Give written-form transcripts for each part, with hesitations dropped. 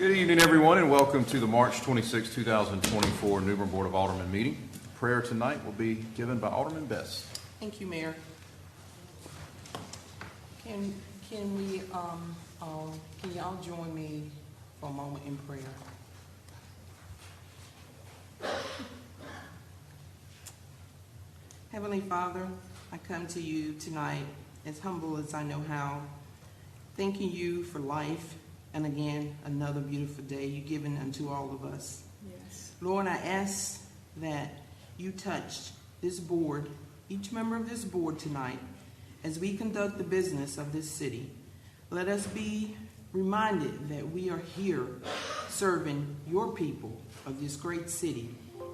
Good evening, everyone, and welcome to the March 26, 2024 New Bern Board of Aldermen meeting. Prayer tonight will be given by Alderman Bess. Thank you, Mayor. Can y'all join me for a moment in prayer? Heavenly Father, I come to you tonight as humble as I know how, thanking you for life and again another beautiful day you've given unto all of us. Yes. Lord, I ask that you touch this board, each member of this board tonight, as we conduct the business of this city. Let us be reminded that we are here serving your people of this great city,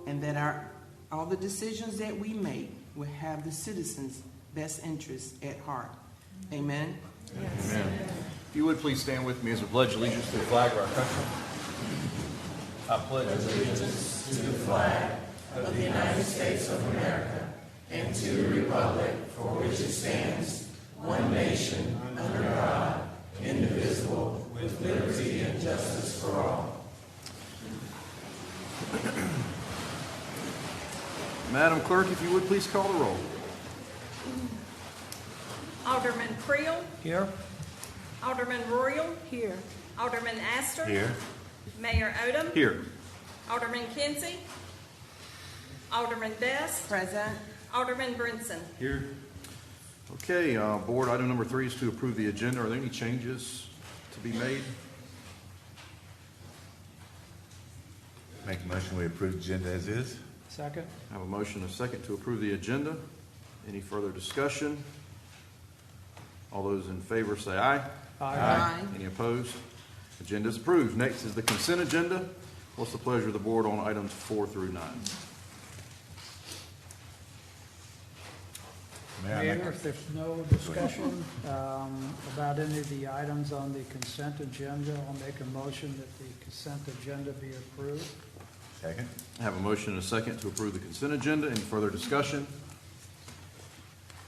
and that all the decisions that we make will have the citizens' best interests at heart. Amen. Yes. Amen. If you would please stand with me as we pledge allegiance to the flag of our country. I pledge allegiance to the flag of the United States of America and to the republic for which it stands, one nation, under God, indivisible, with liberty and justice for all. Madam Clerk, if you would please call the roll. Alderman Creel. Here. Alderman Royal. Here. Alderman Astor. Here. Mayor Odham. Here. Alderman Kinsey. Alderman Best. Present. Alderman Brinson. Here. Okay, board item number 3 is to approve the agenda. Are there any changes to be made? Make a motion we approve the agenda as is. Second. I have a motion and a second to approve the agenda. Any further discussion? All those in favor say aye. Aye. Any opposed? Agenda is approved. Next is the consent agenda. What's the pleasure of the board on items 4 through 9? Mayor, if there's no discussion about any of the items on the consent agenda, I'll make a motion that the consent agenda be approved. Second. I have a motion and a second to approve the consent agenda. Any further discussion?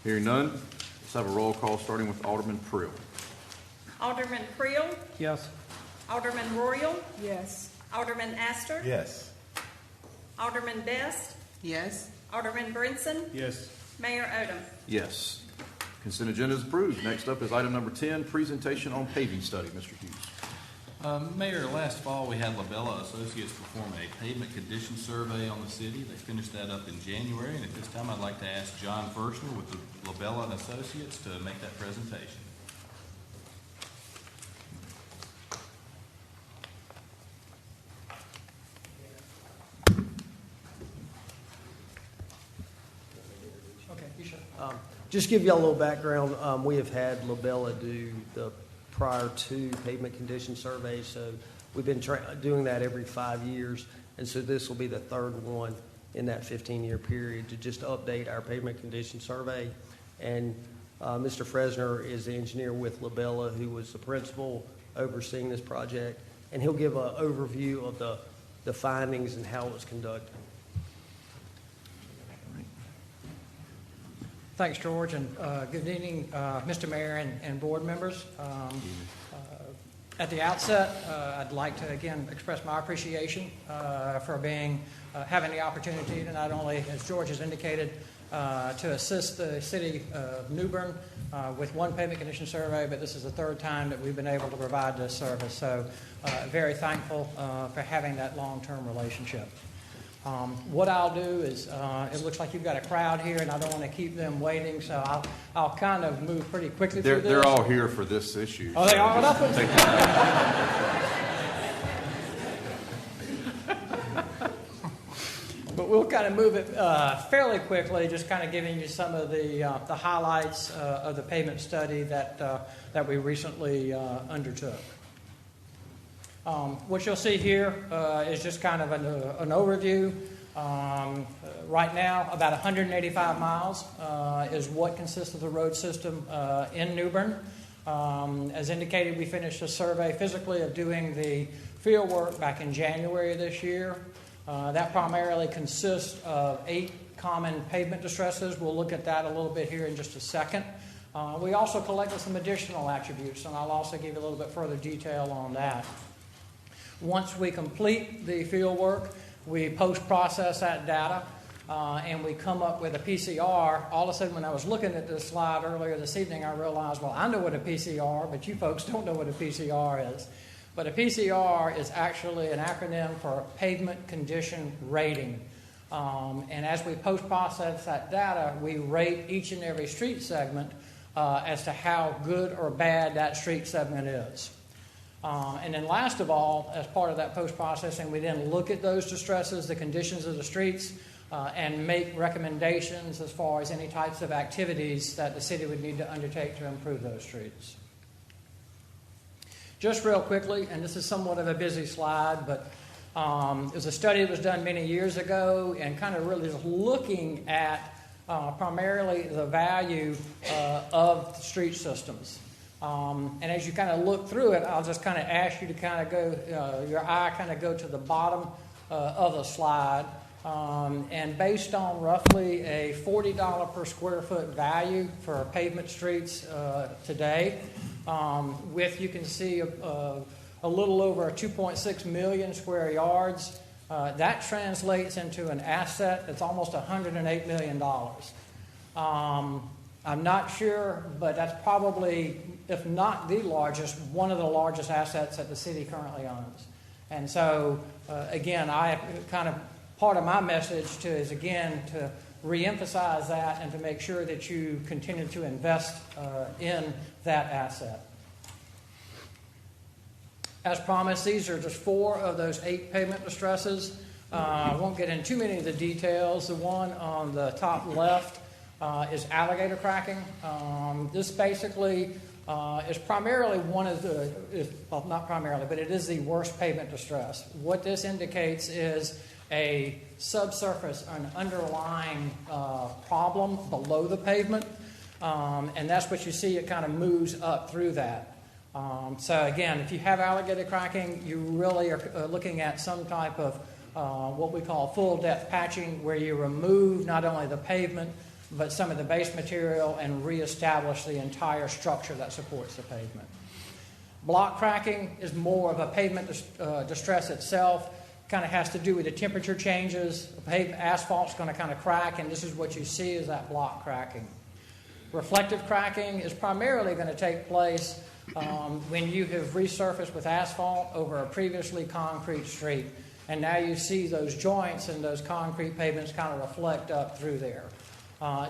Hearing none, let's have a roll call starting with Alderman Creel. Alderman Creel. Yes. Alderman Royal. Yes. Alderman Astor. Yes. Alderman Best. Yes. Alderman Brinson. Yes. Mayor Odham. Yes. Consent agenda is approved. Next up is item number 10, presentation on paving study. Mr. Hughes. Mayor, last fall we had Labella Associates perform a pavement condition survey on the city. They finished that up in January, and at this time I'd like to ask John Firstner with the Labella and Associates to make that presentation. Okay, you should. Just give you a little background. We have had Labella do the prior 2 pavement condition surveys, so we've been doing that every 5 years, and so this will be the 3rd one in that 15-year period to just update our pavement condition survey. And Mr. Fresner is the engineer with Labella, who was the principal overseeing this project, and he'll give an overview of the findings and how it was conducted. Thanks, George, and good evening, Mr. Mayor and board members. At the outset, I'd like to again express my appreciation for having the opportunity to not only, as George has indicated, to assist the city of New Bern with 1 pavement condition survey, but this is the 3rd time that we've been able to provide this service. So very thankful for having that long-term relationship. What I'll do is, it looks like you've got a crowd here, and I don't want to keep them waiting, so I'll kind of move pretty quickly through this. They're all here for this issue. Oh, they are? But we'll kind of move it fairly quickly, just kind of giving you some of the highlights of the pavement study that we recently undertook. What you'll see here is just kind of an overview. Right now, about 185 miles is what consists of the road system in New Bern. As indicated, we finished a survey physically of doing the field work back in January of this year. That primarily consists of 8 common pavement distresses. We'll look at that a little bit here in just a second. We also collected some additional attributes, and I'll also give you a little bit further detail on that. Once we complete the field work, we post-process that data, and we come up with a PCR. All of a sudden, when I was looking at this slide earlier this evening, I realized, well, I know what a PCR, but you folks don't know what a PCR is. But a PCR is actually an acronym for Pavement Condition Rating. And as we post-process that data, we rate each and every street segment as to how good or bad that street segment is. And then last of all, as part of that post-processing, we then look at those distresses, the conditions of the streets, and make recommendations as far as any types of activities that the city would need to undertake to improve those streets. Just real quickly, and this is somewhat of a busy slide, but there's a study that was done many years ago and kind of really just looking at primarily the value of the street systems. And as you kind of look through it, I'll just kind of ask you to kind of go, your eye kind of go to the bottom of the slide. And based on roughly a $40 per square foot value for pavement streets today, you can see a little over 2.6 million square yards. That translates into an asset that's almost $108 million. I'm not sure, but that's probably, if not the largest, one of the largest assets that the city currently owns. And so, again, part of my message is, again, to reemphasize that and to make sure that you continue to invest in that asset. As promised, these are just 4 of those 8 pavement distresses. I won't get into too many of the details. The one on the top left is alligator cracking. This basically is primarily not primarily, but it is the worst pavement distress. What this indicates is a subsurface, an underlying problem below the pavement, and that's what you see. It kind of moves up through that. So again, if you have alligator cracking, you really are looking at some type of what we call full depth patching, where you remove not only the pavement but some of the base material and reestablish the entire structure that supports the pavement. Block cracking is more of a pavement distress itself. Kind of has to do with the temperature changes. Asphalt's going to kind of crack, and this is what you see is that block cracking. Reflective cracking is primarily going to take place when you have resurfaced with asphalt over a previously concrete street, and now you see those joints and those concrete pavements kind of reflect up through there.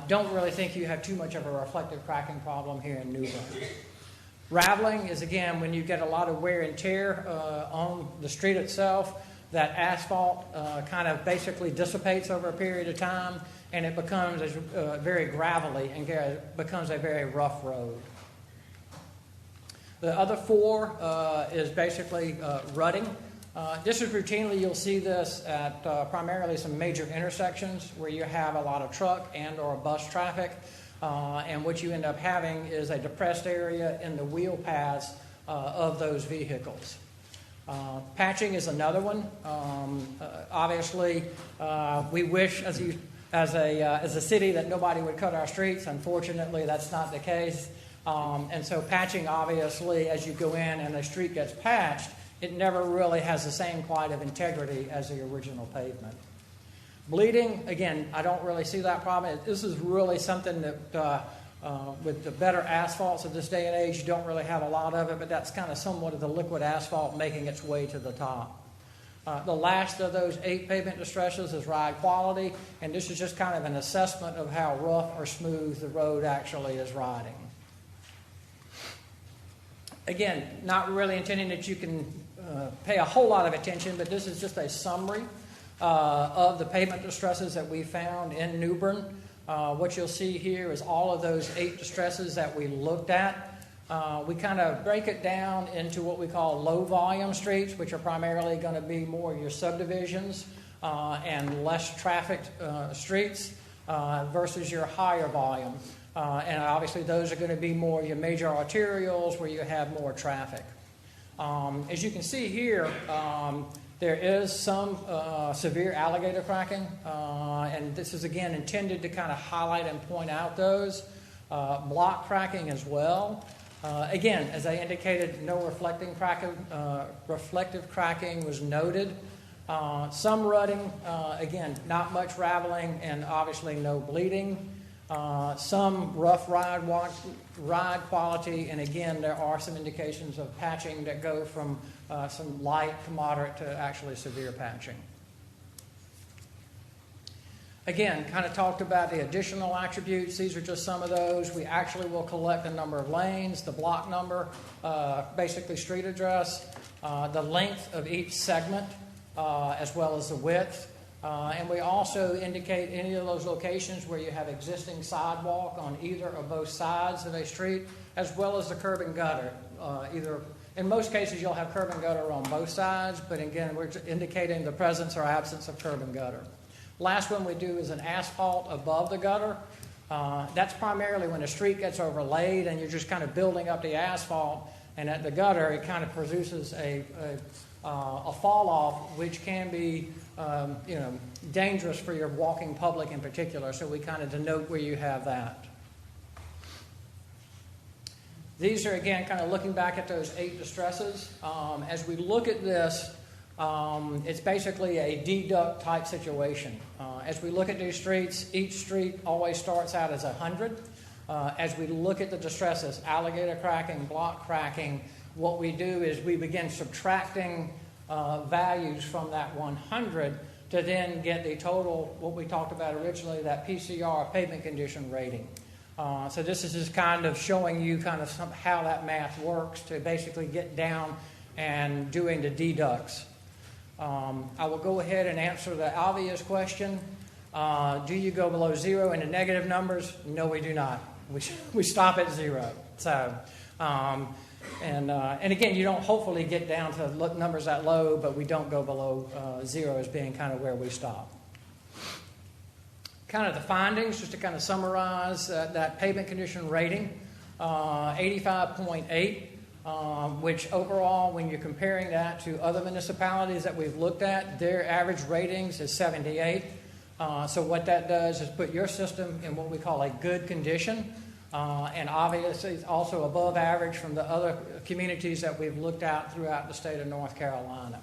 Don't really think you have too much of a reflective cracking problem here in New Bern. Raveling is, again, when you get a lot of wear and tear on the street itself. That asphalt kind of basically dissipates over a period of time, and it becomes very gravelly and becomes a very rough road. The other 4 is basically rutting. This is routinely, you'll see this at primarily some major intersections where you have a lot of truck and or bus traffic, and what you end up having is a depressed area in the wheel paths of those vehicles. Patching is another one. Obviously, we wish as a city that nobody would cut our streets. Unfortunately, that's not the case. And so patching, obviously, as you go in and a street gets patched, it never really has the same quality of integrity as the original pavement. Bleeding, again, I don't really see that problem. This is really something that with the better asphalts of this day and age, you don't really have a lot of it, but that's kind of somewhat of the liquid asphalt making its way to the top. The last of those 8 pavement distresses is ride quality, and this is just kind of an assessment of how rough or smooth the road actually is riding. Again, not really intending that you can pay a whole lot of attention, but this is just a summary of the pavement distresses that we found in New Bern. What you'll see here is all of those 8 distresses that we looked at. We kind of break it down into what we call low volume streets, which are primarily going to be more your subdivisions and less trafficked streets versus your higher volume. And obviously those are going to be more your major arterials where you have more traffic. As you can see here, there is some severe alligator cracking, and this is again intended to kind of highlight and point out those. Block cracking as well. Again, as I indicated, no reflective cracking was noted. Some rutting, again, not much raveling, and obviously no bleeding. Some rough ride quality, and again, there are some indications of patching that go from some light to moderate to actually severe patching. Again, kind of talked about the additional attributes. These are just some of those. We actually will collect the number of lanes, the block number, basically street address, the length of each segment, as well as the width. And we also indicate any of those locations where you have existing sidewalk on either or both sides of a street, as well as the curb and gutter. In most cases, you'll have curb and gutter on both sides, but again, we're indicating the presence or absence of curb and gutter. Last one we do is an asphalt above the gutter. That's primarily when a street gets overlaid and you're just kind of building up the asphalt, and at the gutter it kind of produces a fall off, which can be dangerous for your walking public in particular. So we kind of denote where you have that. These are again kind of looking back at those 8 distresses. As we look at this, it's basically a deduct type situation. As we look at these streets, each street always starts out as 100. As we look at the distresses, alligator cracking, block cracking, what we do is we begin subtracting values from that 100 to then get the total, what we talked about originally, that PCR, pavement condition rating. So this is just kind of showing you kind of how that math works to basically get down and doing the deducts. I will go ahead and answer the obvious question. Do you go below 0 in the negative numbers? No, we do not. We stop at 0. So, and again, you don't hopefully get down to numbers that low, but we don't go below 0 as being kind of where we stop. Kind of the findings, just to kind of summarize that pavement condition rating, 85.8. Which overall, when you're comparing that to other municipalities that we've looked at, their average ratings is 78. So what that does is put your system in what we call a good condition, and obviously it's also above average from the other communities that we've looked at throughout the state of North Carolina.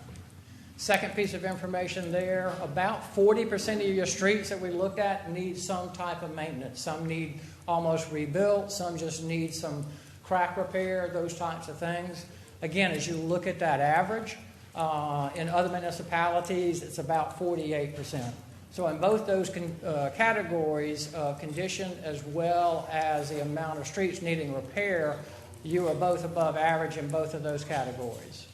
Second piece of information there, about 40% of your streets that we looked at need some type of maintenance. Some need almost rebuilt, some just need some crack repair, those types of things. Again, as you look at that average, in other municipalities, it's about 48%. So in both those categories of condition as well as the amount of streets needing repair, you are both above average in both of those categories.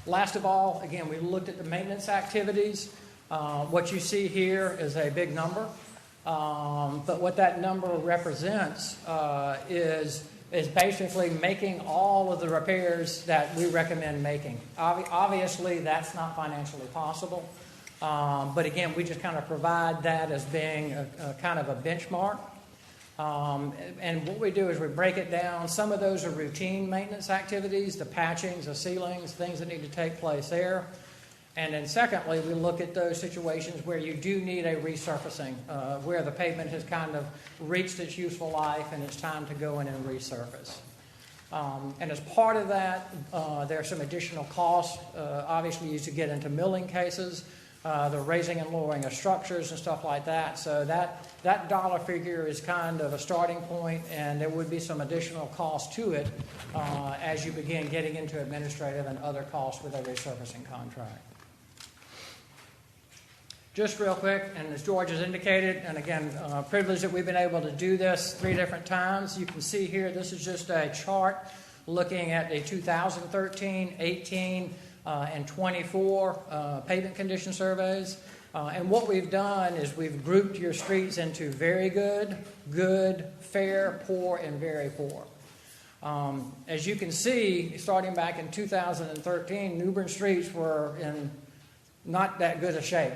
Last of all, again, we looked at the maintenance activities. What you see here is a big number. But what that number represents is basically making all of the repairs that we recommend making. Obviously, that's not financially possible. But again, we just kind of provide that as being a kind of a benchmark. And what we do is we break it down. Some of those are routine maintenance activities, the patchings, the ceilings, things that need to take place there. And then secondly, we look at those situations where you do need a resurfacing, where the pavement has kind of reached its useful life and it's time to go in and resurface. And as part of that, there are some additional costs, obviously used to get into milling cases, the raising and lowering of structures and stuff like that. So that dollar figure is kind of a starting point, and there would be some additional cost to it as you begin getting into administrative and other costs with a resurfacing contract. Just real quick, and as George has indicated, and again, privileged that we've been able to do this 3 different times. You can see here, this is just a chart looking at the 2013, 18, and 24 pavement condition surveys. And what we've done is we've grouped your streets into very good, good, fair, poor, and very poor. As you can see, starting back in 2013, New Bern streets were in not that good a shape.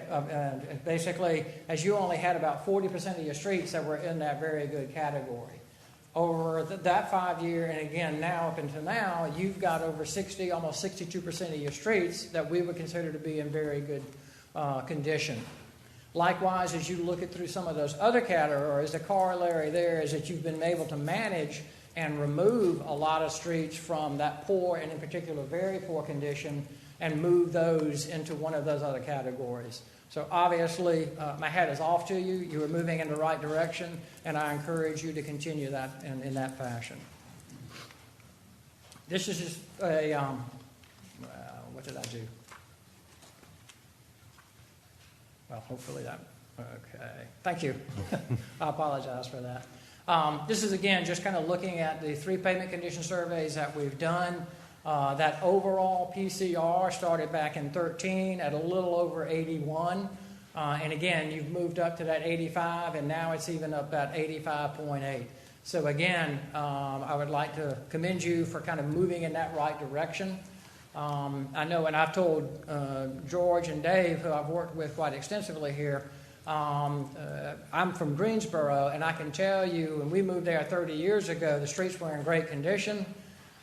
Basically, as you only had about 40% of your streets that were in that very good category. Over that 5-year, and again, now up until now, you've got over 60, almost 62% of your streets that we would consider to be in very good condition. Likewise, as you look at through some of those other categories, the corollary there is that you've been able to manage and remove a lot of streets from that poor, and in particular very poor condition, and move those into one of those other categories. So obviously, my hat is off to you. You are moving in the right direction, and I encourage you to continue that in that fashion. This is just a, what did I do? Well, hopefully that, okay. Thank you. I apologize for that. This is, again, just kind of looking at the 3 payment condition surveys that we've done. That overall PCR started back in 13 at a little over 81. And again, you've moved up to that 85, and now it's even up at 85.8. So again, I would like to commend you for kind of moving in that right direction. I know, and I've told George and Dave, who I've worked with quite extensively here, I'm from Greensboro, and I can tell you, when we moved there 30 years ago, the streets were in great condition.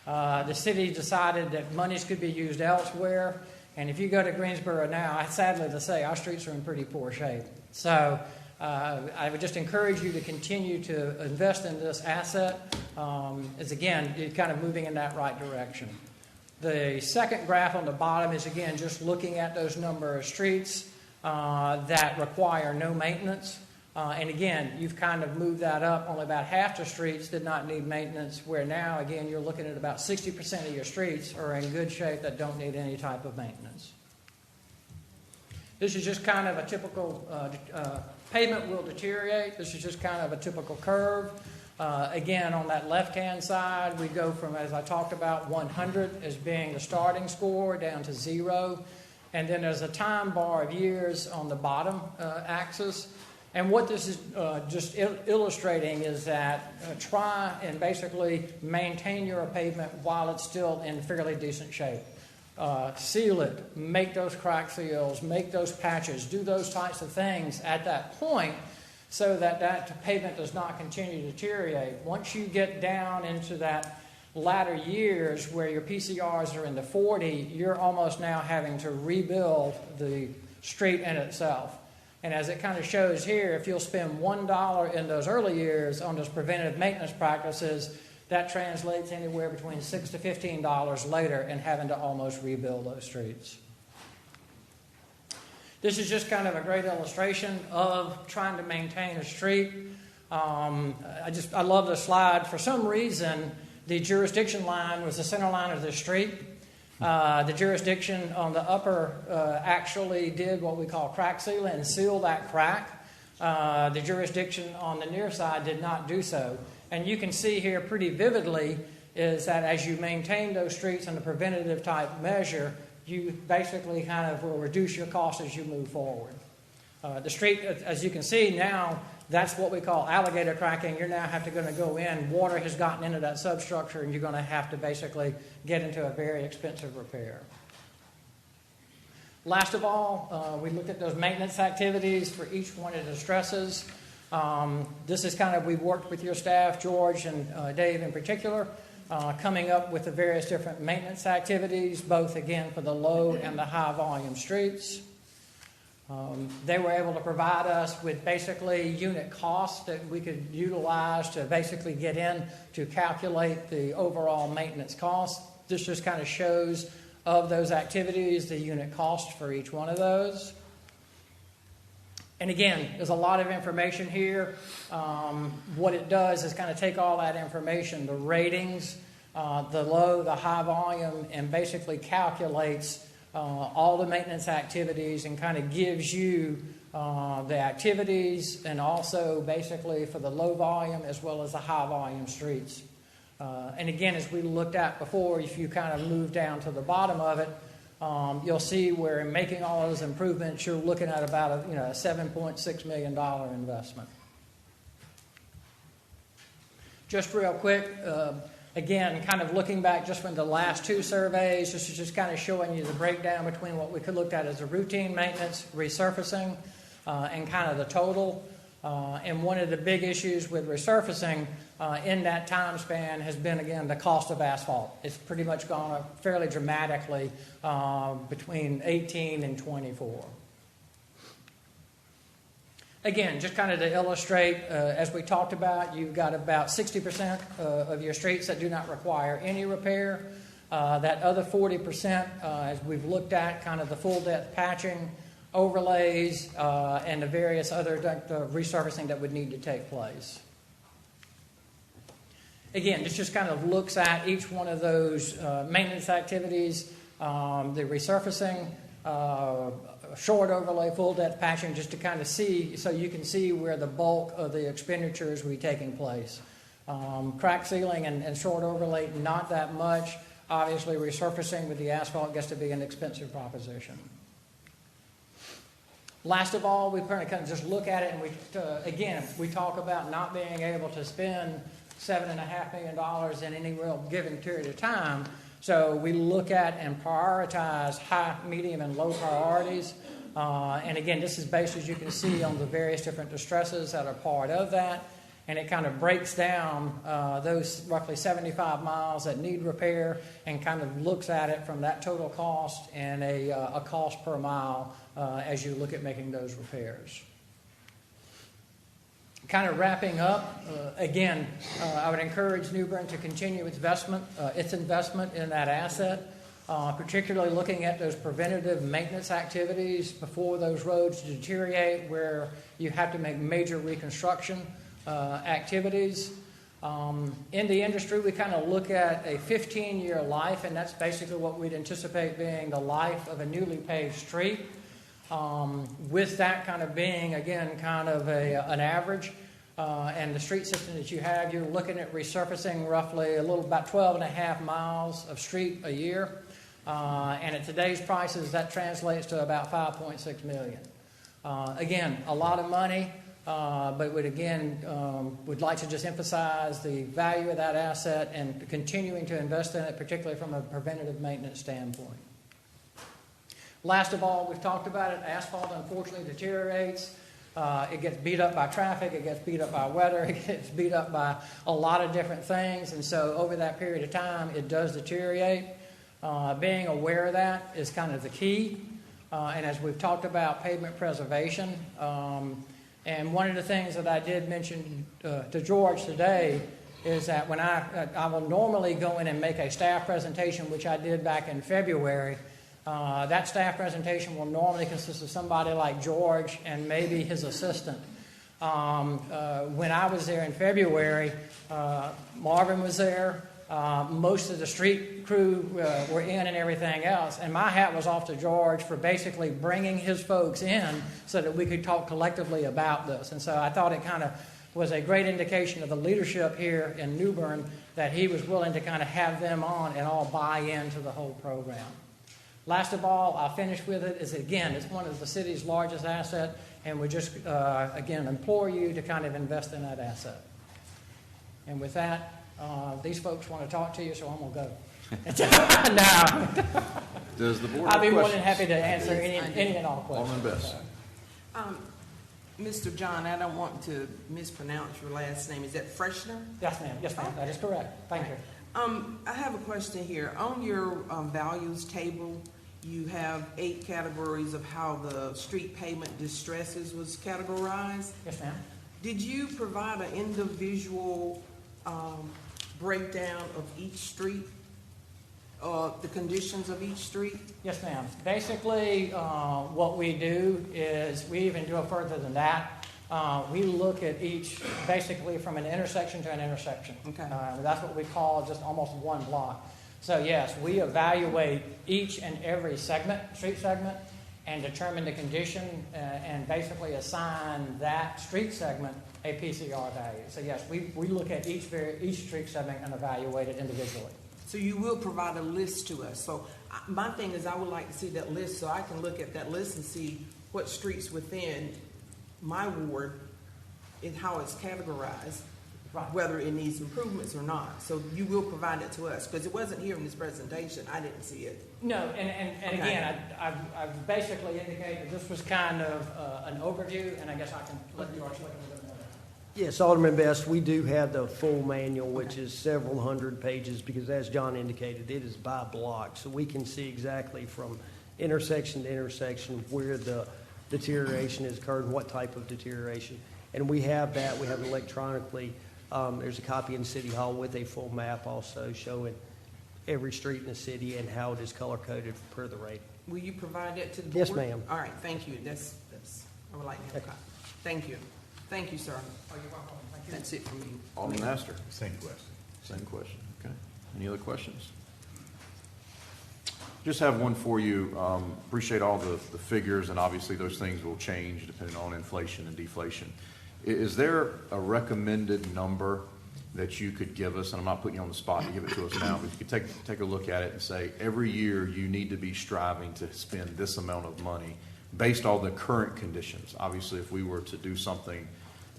The city decided that monies could be used elsewhere, and if you go to Greensboro now, sadly to say, our streets are in pretty poor shape. So I would just encourage you to continue to invest in this asset, as again, you're kind of moving in that right direction. The second graph on the bottom is, again, just looking at those number of streets that require no maintenance. And again, you've kind of moved that up. Only about half the streets did not need maintenance, where now, again, you're looking at about 60% of your streets are in good shape that don't need any type of maintenance. This is just kind of a typical, pavement will deteriorate. This is just kind of a typical curve. Again, on that left-hand side, we go from, as I talked about, 100 as being the starting score down to 0. And then there's a time bar of years on the bottom axis. And what this is just illustrating is that try and basically maintain your pavement while it's still in fairly decent shape. Seal it, make those crack seals, make those patches, do those types of things at that point so that that pavement does not continue to deteriorate. Once you get down into that latter years where your PCRs are in the 40, you're almost now having to rebuild the street in itself. And as it kind of shows here, if you'll spend $1 in those early years on those preventative maintenance practices, that translates anywhere between $6 to $15 later in having to almost rebuild those streets. This is just kind of a great illustration of trying to maintain a street. I love this slide. For some reason, the jurisdiction line was the center line of the street. The jurisdiction on the upper actually did what we call crack sealing and seal that crack. The jurisdiction on the near side did not do so. And you can see here pretty vividly is that as you maintain those streets in a preventative type measure, you basically kind of will reduce your costs as you move forward. The street, as you can see now, that's what we call alligator cracking. You're now going to go in. Water has gotten into that substructure, and you're going to have to basically get into a very expensive repair. Last of all, we looked at those maintenance activities for each one of the stresses. This is kind of, we've worked with your staff, George and Dave in particular, coming up with the various different maintenance activities, both, again, for the low and the high volume streets. They were able to provide us with basically unit costs that we could utilize to basically get in to calculate the overall maintenance cost. This just kind of shows of those activities the unit cost for each one of those. And again, there's a lot of information here. What it does is kind of take all that information, the ratings, the low, the high volume, and basically calculates all the maintenance activities and kind of gives you the activities and also basically for the low volume as well as the high volume streets. And again, as we looked at before, if you kind of move down to the bottom of it, you'll see where in making all those improvements, you're looking at about a $7.6 million investment. Just real quick, again, kind of looking back just from the last two surveys, this is just kind of showing you the breakdown between what we could look at as a routine maintenance, resurfacing, and kind of the total. And one of the big issues with resurfacing in that time span has been, again, the cost of asphalt. It's pretty much gone up fairly dramatically between 18 and 24. Again, just kind of to illustrate, as we talked about, you've got about 60% of your streets that do not require any repair. That other 40%, as we've looked at, kind of the full depth patching, overlays, and the various other resurfacing that would need to take place. Again, this just kind of looks at each one of those maintenance activities, the resurfacing, short overlay, full depth patching, just to kind of see, so you can see where the bulk of the expenditures will be taking place. Crack sealing and short overlay, not that much. Obviously, resurfacing with the asphalt gets to be an expensive proposition. Last of all, we kind of just look at it, and we talk about not being able to spend $7.5 million in any real given period of time. So we look at and prioritize high, medium, and low priorities. And again, this is based, as you can see, on the various different distresses that are part of that. And it kind of breaks down those roughly 75 miles that need repair and kind of looks at it from that total cost and a cost per mile as you look at making those repairs. Kind of wrapping up, again, I would encourage New Bern to continue its investment in that asset, particularly looking at those preventative maintenance activities before those roads deteriorate where you have to make major reconstruction activities. In the industry, we kind of look at a 15-year life, and that's basically what we'd anticipate being the life of a newly paved street. With that kind of being, again, kind of an average, and the street system that you have, you're looking at resurfacing roughly about 12.5 miles of street a year. And at today's prices, that translates to about $5.6 million. Again, a lot of money, but would like to just emphasize the value of that asset and continuing to invest in it, particularly from a preventative maintenance standpoint. Last of all, we've talked about it. Asphalt, unfortunately, deteriorates. It gets beat up by traffic. It gets beat up by weather. It gets beat up by a lot of different things. And so over that period of time, it does deteriorate. Being aware of that is kind of the key. And as we've talked about pavement preservation, and one of the things that I did mention to George today is that when I will normally go in and make a staff presentation, which I did back in February. That staff presentation will normally consist of somebody like George and maybe his assistant. When I was there in February, Marvin was there. Most of the street crew were in and everything else. And my hat was off to George for basically bringing his folks in so that we could talk collectively about this. And so I thought it kind of was a great indication of the leadership here in New Bern that he was willing to kind of have them on and all buy into the whole program. Last of all, I'll finish with it, is again, it's one of the city's largest assets, and we just, again, implore you to kind of invest in that asset. And with that, these folks want to talk to you, so I'm going to go. No. Does the board I'll be have more than questions? happy to answer any and all questions. Alderman Best. Mr. John, I don't want to mispronounce your last name. Is that Freshner? Yes, ma'am. Yes, ma'am. That is correct. Thank you. I have a question here. On your values table, you have 8 categories of how the street pavement distresses was categorized. Yes, ma'am. Did you provide an individual breakdown of each street, the conditions of each street? Yes, ma'am. Basically, what we do is we even go further than that. We look at each basically from an intersection to an intersection. Okay. That's what we call just almost one block. So yes, we evaluate each and every segment, street segment, and determine the condition and basically assign that street segment a PCR value. So yes, we look at each street segment and evaluate it individually. So you will provide a list to us. So my thing is I would like to see that list so I can look at that list and see what streets within my ward and how it's categorized, Right. whether it needs improvements or not. So you will provide it to us because it wasn't here in this presentation. I didn't see it. No, and Okay. again, I've basically indicated this was kind of an overview, and I guess I can let George look a little bit more. Yes, Alderman Best, we do have the full manual, which is several hundred pages, because as John indicated, it is by block. So we can see exactly from intersection to intersection where the deterioration has occurred and what type of deterioration. And we have that. We have it electronically. There's a copy in City Hall with a full map also showing every street in the city and how it is color-coded per the rate. Will you provide that to the board? Yes, ma'am. All right, thank you. I would like to have a copy. Thank you. Thank you, sir. Oh, you're welcome. Thank you. That's it for me. Alderman Astor. Same question. Same question, okay. Any other questions? Just have one for you. Appreciate all the figures, and obviously those things will change depending on inflation and deflation. Is there a recommended number that you could give us, and I'm not putting you on the spot to give it to us now, but if you could take a look at it and say, every year you need to be striving to spend this amount of money based on the current conditions. Obviously, if we were to do something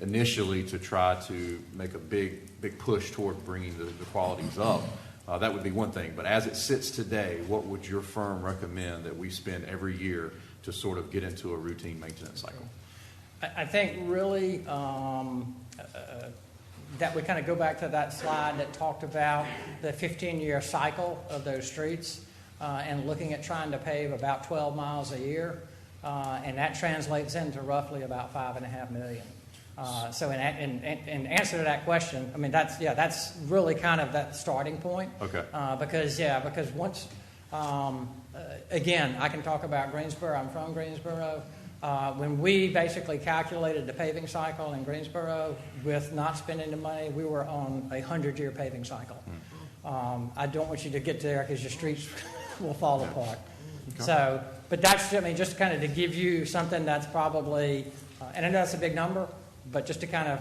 initially to try to make a big push toward bringing the qualities up, that would be one thing. But as it sits today, what would your firm recommend that we spend every year to sort of get into a routine maintenance cycle? I think really that we kind of go back to that slide that talked about the 15-year cycle of those streets and looking at trying to pave about 12 miles a year. And that translates into roughly about $5.5 million. So in answer to that question, I mean, that's really kind of that starting point. Okay. Because once, again, I can talk about Greensboro. I'm from Greensboro. When we basically calculated the paving cycle in Greensboro with not spending the money, we were on a 100-year paving cycle. I don't want you to get there because your streets will fall apart. Okay. So, but that's, I mean, just kind of to give you something that's probably, and I know that's a big number, but just to kind of,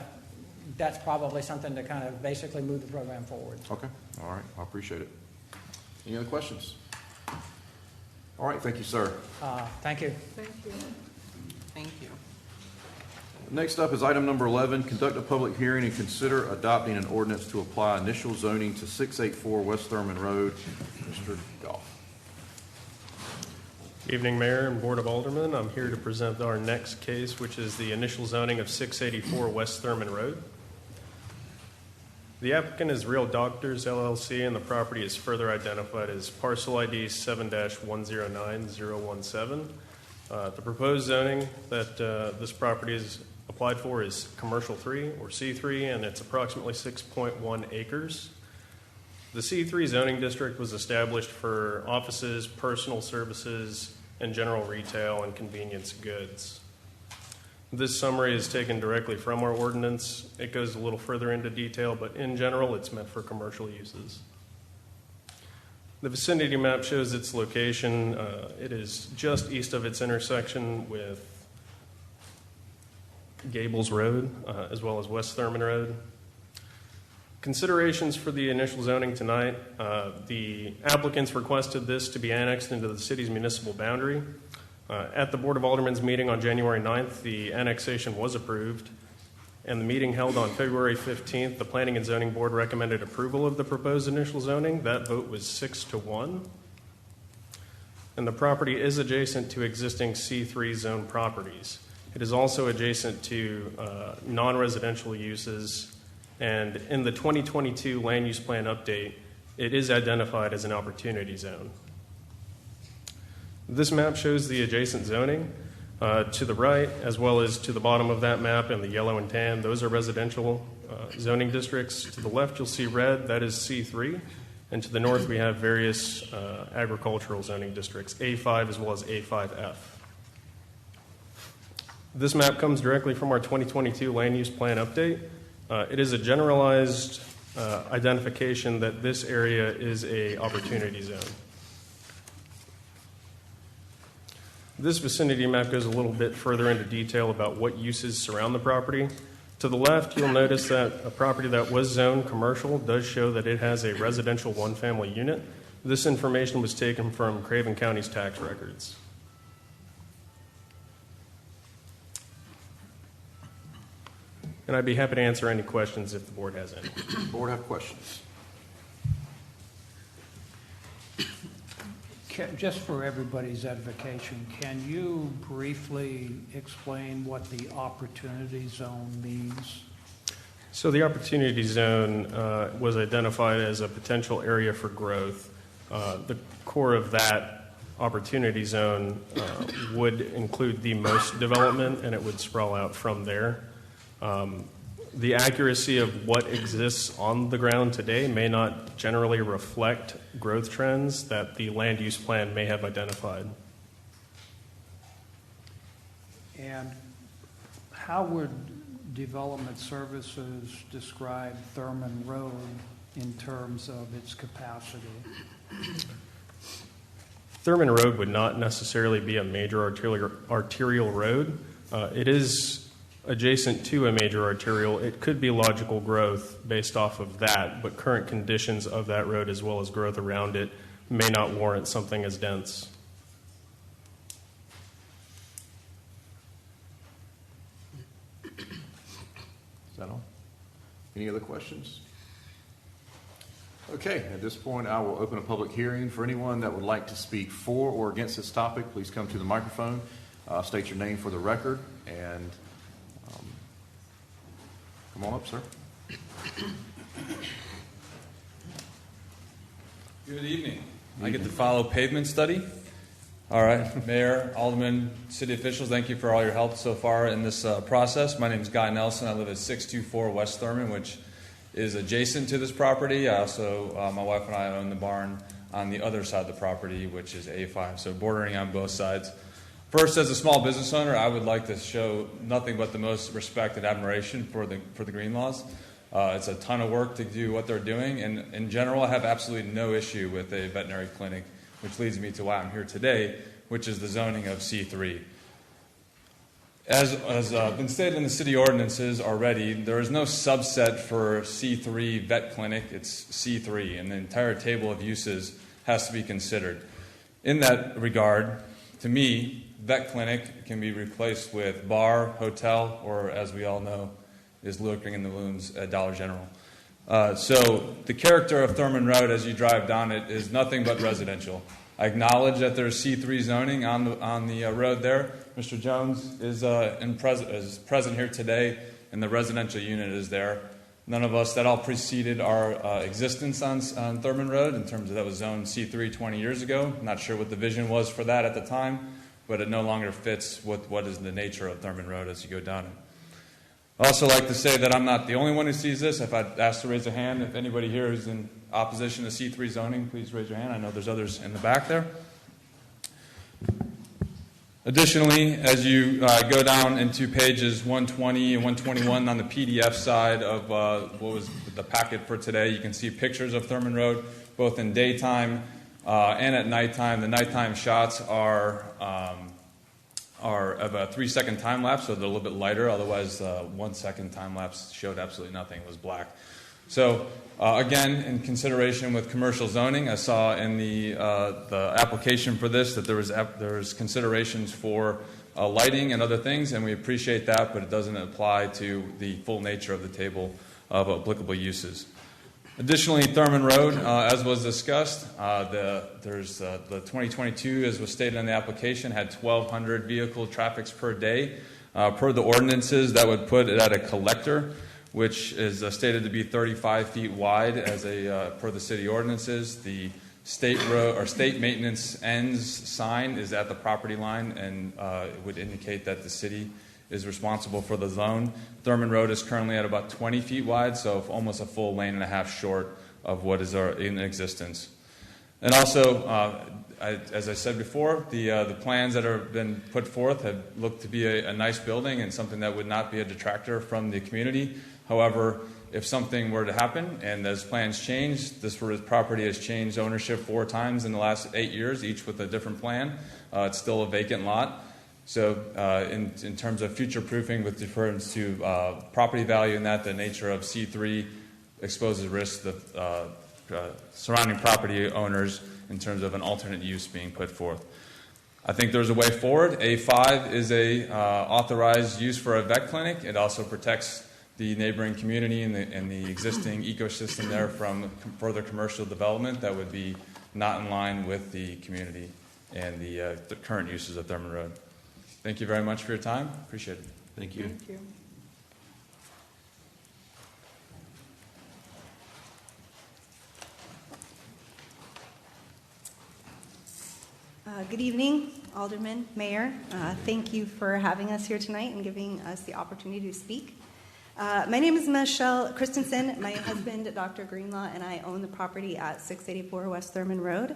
that's probably something to kind of basically move the program forward. Okay, all right, I appreciate it. Any other questions? All right, thank you, sir. Thank you. Thank you. Next up is item number 11, conduct a public hearing and consider adopting an ordinance to apply initial zoning to 684 West Thurman Road. Mr. Goff. Evening, Mayor and Board of Aldermen. I'm here to present our next case, which is the initial zoning of 684 West Thurman Road. The applicant is Real Doctors LLC, and the property is further identified as Parcel ID 7-109017. The proposed zoning that this property is applied for is Commercial 3, or C3, and it's approximately 6.1 acres. The C3 zoning district was established for offices, personal services, and general retail and convenience goods. This summary is taken directly from our ordinance. It goes a little further into detail, but in general, it's meant for commercial uses. The vicinity map shows its location. It is just east of its intersection with Gables Road, as well as West Thurman Road. Considerations for the initial zoning tonight. The applicants requested this to be annexed into the city's municipal boundary. At the Board of Aldermen's meeting on January 9th, the annexation was approved. And the meeting held on February 15th, the Planning and Zoning Board recommended approval of the proposed initial zoning. That vote was 6-1. And the property is adjacent to existing C3 zone properties. It is also adjacent to non-residential uses. And in the 2022 land use plan update, it is identified as an opportunity zone. This map shows the adjacent zoning. To the right, as well as to the bottom of that map in the yellow and tan, those are residential zoning districts. To the left, you'll see red, that is C3. And to the north, we have various agricultural zoning districts, A5 as well as A5F. This map comes directly from our 2022 land use plan update. It is a generalized identification that this area is a opportunity zone. This vicinity map goes a little bit further into detail about what uses surround the property. To the left, you'll notice that a property that was zoned commercial does show that it has a residential one-family unit. This information was taken from Craven County's tax records. And I'd be happy to answer any questions if the board has any. Board have questions? Just for everybody's edification, can you briefly explain what the opportunity zone means? So the opportunity zone was identified as a potential area for growth. The core of that opportunity zone would include the most development, and it would sprawl out from there. The accuracy of what exists on the ground today may not generally reflect growth trends that the land use plan may have identified. And how would Development Services describe Thurman Road in terms of its capacity? Thurman Road would not necessarily be a major arterial road. It is adjacent to a major arterial. It could be logical growth based off of that, but current conditions of that road as well as growth around it may not warrant something as dense. Is that all? Any other questions? Okay, at this point, I will open a public hearing. For anyone that would like to speak for or against this topic, please come to the microphone, state your name for the record, and come on up, sir. Good evening. I get to follow pavement study. All right, Mayor, Alderman, city officials, thank you for all your help so far in this process. My name is Guy Nelson. I live at 624 West Thurman, which is adjacent to this property. I also, my wife and I own the barn on the other side of the property, which is A5, so bordering on both sides. First, as a small business owner, I would like to show nothing but the most respect and admiration for the green laws. It's a ton of work to do what they're doing, and in general, I have absolutely no issue with a veterinary clinic, which leads me to why I'm here today, which is the zoning of C3. As been stated in the city ordinances already, there is no subset for C3 vet clinic. It's C3, and the entire table of uses has to be considered. In that regard, to me, vet clinic can be replaced with bar, hotel, or as we all know, is lurking in the wounds at Dollar General. So the character of Thurman Road as you drive down it is nothing but residential. I acknowledge that there's C3 zoning on the road there. Mr. Jones is present here today, and the residential unit is there. None of us, that all preceded our existence on Thurman Road in terms of that was zone C3 20 years ago. Not sure what the vision was for that at the time, but it no longer fits with what is the nature of Thurman Road as you go down it. I'd also like to say that I'm not the only one who sees this. If I'd ask to raise a hand, if anybody here is in opposition to C3 zoning, please raise your hand. I know there's others in the back there. Additionally, as you go down into pages 120 and 121 on the PDF side of what was the packet for today, you can see pictures of Thurman Road, both in daytime and at nighttime. The nighttime shots are of a 3-second time lapse, so they're a little bit lighter. Otherwise, 1 second time lapse showed absolutely nothing. It was black. So again, in consideration with commercial zoning, I saw in the application for this that there was considerations for lighting and other things, and we appreciate that, but it doesn't apply to the full nature of the table of applicable uses. Additionally, Thurman Road, as was discussed, the 2022, as was stated in the application, had 1,200 vehicle traffics per day. Per the ordinances, that would put it at a collector, which is stated to be 35 feet wide as per the city ordinances. The state road or state maintenance ends sign is at the property line, and it would indicate that the city is responsible for the zone. Thurman Road is currently at about 20 feet wide, so almost a full lane and a half short of what is in existence. And also, as I said before, the plans that have been put forth have looked to be a nice building and something that would not be a detractor from the community. However, if something were to happen and as plans change, this property has changed ownership 4 times in the last 8 years, each with a different plan. It's still a vacant lot. So in terms of future proofing with deference to property value and that, the nature of C3 exposes risk to surrounding property owners in terms of an alternate use being put forth. I think there's a way forward. A5 is a authorized use for a vet clinic. It also protects the neighboring community and the existing ecosystem there from further commercial development that would be not in line with the community and the current uses of Thurman Road. Thank you very much for your time. Appreciate it. Thank you. Thank you. Good evening, Alderman, Mayor. Thank you for having us here tonight and giving us the opportunity to speak. My name is Michelle Christensen. My husband, Dr. Greenlaw, and I own the property at 684 West Thurman Road.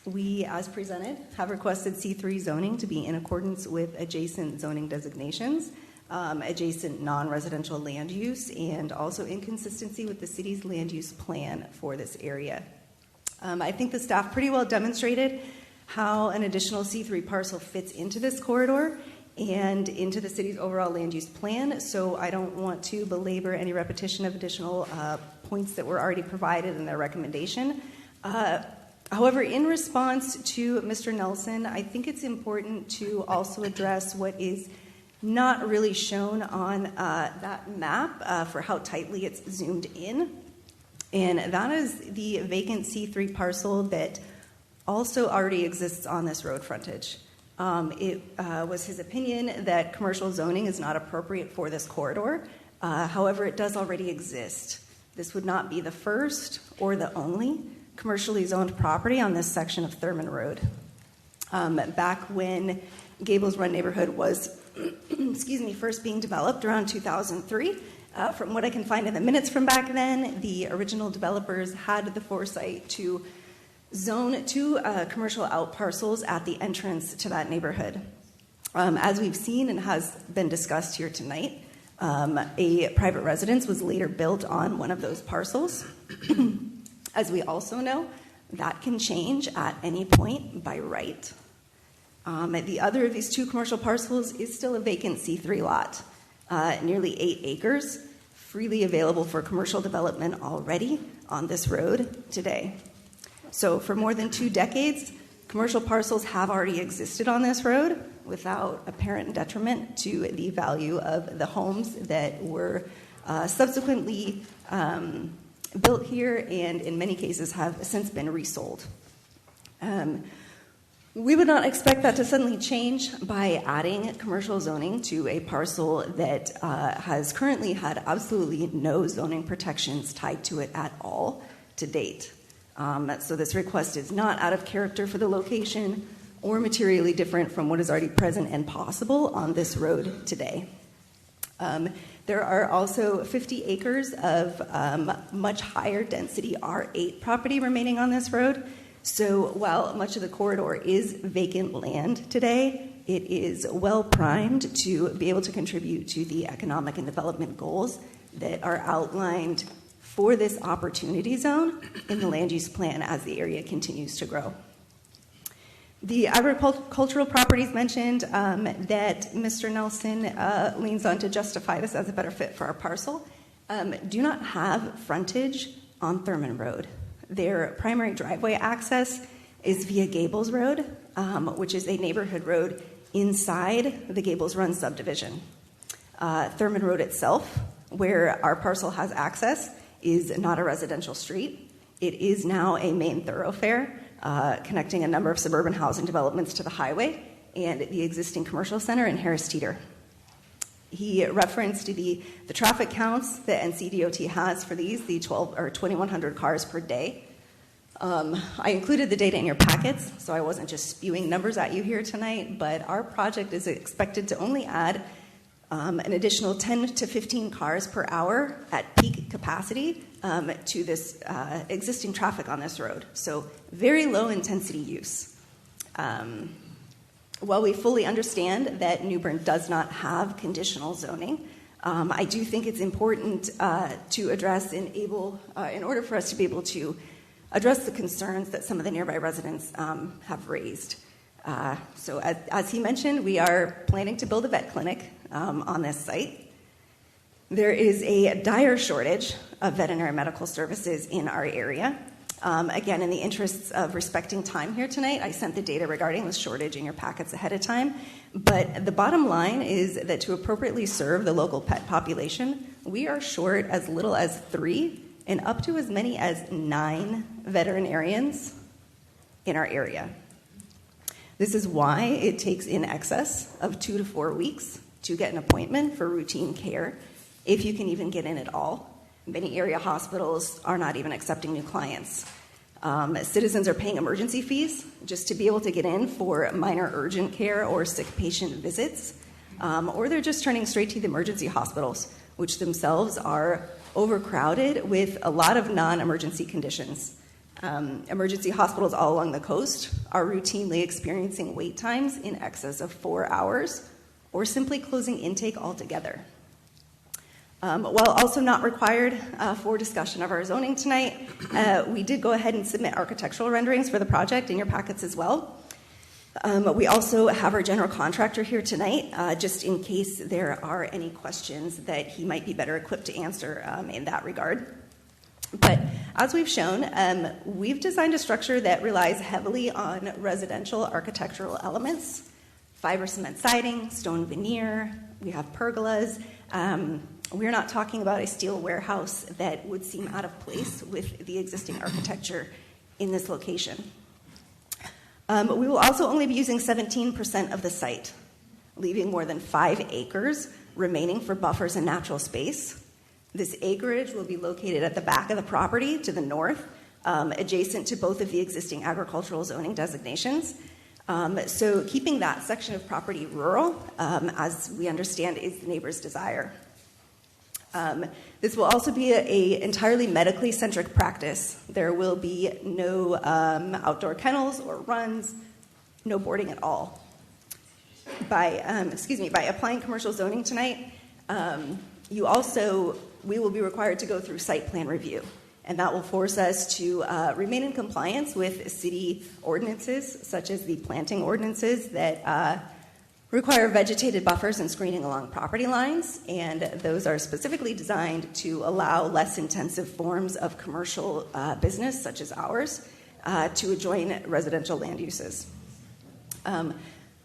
We, as presented, have requested C3 zoning to be in accordance with adjacent zoning designations, adjacent non-residential land use, and also in consistency with the city's land use plan for this area. I think the staff pretty well demonstrated how an additional C3 parcel fits into this corridor and into the city's overall land use plan, so I don't want to belabor any repetition of additional points that were already provided in their recommendation. However, in response to Mr. Nelson, I think it's important to also address what is not really shown on that map for how tightly it's zoomed in. And that is the vacant C3 parcel that also already exists on this road frontage. It was his opinion that commercial zoning is not appropriate for this corridor. However, it does already exist. This would not be the first or the only commercially zoned property on this section of Thurman Road. Back when Gables Run neighborhood was first being developed around 2003, from what I can find in the minutes from back then, the original developers had the foresight to zone two commercial out parcels at the entrance to that neighborhood. As we've seen and has been discussed here tonight, a private residence was later built on one of those parcels. As we also know, that can change at any point by right. The other of these two commercial parcels is still a vacant C3 lot. Nearly 8 acres, freely available for commercial development already on this road today. So for more than 2 decades, commercial parcels have already existed on this road without apparent detriment to the value of the homes that were subsequently built here and in many cases have since been resold. We would not expect that to suddenly change by adding commercial zoning to a parcel that has currently had absolutely no zoning protections tied to it at all to date. So this request is not out of character for the location or materially different from what is already present and possible on this road today. There are also 50 acres of much higher density R8 property remaining on this road. So while much of the corridor is vacant land today, it is well primed to be able to contribute to the economic and development goals that are outlined for this opportunity zone in the land use plan as the area continues to grow. The agricultural properties mentioned that Mr. Nelson leans on to justify this as a better fit for our parcel do not have frontage on Thurman Road. Their primary driveway access is via Gables Road, which is a neighborhood road inside the Gables Run subdivision. Thurman Road itself, where our parcel has access, is not a residential street. It is now a main thoroughfare connecting a number of suburban housing developments to the highway and the existing commercial center in Harris Teeter. He referenced the traffic counts that NCDOT has for these, the 2,100 cars per day. I included the data in your packets, so I wasn't just spewing numbers at you here tonight, but our project is expected to only add an additional 10 to 15 cars per hour at peak capacity to this existing traffic on this road. So very low intensity use. While we fully understand that New Bern does not have conditional zoning, I do think it's important to address in order for us to be able to address the concerns that some of the nearby residents have raised. So as he mentioned, we are planning to build a vet clinic on this site. There is a dire shortage of veterinary medical services in our area. Again, in the interests of respecting time here tonight, I sent the data regarding the shortage in your packets ahead of time. But the bottom line is that to appropriately serve the local pet population, we are short as little as 3 and up to as many as 9 veterinarians in our area. This is why it takes in excess of 2 to 4 weeks to get an appointment for routine care, if you can even get in at all. Many area hospitals are not even accepting new clients. Citizens are paying emergency fees just to be able to get in for minor urgent care or sick patient visits, or they're just turning straight to the emergency hospitals, which themselves are overcrowded with a lot of non-emergency conditions. Emergency hospitals all along the coast are routinely experiencing wait times in excess of 4 hours, or simply closing intake altogether. While also not required for discussion of our zoning tonight, we did go ahead and submit architectural renderings for the project in your packets as well. We also have our general contractor here tonight, just in case there are any questions that he might be better equipped to answer in that regard. But as we've shown, we've designed a structure that relies heavily on residential architectural elements: fiber cement siding, stone veneer, we have pergolas. We're not talking about a steel warehouse that would seem out of place with the existing architecture in this location. We will also only be using 17% of the site, leaving more than 5 acres remaining for buffers and natural space. This acreage will be located at the back of the property to the north, adjacent to both of the existing agricultural zoning designations. So keeping that section of property rural, as we understand, is the neighbor's desire. This will also be an entirely medically centric practice. There will be no outdoor kennels or runs, no boarding at all. By applying commercial zoning tonight, we will be required to go through site plan review, and that will force us to remain in compliance with city ordinances, such as the planting ordinances that require vegetated buffers and screening along property lines, and those are specifically designed to allow less intensive forms of commercial business, such as ours, to adjoin residential land uses.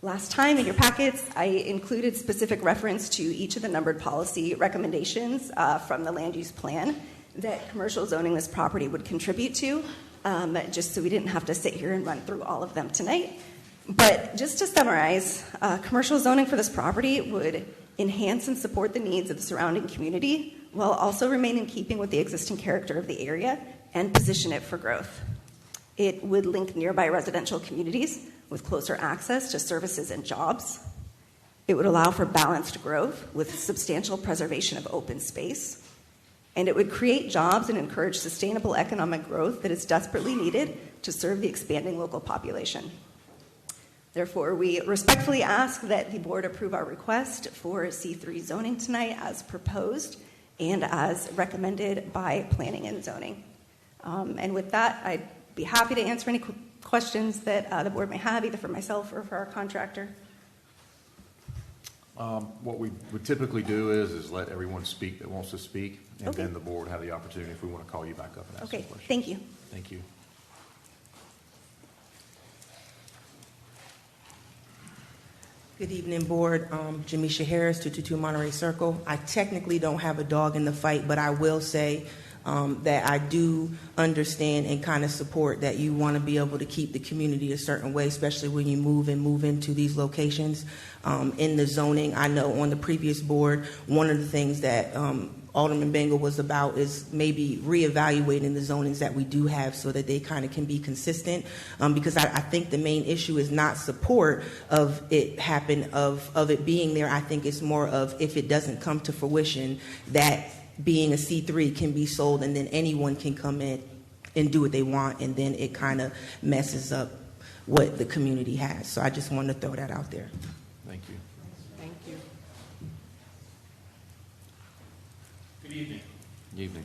Last time in your packets, I included specific reference to each of the numbered policy recommendations from the land use plan that commercial zoning this property would contribute to, just so we didn't have to sit here and run through all of them tonight. But just to summarize, commercial zoning for this property would enhance and support the needs of the surrounding community while also remain in keeping with the existing character of the area and position it for growth. It would link nearby residential communities with closer access to services and jobs. It would allow for balanced growth with substantial preservation of open space. And it would create jobs and encourage sustainable economic growth that is desperately needed to serve the expanding local population. Therefore, we respectfully ask that the board approve our request for C3 zoning tonight as proposed and as recommended by planning and zoning. And with that, I'd be happy to answer any questions that the board may have, either for myself or for our contractor. What we would typically do is let everyone speak that wants to speak, and Okay. then the board have the opportunity if we want to call you back up and ask some Okay, questions. thank you. Thank you. Good evening, Board. Jamisha Harris, 222 Monterey Circle. I technically don't have a dog in the fight, but I will say that I do understand and kind of support that you want to be able to keep the community a certain way, especially when you move into these locations. In the zoning, I know on the previous board, one of the things that Alderman Bengal was about is maybe reevaluating the zonings that we do have so that they kind of can be consistent, because I think the main issue is not support of it of it being there. I think it's more of, if it doesn't come to fruition, that being a C3 can be sold and then anyone can come in and do what they want, and then it kind of messes up what the community has. So I just wanted to throw that out there. Thank you. Thank you. Good evening. Good evening.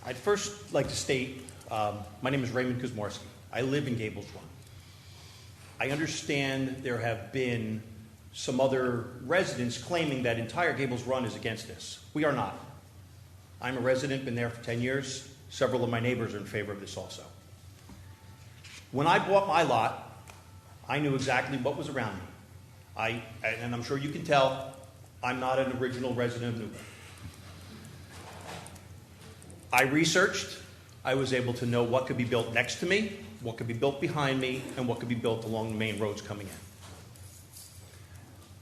I'd first like to state, my name is Raymond Kuzmorski. I live in Gables Run. I understand there have been some other residents claiming that entire Gables Run is against this. We are not. I'm a resident, been there for 10 years. Several of my neighbors are in favor of this also. When I bought my lot, I knew exactly what was around me. And I'm sure you can tell, I'm not an original resident of Newburgh. I researched. I was able to know what could be built next to me, what could be built behind me, and what could be built along the main roads coming in.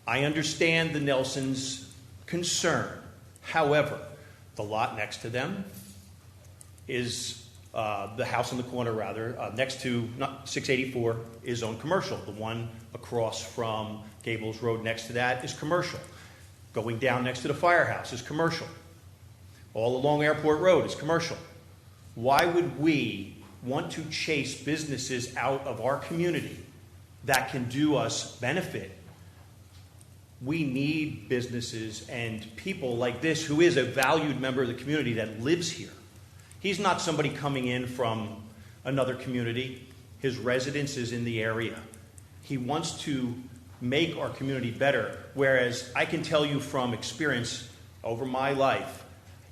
I understand the Nelsons' concern. However, the lot next to them is the house on the corner, next to 684 is zoned commercial. The one across from Gables Road next to that is commercial. Going down next to the firehouse is commercial. All along Airport Road is commercial. Why would we want to chase businesses out of our community that can do us benefit? We need businesses and people like this who is a valued member of the community that lives here. He's not somebody coming in from another community. His residence is in the area. He wants to make our community better, whereas I can tell you from experience over my life,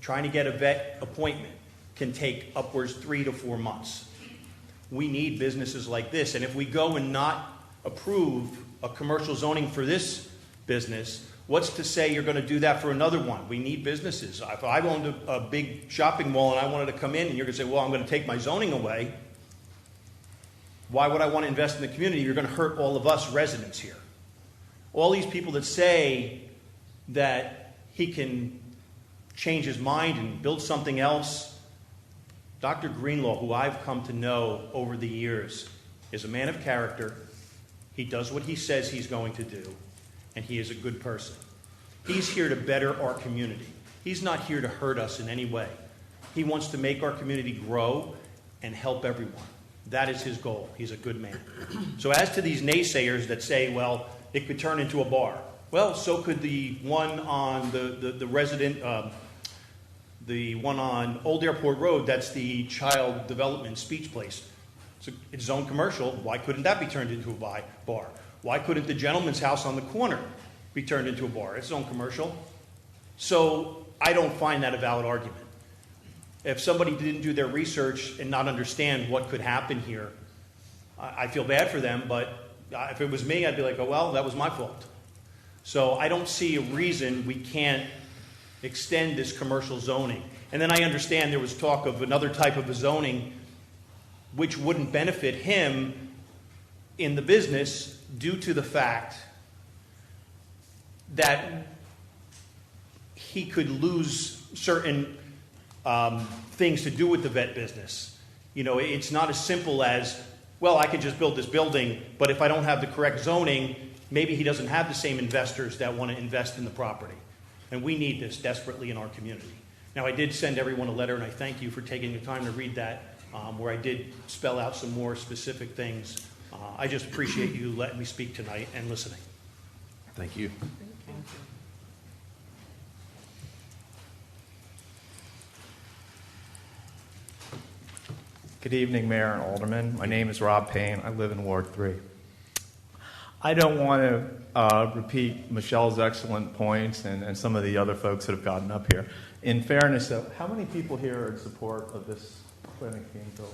trying to get a vet appointment can take upwards 3 to 4 months. We need businesses like this, and if we go and not approve a commercial zoning for this business, what's to say you're going to do that for another one? We need businesses. If I owned a big shopping mall and I wanted to come in and you're going to say, well, I'm going to take my zoning away, why would I want to invest in the community? You're going to hurt all of us residents here. All these people that say that he can change his mind and build something else, Dr. Greenlaw, who I've come to know over the years, is a man of character. He does what he says he's going to do, and he is a good person. He's here to better our community. He's not here to hurt us in any way. He wants to make our community grow and help everyone. That is his goal. He's a good man. So as to these naysayers that say, well, it could turn into a bar. Well, so could the one on the one on Old Airport Road. That's the child development speech place. So it's zoned commercial. Why couldn't that be turned into a bar? Why couldn't the gentleman's house on the corner be turned into a bar? It's zoned commercial. So I don't find that a valid argument. If somebody didn't do their research and not understand what could happen here, I feel bad for them, but if it was me, I'd be like, oh, well, that was my fault. So I don't see a reason we can't extend this commercial zoning. And then I understand there was talk of another type of a zoning which wouldn't benefit him in the business due to the fact that he could lose certain things to do with the vet business. You know, it's not as simple as, well, I could just build this building, but if I don't have the correct zoning, maybe he doesn't have the same investors that want to invest in the property. And we need this desperately in our community. Now, I did send everyone a letter, and I thank you for taking the time to read that, where I did spell out some more specific things. I just appreciate you letting me speak tonight and listening. Thank you. Good evening, Mayor and Alderman. My name is Rob Payne. I live in Ward 3. I don't want to repeat Michelle's excellent points and some of the other folks that have gotten up here. In fairness, though, how many people here are in support of this clinic being built?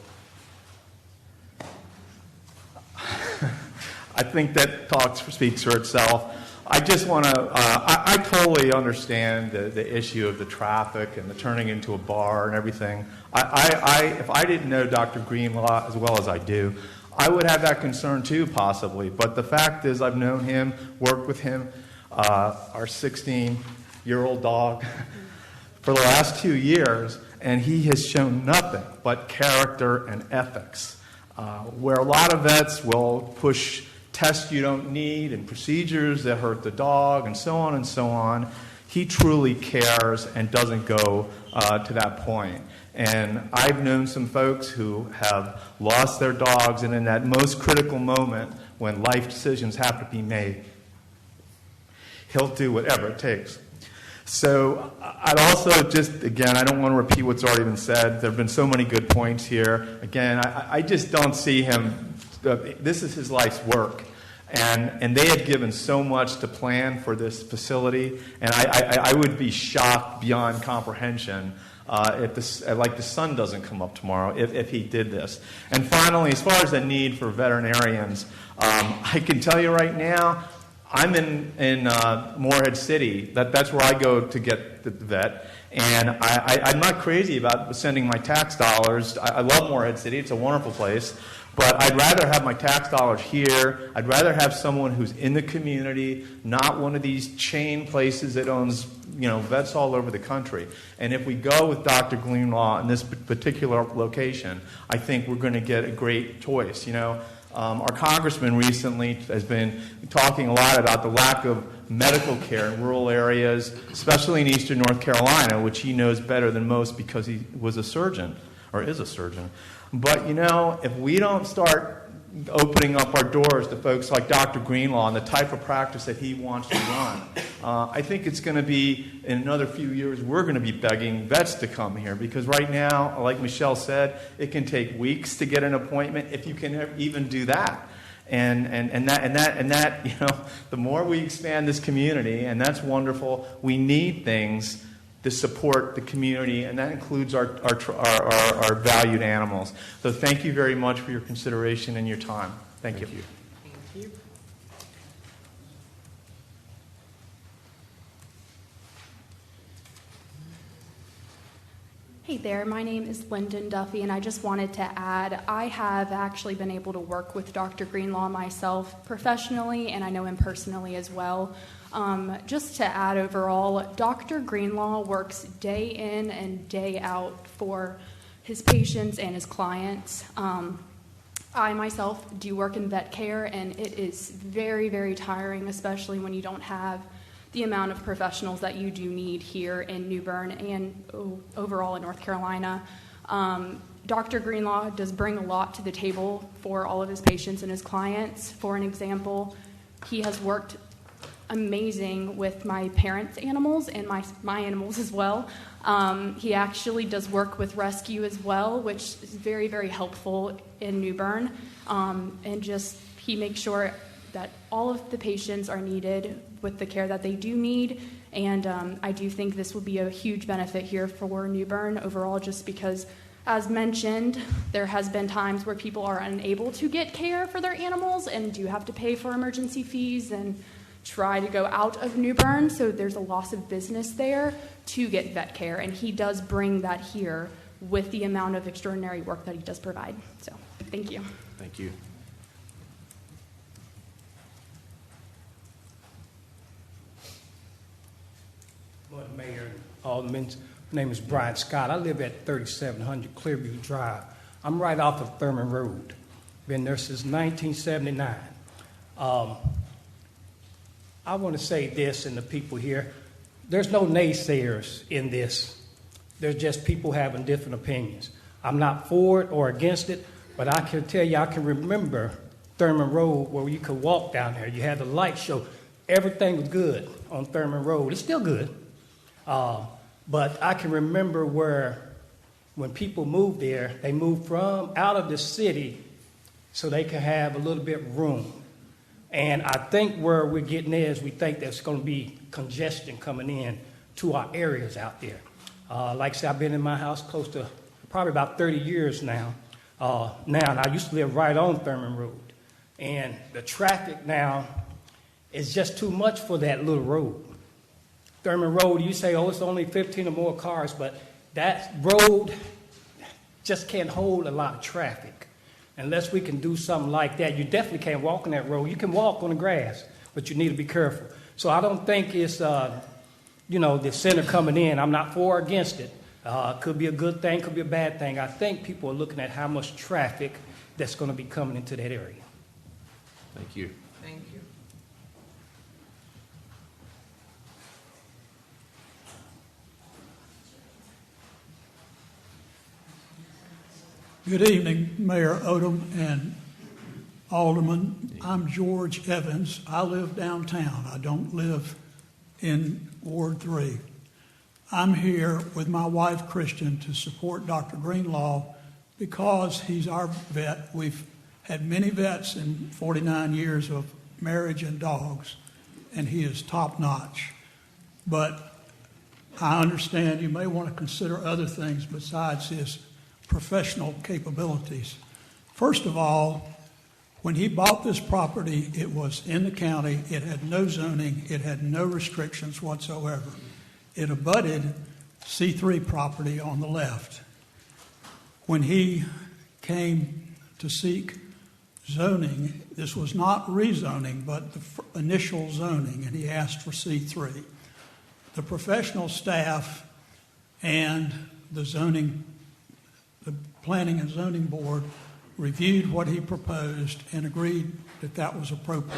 I think that speaks for itself. I just want to, I totally understand the issue of the traffic and the turning into a bar and everything. If I didn't know Dr. Greenlaw as well as I do, I would have that concern too, possibly. But the fact is, I've known him, worked with him, our 16-year-old dog, for the last 2 years, and he has shown nothing but character and ethics. Where a lot of vets will push tests you don't need and procedures that hurt the dog and so on and so on, he truly cares and doesn't go to that point. And I've known some folks who have lost their dogs, and in that most critical moment when life decisions have to be made, he'll do whatever it takes. So I'd also just, again, I don't want to repeat what's already been said. There have been so many good points here. Again, I just don't see him, this is his life's work. And they have given so much to plan for this facility, and I would be shocked beyond comprehension if the sun doesn't come up tomorrow if he did this. And finally, as far as the need for veterinarians, I can tell you right now, I'm in Morehead City. That's where I go to get the vet. And I'm not crazy about sending my tax dollars. I love Morehead City. It's a wonderful place. But I'd rather have my tax dollars here. I'd rather have someone who's in the community, not one of these chain places that owns vets all over the country. And if we go with Dr. Greenlaw in this particular location, I think we're going to get a great choice. Our congressman recently has been talking a lot about the lack of medical care in rural areas, especially in eastern North Carolina, which he knows better than most because he was a surgeon, or is a surgeon. But, if we don't start opening up our doors to folks like Dr. Greenlaw and the type of practice that he wants to run, I think it's going to be, in another few years, we're going to be begging vets to come here, because right now, like Michelle said, it can take weeks to get an appointment, if you can even do that. And that, the more we expand this community, and that's wonderful, we need things to support the community, and that includes our valued animals. So thank you very much for your consideration and your time. Thank you. Thank you. Hey there, my name is Lyndon Duffy, and I just wanted to add, I have actually been able to work with Dr. Greenlaw myself professionally, and I know him personally as well. Just to add overall, Dr. Greenlaw works day in and day out for his patients and his clients. I myself do work in vet care, and it is very, very tiring, especially when you don't have the amount of professionals that you do need here in New Bern and overall in North Carolina. Dr. Greenlaw does bring a lot to the table for all of his patients and his clients. For an example, he has worked amazing with my parents' animals and my animals as well. He actually does work with rescue as well, which is very, very helpful in New Bern. And just he makes sure that all of the patients are needed with the care that they do need. And I do think this will be a huge benefit here for New Bern overall, just because, as mentioned, there has been times where people are unable to get care for their animals and do have to pay for emergency fees and try to go out of New Bern, so there's a loss of business there to get vet care, and he does bring that here with the amount of extraordinary work that he does provide. So, thank you. Thank you. Lord Mayor and Aldermen, my name is Brian Scott. I live at 3700 Clearview Drive. I'm right off of Thurman Road. Been there since 1979. I want to say this, and the people here, there's no naysayers in this. There's just people having different opinions. I'm not for it or against it, but I can tell you, I can remember Thurman Road where you could walk down there. You had the light show. Everything was good on Thurman Road. It's still good. But I can remember when people moved there, they moved from out of the city so they could have a little bit of room. And I think where we're getting there is we think there's going to be congestion coming in to our areas out there. Like I said, I've been in my house close to probably about 30 years now. And I used to live right on Thurman Road. And the traffic now is just too much for that little road. Thurman Road, you say, oh, it's only 15 or more cars, but that road just can't hold a lot of traffic. Unless we can do something like that, you definitely can't walk on that road. You can walk on the grass, but you need to be careful. So I don't think it's, the center coming in. I'm not for or against it. Could be a good thing, could be a bad thing. I think people are looking at how much traffic that's going to be coming into that area. Thank you. Thank you. Good evening, Mayor Odham and Alderman. I'm George Evans. I live downtown. I don't live in Ward 3. I'm here with my wife, Christian, to support Dr. Greenlaw because he's our vet. We've had many vets in 49 years of marriage and dogs, and he is top-notch. But I understand you may want to consider other things besides his professional capabilities. First of all, when he bought this property, it was in the county. It had no zoning. It had no restrictions whatsoever. It abutted C3 property on the left. When he came to seek zoning, this was not rezoning, but the initial zoning, and he asked for C3. the professional staff and the Planning and Zoning Board reviewed what he proposed and agreed that that was appropriate.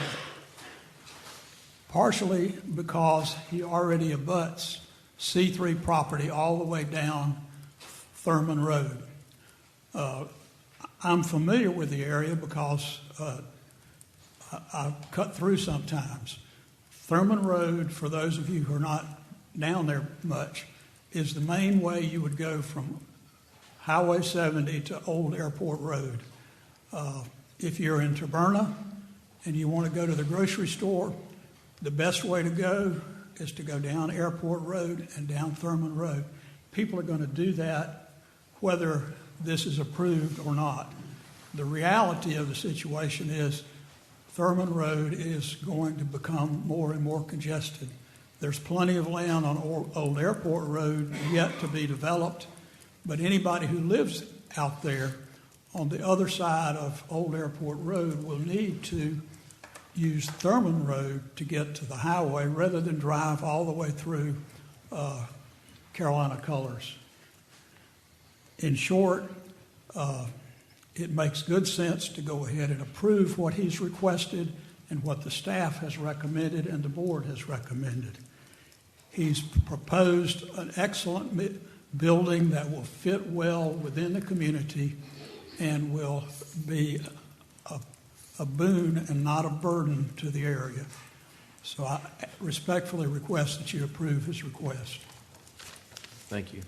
Partially because he already abuts C3 property all the way down Thurman Road. I'm familiar with the area because I cut through sometimes. Thurman Road, for those of you who are not down there much, is the main way you would go from Highway 70 to Old Airport Road. If you're in Taberna and you want to go to the grocery store, the best way to go is to go down Airport Road and down Thurman Road. People are going to do that whether this is approved or not. The reality of the situation is Thurman Road is going to become more and more congested. There's plenty of land on Old Airport Road yet to be developed, but anybody who lives out there on the other side of Old Airport Road will need to use Thurman Road to get to the highway rather than drive all the way through Carolina Colors. In short, it makes good sense to go ahead and approve what he's requested and what the staff has recommended and the board has recommended. He's proposed an excellent building that will fit well within the community and will be a boon and not a burden to the area. So I respectfully request that you approve his request. Thank you.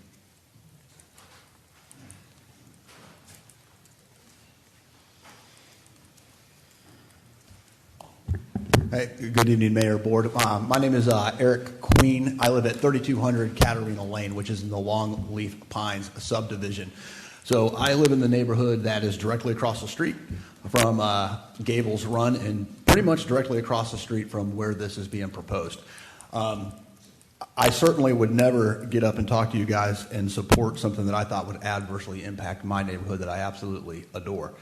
Hey, good evening, Mayor, Board. My name is Eric Queen. I live at 3200 Katarina Lane, which is in the Longleaf Pines subdivision. So I live in the neighborhood that is directly across the street from Gables Run and pretty much directly across the street from where this is being proposed. I certainly would never get up and talk to you guys and support something that I thought would adversely impact my neighborhood that I absolutely adore,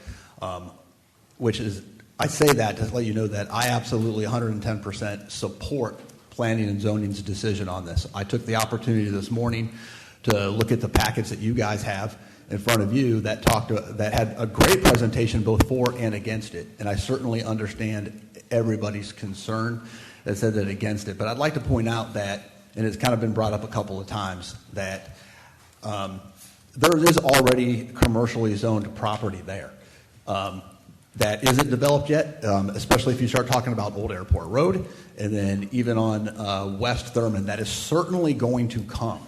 which is, I say that to let you know that I absolutely 110% support planning and zoning's decision on this. I took the opportunity this morning to look at the packets that you guys have in front of you that had a great presentation both for and against it, and I certainly understand everybody's concern that said that against it. But I'd like to point out that, and it's kind of been brought up a couple of times, that there is already commercially zoned property there that isn't developed yet, especially if you start talking about Old Airport Road, and then even on West Thurman, that is certainly going to come.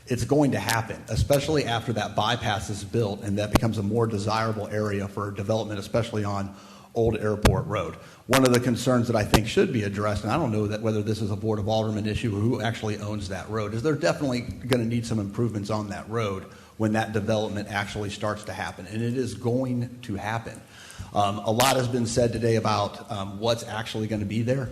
It's going to happen, especially after that bypass is built and that becomes a more desirable area for development, especially on Old Airport Road. One of the concerns that I think should be addressed, and I don't know that whether this is a Board of Aldermen issue or who actually owns that road, is they're definitely going to need some improvements on that road when that development actually starts to happen, and it is going to happen. A lot has been said today about what's actually going to be there.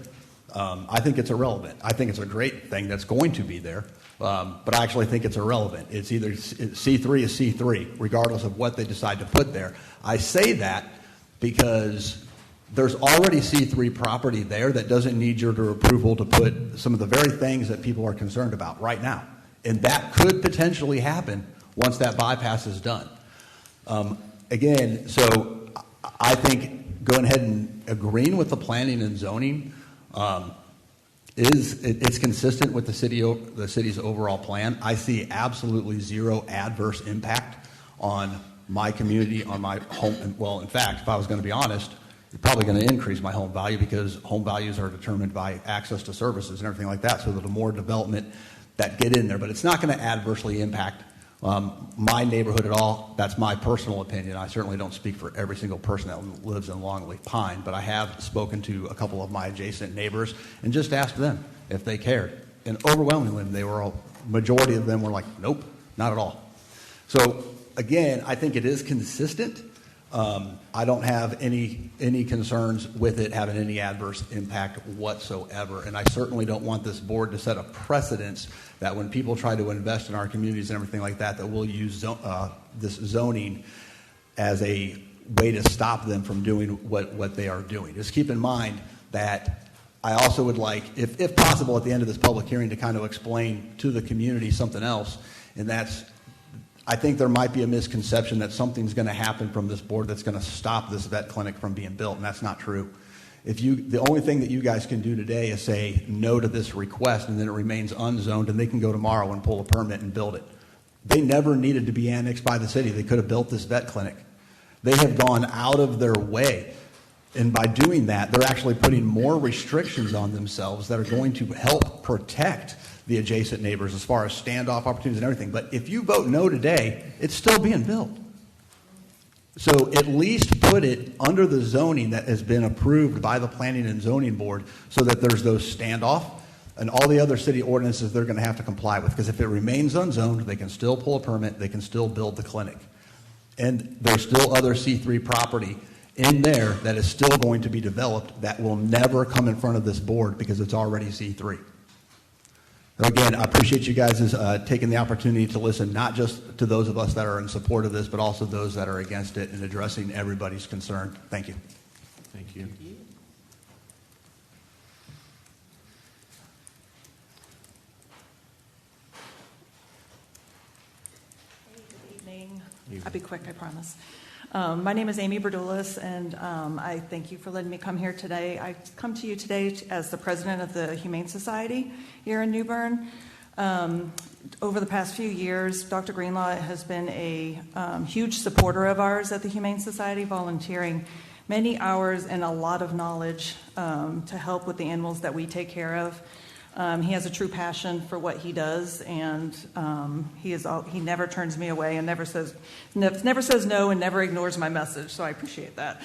I think it's irrelevant. I think it's a great thing that's going to be there, but I actually think it's irrelevant. It's either C3 is C3, regardless of what they decide to put there. I say that because there's already C3 property there that doesn't need your approval to put some of the very things that people are concerned about right now. And that could potentially happen once that bypass is done. Again, so I think going ahead and agreeing with the planning and zoning it's consistent with the city's overall plan. I see absolutely zero adverse impact on my community, on my home. Well, in fact, if I was going to be honest, it's probably going to increase my home value because home values are determined by access to services and everything like that. So the more development that get in there, but it's not going to adversely impact my neighborhood at all. That's my personal opinion. I certainly don't speak for every single person that lives in Longleaf Pine, but I have spoken to a couple of my adjacent neighbors and just asked them if they cared. And overwhelmingly, majority of them were like, nope, not at all. So again, I think it is consistent. I don't have any concerns with it having any adverse impact whatsoever, and I certainly don't want this board to set a precedence that when people try to invest in our communities and everything like that, that we'll use this zoning as a way to stop them from doing what they are doing. Just keep in mind that I also would like, if possible, at the end of this public hearing, to kind of explain to the community something else, and that's, I think there might be a misconception that something's going to happen from this board that's going to stop this vet clinic from being built, and that's not true. The only thing that you guys can do today is say no to this request, and then it remains unzoned, and they can go tomorrow and pull a permit and build it. They never needed to be annexed by the city. They could have built this vet clinic. They have gone out of their way. And by doing that, they're actually putting more restrictions on themselves that are going to help protect the adjacent neighbors as far as standoff opportunities and everything. But if you vote no today, it's still being built. So at least put it under the zoning that has been approved by the Planning and Zoning Board so that there's those standoff and all the other city ordinances they're going to have to comply with. Because if it remains unzoned, they can still pull a permit, they can still build the clinic. And there's still other C3 property in there that is still going to be developed that will never come in front of this board because it's already C3. Again, I appreciate you guys taking the opportunity to listen, not just to those of us that are in support of this, but also those that are against it, and addressing everybody's concern. Thank you. Thank you. Good evening. I'll be quick, I promise. My name is Amy Berdulis, and I thank you for letting me come here today. I come to you today as the president of the Humane Society here in New Bern. Over the past few years, Dr. Greenlaw has been a huge supporter of ours at the Humane Society, volunteering many hours and a lot of knowledge to help with the animals that we take care of. He has a true passion for what he does, and he never turns me away and never says no and never ignores my message, so I appreciate that.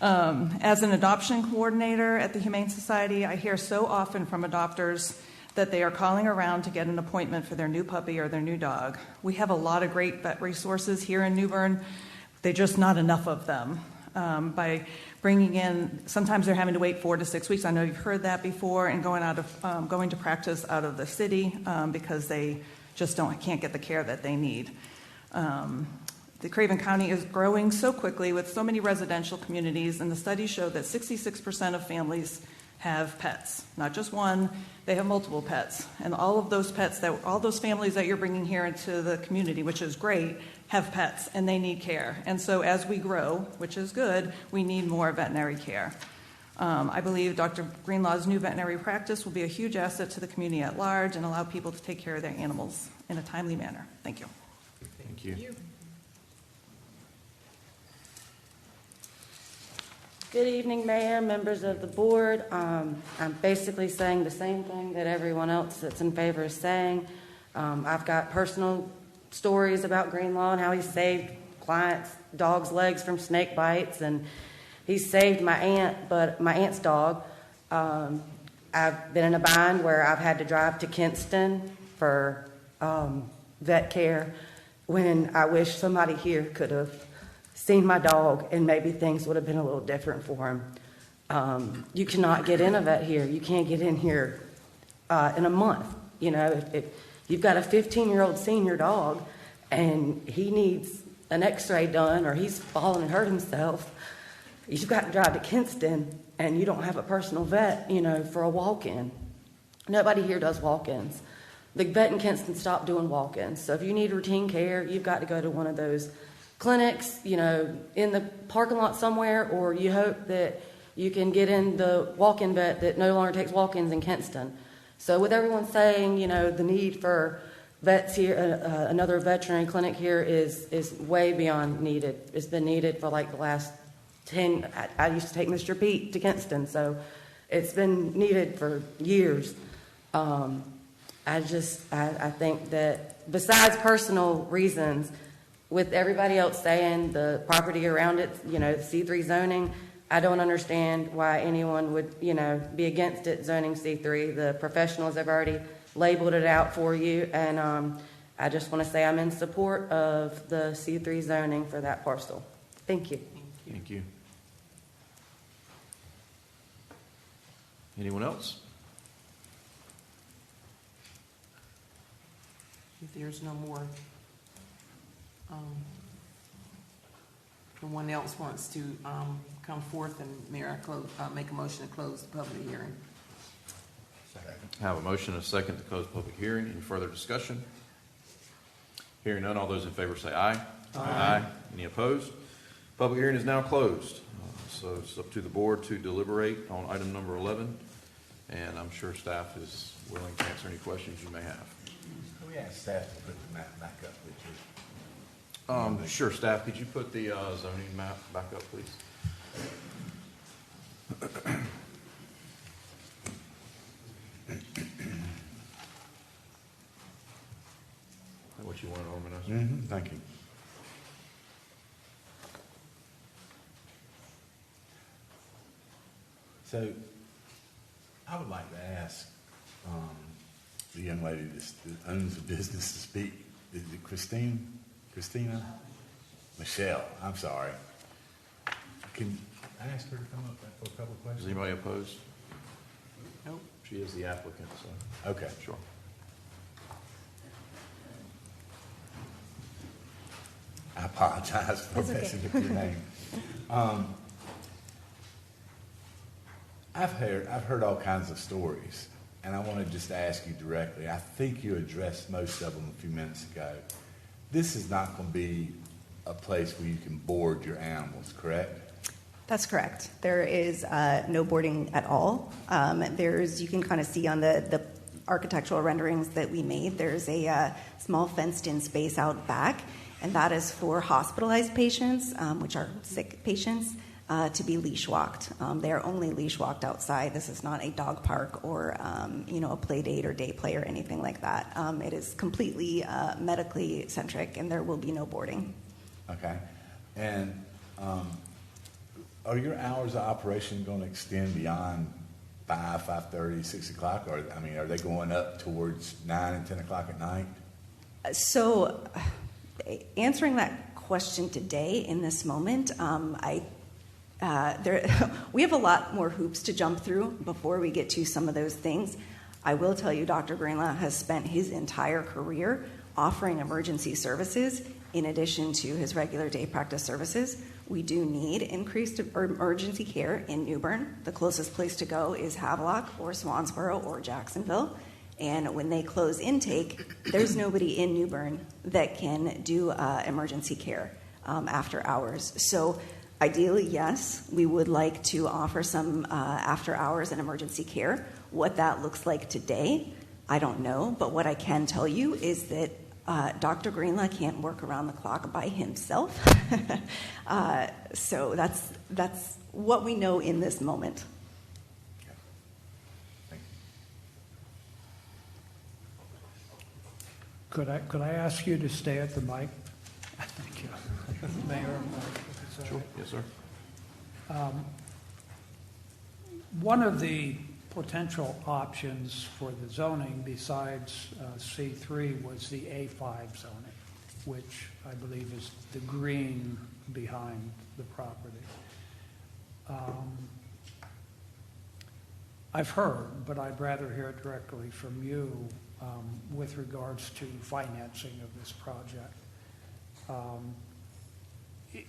As an adoption coordinator at the Humane Society, I hear so often from adopters that they are calling around to get an appointment for their new puppy or their new dog. We have a lot of great vet resources here in New Bern. They're just not enough of them. By bringing in, sometimes they're having to wait 4 to 6 weeks. I know you've heard that before, and going to practice out of the city because they just can't get the care that they need. The Craven County is growing so quickly with so many residential communities, and the studies show that 66% of families have pets, not just one. They have multiple pets, and all of those pets all those families that you're bringing here into the community, which is great, have pets, and they need care. And so as we grow, which is good, we need more veterinary care. I believe Dr. Greenlaw's new veterinary practice will be a huge asset to the community at large and allow people to take care of their animals in a timely manner. Thank you. Thank you. Good evening, Mayor, members of the board. I'm basically saying the same thing that everyone else that's in favor is saying. I've got personal stories about Greenlaw and how he saved clients' dogs' legs from snake bites, and he saved my aunt's dog. I've been in a bind where I've had to drive to Kinston for vet care when I wish somebody here could have seen my dog and maybe things would have been a little different for him. You cannot get in a vet here. You can't get in here in a month. You know, if you've got a 15-year-old senior dog and he needs an x-ray done or he's fallen and hurt himself, you've got to drive to Kinston and you don't have a personal vet, for a walk-in. Nobody here does walk-ins. The vet in Kinston stopped doing walk-ins. So if you need routine care, you've got to go to one of those clinics, in the parking lot somewhere, or you hope that you can get in the walk-in vet that no longer takes walk-ins in Kinston. So with everyone saying, the need for vets here, another veterinary clinic here is way beyond needed. It's been needed for like the last 10, I used to take Mr. Pete to Kinston, so it's been needed for years. I think that besides personal reasons, with everybody else saying the property around it, C3 zoning, I don't understand why anyone would, be against it zoning C3. The professionals have already labeled it out for you, and I just want to say I'm in support of the C3 zoning for that parcel. Thank you. Thank you. Anyone else? If there's no more, no one else wants to come forth, and Mayor, make a motion to close the public hearing. Have a motion and a second to close public hearing. Any further discussion? Hearing none, all those in favor say aye. Aye. Any opposed? Public hearing is now closed. So it's up to the board to deliberate on item number 11, and I'm sure staff is willing to answer any questions you may have. Can we ask staff to put the map back up, Richard? Sure, staff, could you put the zoning map back up, please? What you want, Alderman? Thank you. So, I would like to ask the young lady that owns the business to speak. Is it Christina? Michelle, I'm sorry. Can I ask her to come up for a couple of questions? Is anybody opposed? Nope. She is the applicant, so. Okay. Sure. I apologize for messing up your name. I've heard all kinds of stories, and I want to just ask you directly. I think you addressed most of them a few minutes ago. This is not going to be a place where you can board your animals, correct? That's correct. There is no boarding at all. You can kind of see on the architectural renderings that we made, there's a small fenced-in space out back, and that is for hospitalized patients, which are sick patients, to be leash walked. They are only leash walked outside. This is not a dog park or a play date or day play or anything like that. It is completely medically centric, and there will be no boarding. Okay. And are your hours of operation going to extend beyond 5:30, 6 o'clock? Or, are they going up towards 9 and 10 o'clock at night? So, answering that question today in this moment, we have a lot more hoops to jump through before we get to some of those things. I will tell you, Dr. Greenlaw has spent his entire career offering emergency services in addition to his regular day practice services. We do need increased emergency care in New Bern. The closest place to go is Havelock or Swansboro or Jacksonville. And when they close intake, there's nobody in New Bern that can do emergency care after hours. So ideally, yes, we would like to offer some after hours and emergency care. What that looks like today, I don't know. But what I can tell you is that Dr. Greenlaw can't work around the clock by himself. So that's what we know in this moment. Could I ask you to stay at the mic? Thank you. Mayor. Sure. Yes, sir. One of the potential options for the zoning besides C3 was the A5 zoning, which I believe is the green behind the property. I've heard, but I'd rather hear it directly from you with regards to financing of this project.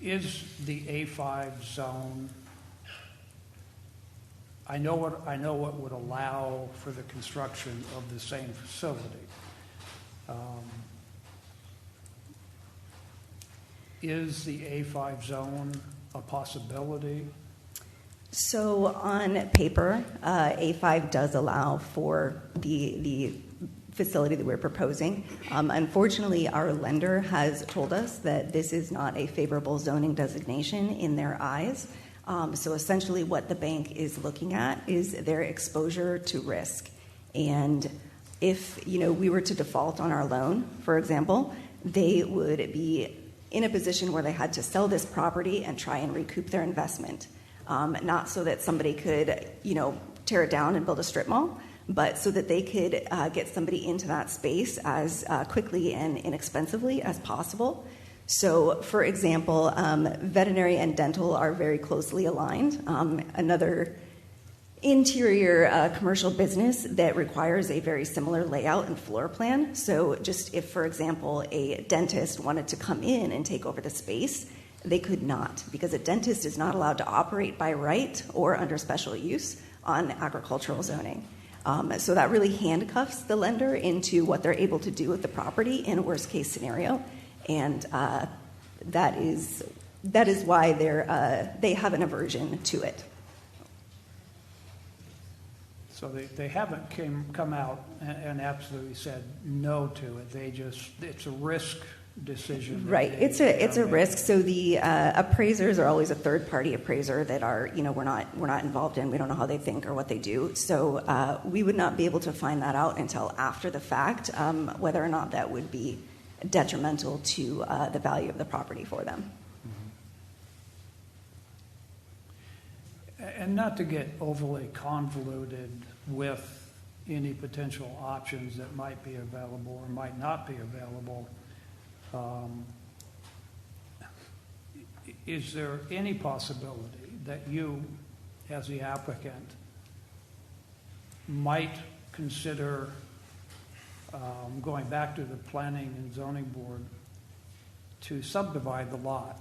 Is the A5 zone, I know what would allow for the construction of the same facility. Is the A5 zone a possibility? So on paper, A5 does allow for the facility that we're proposing. Unfortunately, our lender has told us that this is not a favorable zoning designation in their eyes. So essentially what the bank is looking at is their exposure to risk. And if we were to default on our loan, for example, they would be in a position where they had to sell this property and try and recoup their investment. Not so that somebody could, tear it down and build a strip mall, but so that they could get somebody into that space as quickly and inexpensively as possible. So, for example, veterinary and dental are very closely aligned. Another interior commercial business that requires a very similar layout and floor plan. So just if, for example, a dentist wanted to come in and take over the space, they could not, because a dentist is not allowed to operate by right or under special use on agricultural zoning. So that really handcuffs the lender into what they're able to do with the property in a worst case scenario. And that is why they have an aversion to it. So they haven't come out and absolutely said no to it. It's a risk decision. Right. It's a risk. So the appraisers are always a third party appraiser that are, we're not involved in. We don't know how they think or what they do. So we would not be able to find that out until after the fact, whether or not that would be detrimental to the value of the property for them. And not to get overly convoluted with any potential options that might be available or might not be available, is there any possibility that you, as the applicant, might consider going back to the Planning and Zoning Board to subdivide the lot,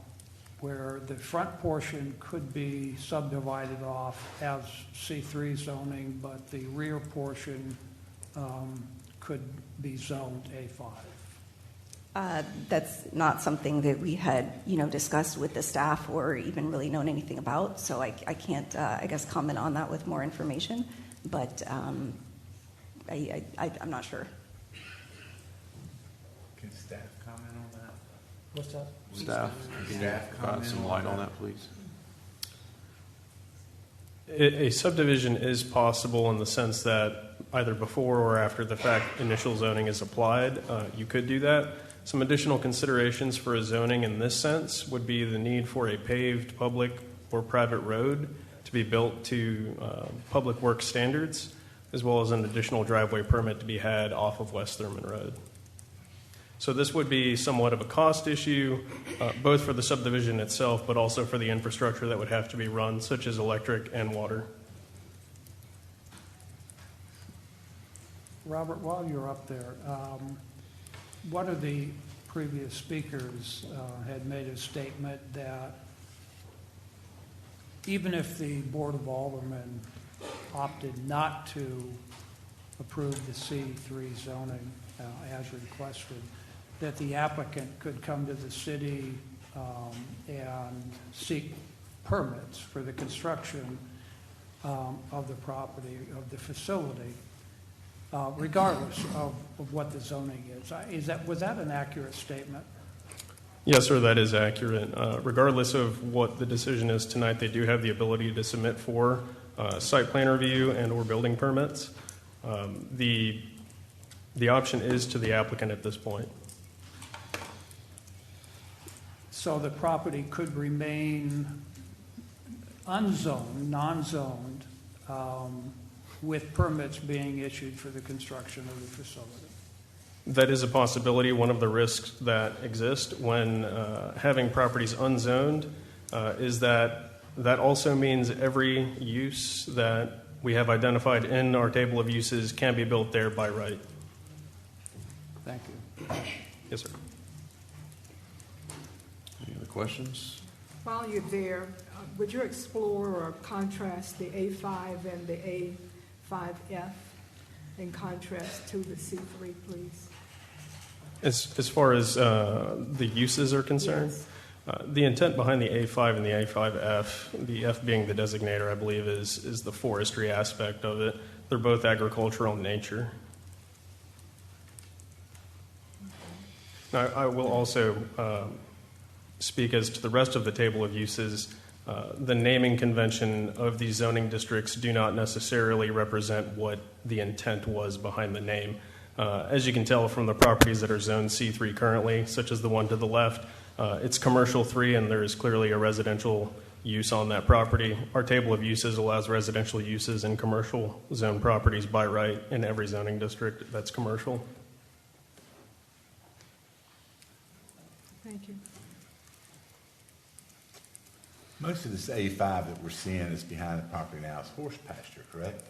where the front portion could be subdivided off as C3 zoning, but the rear portion could be zoned A5? That's not something that we had, discussed with the staff or even really known anything about. So I can't, I guess, comment on that with more information. But I'm not sure. Can staff comment on that? What's that? Staff, can you provide some light on that, please? A subdivision is possible in the sense that either before or after the fact initial zoning is applied, you could do that. Some additional considerations for a zoning in this sense would be the need for a paved public or private road to be built to public works standards, as well as an additional driveway permit to be had off of West Thurman Road. So this would be somewhat of a cost issue, both for the subdivision itself, but also for the infrastructure that would have to be run, such as electric and water. Robert, while you're up there, one of the previous speakers had made a statement that even if the Board of Aldermen opted not to approve the C3 zoning as requested, that the applicant could come to the city and seek permits for the construction of the property, of the facility, regardless of what the zoning is. Was that an accurate statement? Yes, sir, that is accurate. Regardless of what the decision is tonight, they do have the ability to submit for site plan review and or building permits. The option is to the applicant at this point. So the property could remain unzoned, non-zoned, with permits being issued for the construction of the facility. That is a possibility. One of the risks that exist when having properties unzoned is that also means every use that we have identified in our table of uses can be built there by right. Thank you. Yes, sir. Any other questions? While you're there, would you explore or contrast the A5 and the A5F in contrast to the C3, please? As far as the uses are concerned, Yes. The intent behind the A5 and the A5F, the F being the designator, I believe, is the forestry aspect of it. They're both agricultural in nature. Now, I will also speak as to the rest of the table of uses. The naming convention of these zoning districts do not necessarily represent what the intent was behind the name. As you can tell from the properties that are zoned C3 currently, such as the one to the left, it's commercial 3 and there is clearly a residential use on that property. Our table of uses allows residential uses in commercial zone properties by right in every zoning district that's commercial. Thank you. Most of this A5 that we're seeing is behind the property now is horse pasture, correct?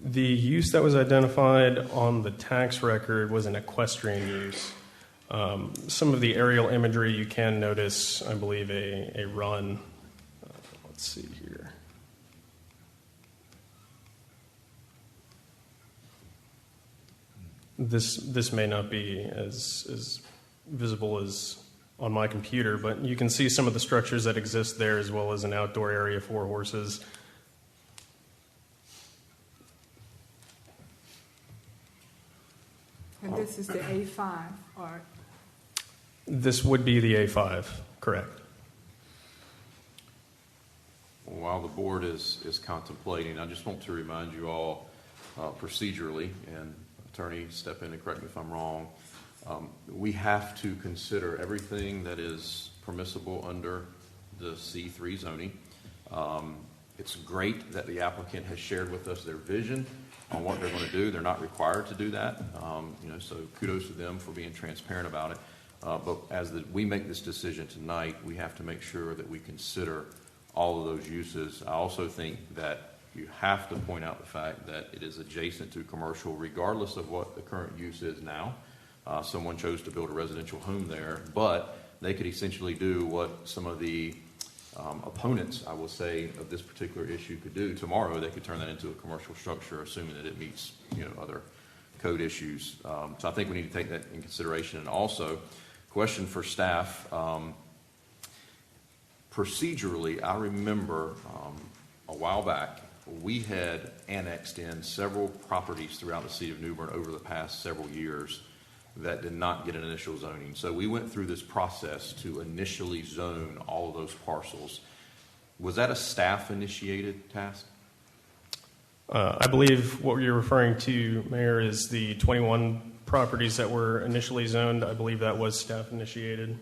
The use that was identified on the tax record was an equestrian use. Some of the aerial imagery you can notice, I believe, a run. Let's see here. This may not be as visible as on my computer, but you can see some of the structures that exist there, as well as an outdoor area for horses. And this is the A5, or This would be the A5, correct? While the board is contemplating, I just want to remind you all procedurally, and attorney, step in and correct me if I'm wrong, we have to consider everything that is permissible under the C3 zoning. It's great that the applicant has shared with us their vision on what they're going to do. They're not required to do that, so kudos to them for being transparent about it. But as we make this decision tonight, we have to make sure that we consider all of those uses. I also think that you have to point out the fact that it is adjacent to commercial, regardless of what the current use is now. Someone chose to build a residential home there, but they could essentially do what some of the opponents, I will say, of this particular issue could do. Tomorrow, they could turn that into a commercial structure, assuming that it meets, other code issues. So I think we need to take that in consideration. And also, question for staff. Procedurally, I remember a while back, we had annexed in several properties throughout the city of New Bern over the past several years that did not get an initial zoning. So we went through this process to initially zone all of those parcels. Was that a staff-initiated task? I believe what you're referring to, Mayor, is the 21 properties that were initially zoned. I believe that was staff-initiated.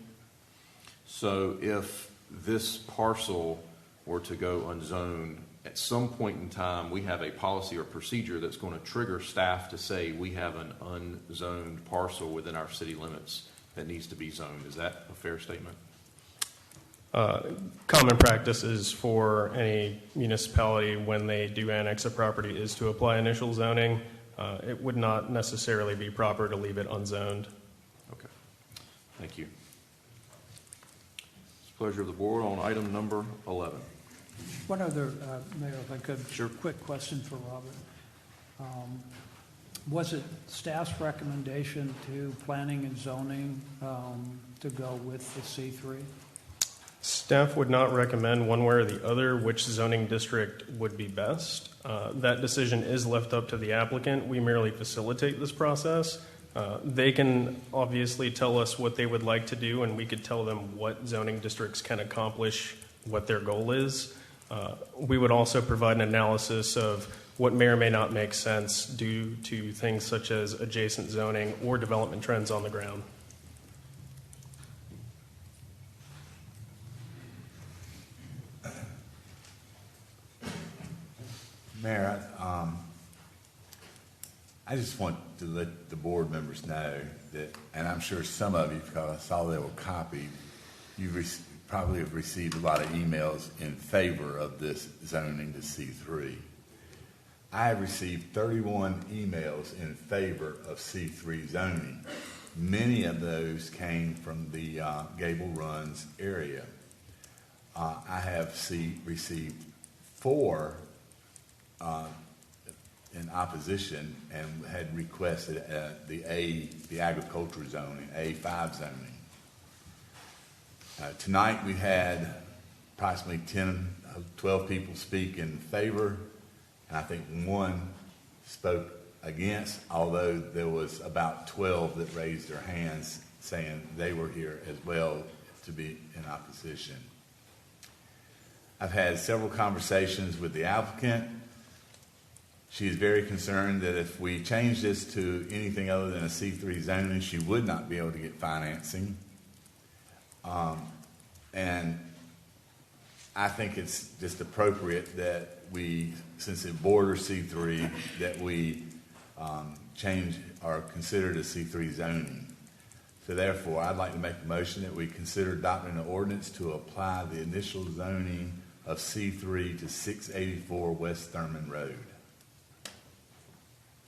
So if this parcel were to go unzoned, at some point in time, we have a policy or procedure that's going to trigger staff to say we have an unzoned parcel within our city limits that needs to be zoned. Is that a fair statement? Common practice is for any municipality, when they do annex a property, is to apply initial zoning. It would not necessarily be proper to leave it unzoned. Okay. Thank you. It's the pleasure of the board on item number 11. One other, Mayor, if I could, sure. Quick question for Robert. Was it staff's recommendation to planning and zoning to go with the C3? Staff would not recommend one way or the other which zoning district would be best. That decision is left up to the applicant. We merely facilitate this process. They can obviously tell us what they would like to do, and we could tell them what zoning districts can accomplish what their goal is. We would also provide an analysis of what may or may not make sense due to things such as adjacent zoning or development trends on the ground. Mayor, I just want to let the board members know that, and I'm sure some of you, because I saw they were copied, you probably have received a lot of emails in favor of this zoning to C3. I have received 31 emails in favor of C3 zoning. Many of those came from the Gable Runs area. I have received 4 in opposition and had requested the agricultural zoning, A5 zoning. Tonight we had approximately 12 people speak in favor, and I think 1 spoke against, although there was about 12 that raised their hands saying they were here as well to be in opposition. I've had several conversations with the applicant. She is very concerned that if we change this to anything other than a C3 zoning, she would not be able to get financing. And I think it's just appropriate that we, since it borders C3, that we change or consider the C3 zoning. So therefore, I'd like to make a motion that we consider adopting an ordinance to apply the initial zoning of C3 to 684 West Thurman Road.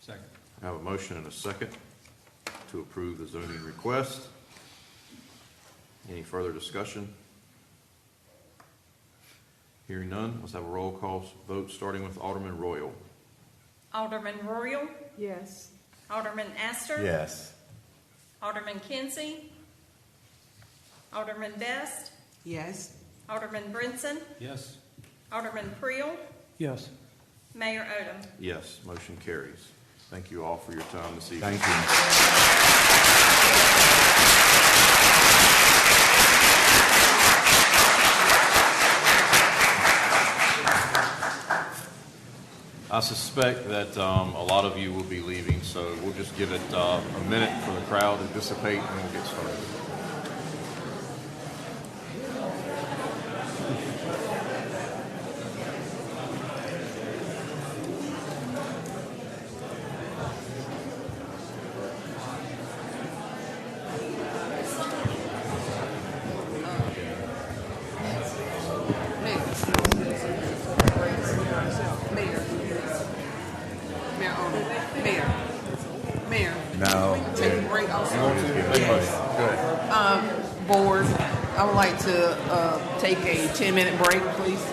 Second. I have a motion and a second to approve the zoning request. Any further discussion? Hearing none, let's have a roll call vote starting with Alderman Royal. Alderman Royal, Yes. Alderman Astor. Yes. Alderman Kinsey. Alderman Best. Yes. Alderman Brinson. Yes. Alderman Creel. Yes. Mayor Odom. Yes, motion carries. Thank you all for your time this evening. Thank you. I suspect that a lot of you will be leaving, so we'll just give it a minute for the crowd to dissipate and we'll get started. Mayor. No. Take a break also. Yes. Board, I would like to take a 10-minute break, please.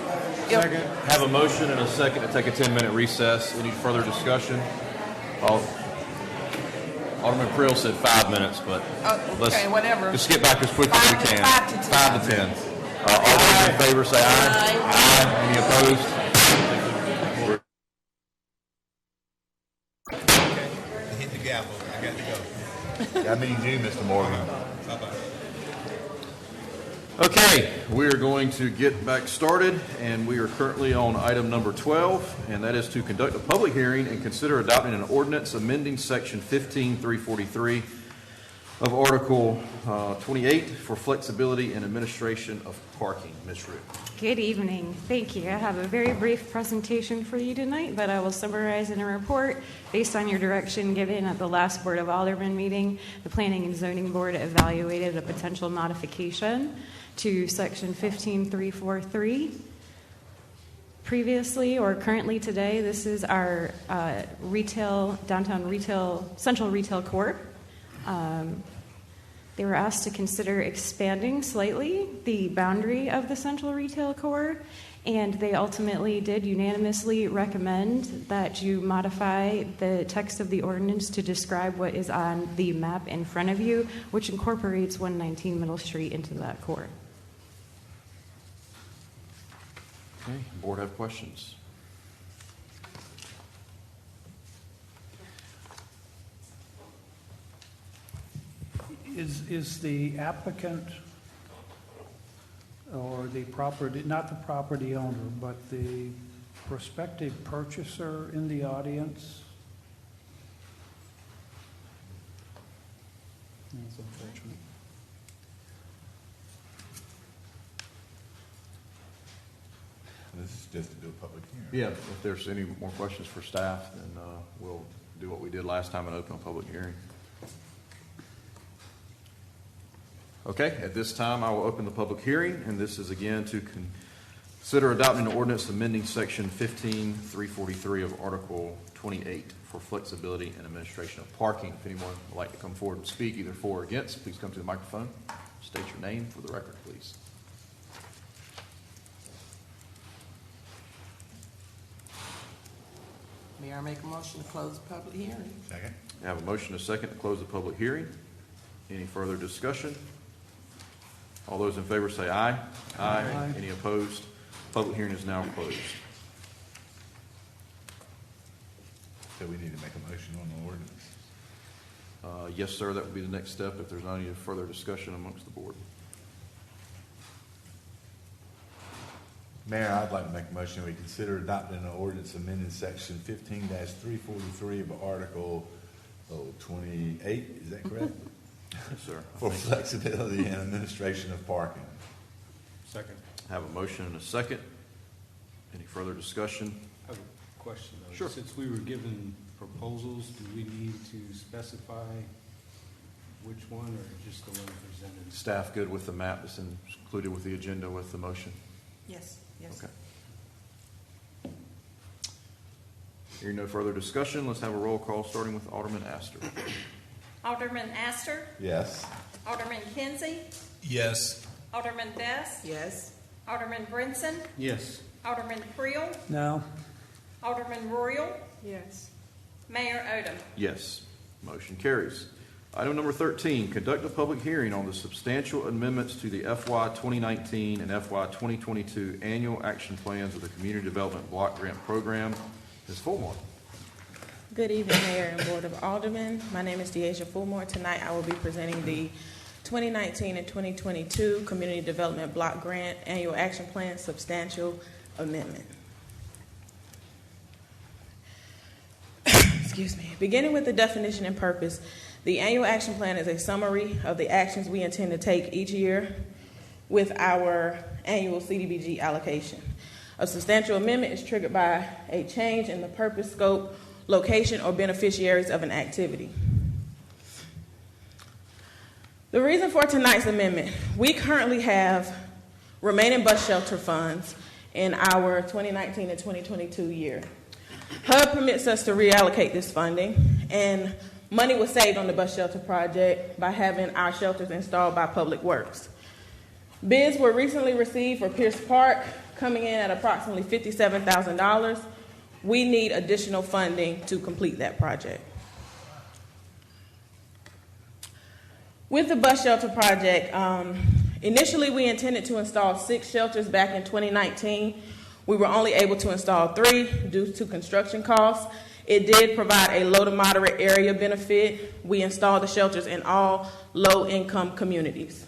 Yep. Have a motion and a second to take a 10-minute recess. Any further discussion? Alderman Creel said 5 minutes, but okay, whatever. Just get back as quick as we can. 5 to 10. 5 to 10. All those in favor say aye. Aye. Any opposed? Hit the gavel. I got to go. That means you, Mr. Morgan. Bye-bye. Okay, we are going to get back started, and we are currently on item number 12, and that is to conduct a public hearing and consider adopting an ordinance amending section 15343 of Article 28 for flexibility and administration of parking. Ms. Root. Good evening. Thank you. I have a very brief presentation for you tonight, but I will summarize in a report based on your direction given at the last Board of Aldermen meeting. The Planning and Zoning Board evaluated a potential modification to Section 15343. Previously or currently today, this is our central retail court. They were asked to consider expanding slightly the boundary of the central retail court, and they ultimately did unanimously recommend that you modify the text of the ordinance to describe what is on the map in front of you, which incorporates 119 Middle Street into that court. Okay, board have questions? Is the applicant or the property, not the property owner, but the prospective purchaser in the audience? That's unfortunate. This is just to do a public hearing. Yeah, if there's any more questions for staff, then we'll do what we did last time and open a public hearing. Okay, at this time, I will open the public hearing, and this is again to consider adopting an ordinance amending section 15343 of Article 28 for flexibility and administration of parking. If anyone would like to come forward and speak either for or against, please come to the microphone. State your name for the record, please. Mayor, I make a motion to close the public hearing. Second. I have a motion and a second to close the public hearing. Any further discussion? All those in favor say aye. Aye. Any opposed? Public hearing is now closed. So we need to make a motion on the ordinance. Yes, sir, that would be the next step if there's not any further discussion amongst the board. Mayor, I'd like to make a motion we consider adopting an ordinance amending section 15-343 of Article 28. Is that correct? Yes, sir. For flexibility and administration of parking. Second. I have a motion and a second. Any further discussion? I have a question, though. Sure. Since we were given proposals, do we need to specify which one or just the one presented? Staff good with the map that's included with the agenda with the motion? Yes. Yes. Okay. Hearing no further discussion, let's have a roll call starting with Alderman Astor. Alderman Astor. Yes. Alderman Kinsey. Yes. Alderman Best. Yes. Alderman Brinson. Yes. Alderman Creel. No. Alderman Royal. Yes. Mayor Odom. Yes. Motion carries. Item number 13, conduct a public hearing on the substantial amendments to the FY 2019 and FY 2022 annual action plans of the Community Development Block Grant Program. Ms. Fulmore. Good evening, Mayor and Board of Aldermen. My name is Deasia Fulmore. Tonight I will be presenting the 2019 and 2022 Community Development Block Grant Annual Action Plan Substantial Amendment. Excuse me. Beginning with the definition and purpose, the annual action plan is a summary of the actions we intend to take each year with our annual CDBG allocation. A substantial amendment is triggered by a change in the purpose, scope, location, or beneficiaries of an activity. The reason for tonight's amendment, we currently have remaining bus shelter funds in our 2019 and 2022 year. HUD permits us to reallocate this funding, and money was saved on the bus shelter project by having our shelters installed by Public Works. Bids were recently received for Pierce Park, coming in at approximately $57,000. We need additional funding to complete that project. With the bus shelter project, initially we intended to install 6 shelters back in 2019. We were only able to install 3 due to construction costs. It did provide a low to moderate area benefit. We installed the shelters in all low-income communities.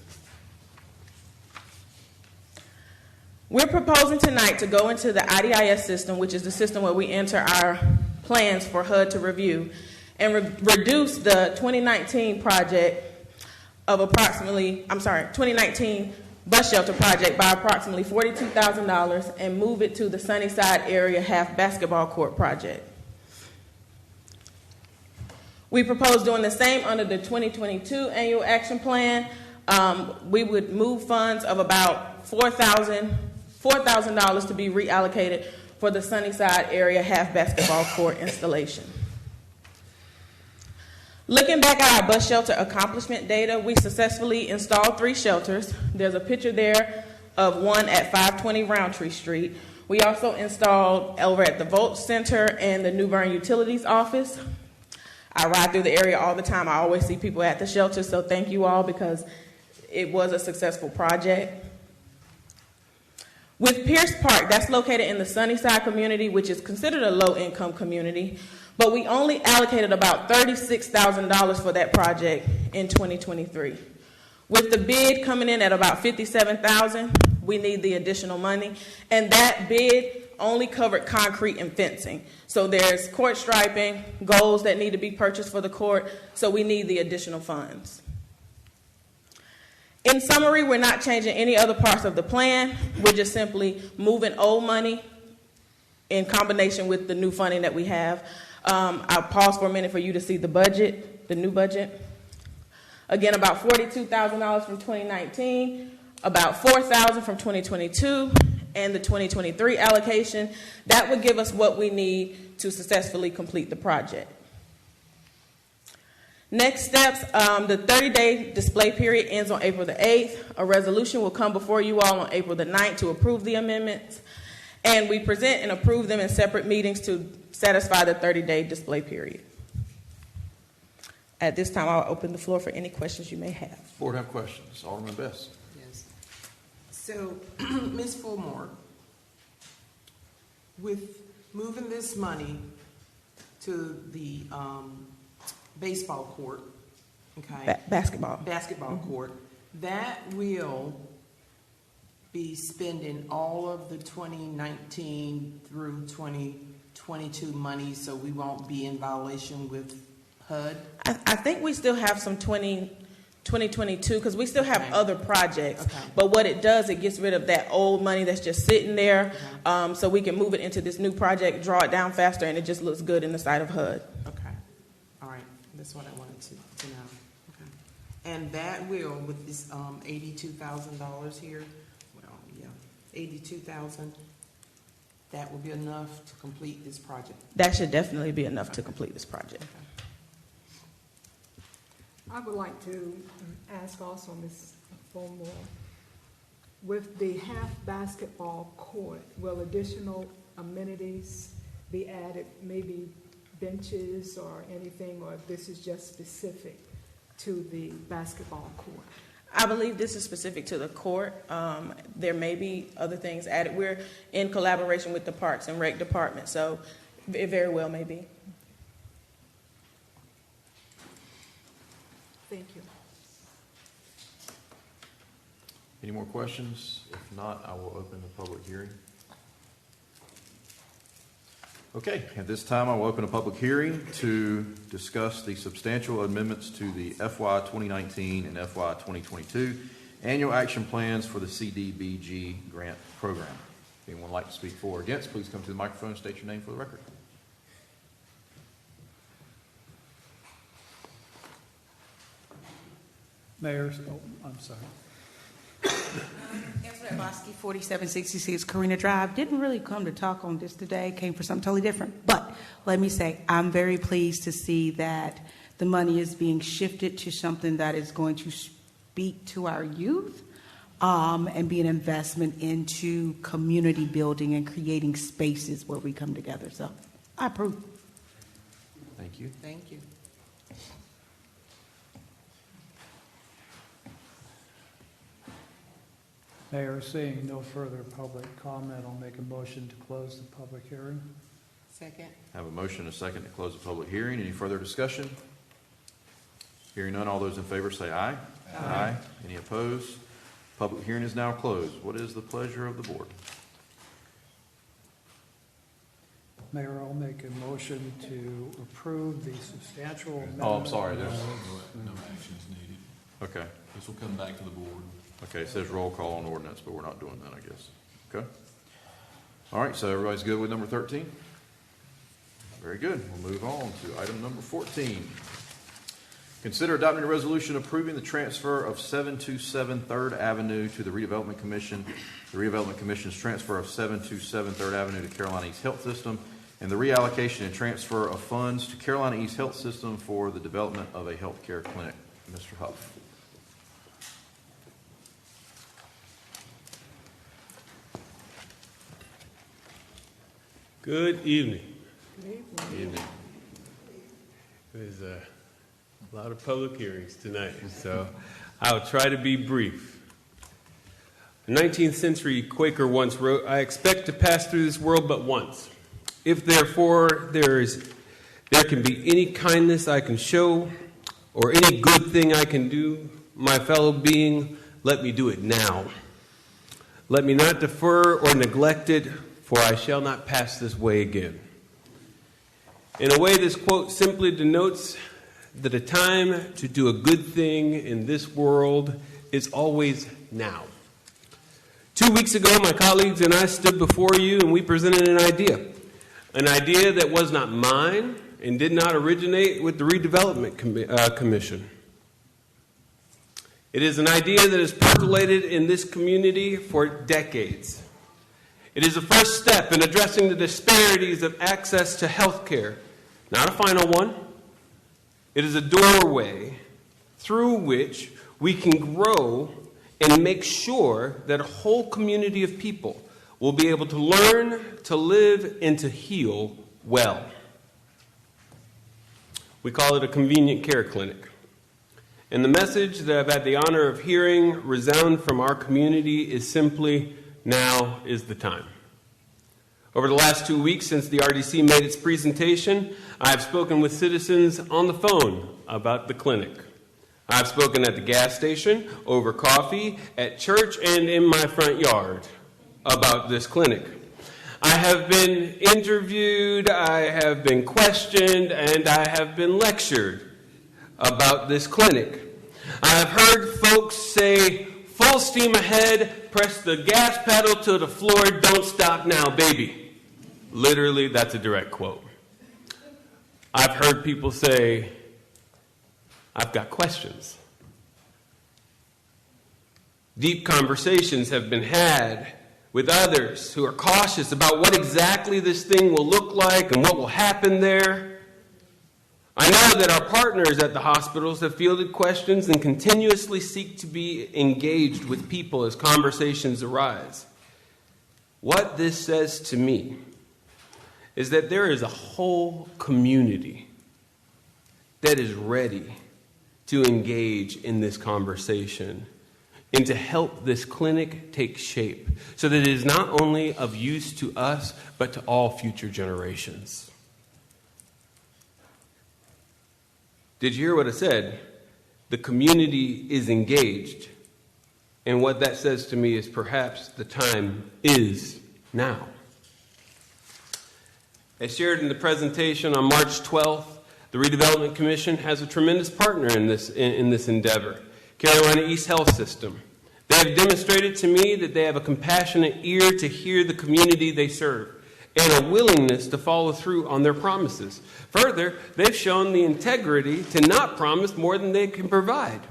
We're proposing tonight to go into the IDIS system, which is the system where we enter our plans for HUD to review, and reduce the 2019 project of 2019 bus shelter project by approximately $42,000 and move it to the Sunnyside area half basketball court project. We propose doing the same under the 2022 annual action plan. We would move funds of about $4,000 to be reallocated for the Sunnyside area half basketball court installation. Looking back at our bus shelter accomplishment data, we successfully installed 3 shelters. There's a picture there of one at 520 Roundtree Street. We also installed over at the Volt Center and the New Bern Utilities office. I ride through the area all the time. I always see people at the shelter, so thank you all because it was a successful project. With Pierce Park, that's located in the Sunnyside community, which is considered a low-income community, but we only allocated about $36,000 for that project in 2023. With the bid coming in at about $57,000, we need the additional money, and that bid only covered concrete and fencing. So there's court striping, goals that need to be purchased for the court, so we need the additional funds. In summary, we're not changing any other parts of the plan. We're just simply moving old money in combination with the new funding that we have. I'll pause for a minute for you to see the budget, the new budget. Again, about $42,000 from 2019, about $4,000 from 2022, and the 2023 allocation. That would give us what we need to successfully complete the project. Next steps, the 30-day display period ends on April the 8th. A resolution will come before you all on April the 9th to approve the amendments. And we present and approve them in separate meetings to satisfy the 30-day display period. At this time, I'll open the floor for any questions you may have. Board have questions. Alderman Bess. Yes. So, Ms. Fulmore, with moving this money to the baseball court, okay? Basketball court, that will be spending all of the 2019 through 2022 money, so we won't be in violation with HUD? I think we still have some 2022 because we still have other projects. Okay. But what it does, it gets rid of that old money that's just sitting there, so we can move it into this new project, draw it down faster, and it just looks good in the sight of HUD. Okay. All right. That's what I wanted to know. Okay. And that will, with this $82,000 here, well, yeah, $82,000, that will be enough to complete this project? That should definitely be enough to complete this project. Okay. I would like to ask also Ms. Fulmore, with the half basketball court, will additional amenities be added, maybe benches or anything, or this is just specific to the basketball court? I believe this is specific to the court. There may be other things added. We're in collaboration with the Parks and Rec Department, so it very well may be. Thank you. Any more questions? If not, I will open the public hearing. Okay, at this time, I will open a public hearing to discuss the substantial amendments to the FY 2019 and FY 2022 annual action plans for the CDBG grant program. If anyone would like to speak for or against, please come to the microphone and state your name for the record. Mayor, I'm sorry. Angela Bosky, 4766 Karina Drive. Didn't really come to talk on this today. Came for something totally different. But let me say, I'm very pleased to see that the money is being shifted to something that is going to speak to our youth and be an investment into community building and creating spaces where we come together. So I approve. Thank you. Thank you. Mayor, seeing no further public comment, I'll make a motion to close the public hearing. Second. I have a motion and a second to close the public hearing. Any further discussion? Hearing none, all those in favor say aye. Aye. Any opposed? Public hearing is now closed. What is the pleasure of the board? Mayor, I'll make a motion to approve the substantial amendment. Oh, I'm sorry. There's No action is needed. Okay. This will come back to the board. Okay, it says roll call on ordinance, but we're not doing that, I guess. Okay. All right, so everybody's good with number 13? Very good. We'll move on to item number 14. Consider adopting a resolution approving the transfer of 727 3rd Avenue to the Redevelopment Commission, the Redevelopment Commission's transfer of 727 3rd Avenue to Carolina East Health System, and the reallocation and transfer of funds to Carolina East Health System for the development of a healthcare clinic. Mr. Huff. Good evening. Good evening. There's a lot of public hearings tonight, so I'll try to be brief. A 19th century Quaker once wrote, "I expect to pass through this world but once. If therefore there can be any kindness I can show or any good thing I can do, my fellow being, let me do it now. Let me not defer or neglect it, for I shall not pass this way again." In a way, this quote simply denotes that a time to do a good thing in this world is always now. 2 weeks ago, my colleagues and I stood before you and we presented an idea that was not mine and did not originate with the Redevelopment Commission. It is an idea that has percolated in this community for decades. It is a first step in addressing the disparities of access to health care, not a final one. It is a doorway through which we can grow and make sure that a whole community of people will be able to learn, to live, and to heal well. We call it a convenient care clinic. And the message that I've had the honor of hearing resound from our community is simply, now is the time. Over the last 2 weeks since the RDC made its presentation, I have spoken with citizens on the phone about the clinic. I've spoken at the gas station, over coffee, at church, and in my front yard about this clinic. I have been interviewed, I have been questioned, and I have been lectured about this clinic. I have heard folks say, "Full steam ahead, press the gas pedal to the floor, don't stop now, baby." Literally, that's a direct quote. I've heard people say, "I've got questions." Deep conversations have been had with others who are cautious about what exactly this thing will look like and what will happen there. I know that our partners at the hospitals have fielded questions and continuously seek to be engaged with people as conversations arise. What this says to me is that there is a whole community that is ready to engage in this conversation and to help this clinic take shape so that it is not only of use to us, but to all future generations. Did you hear what I said? The community is engaged. And what that says to me is perhaps the time is now. As shared in the presentation on March 12th, the Redevelopment Commission has a tremendous partner in this endeavor, Carolina East Health System. They have demonstrated to me that they have a compassionate ear to hear the community they serve and a willingness to follow through on their promises. Further, they've shown the integrity to not promise more than they can provide.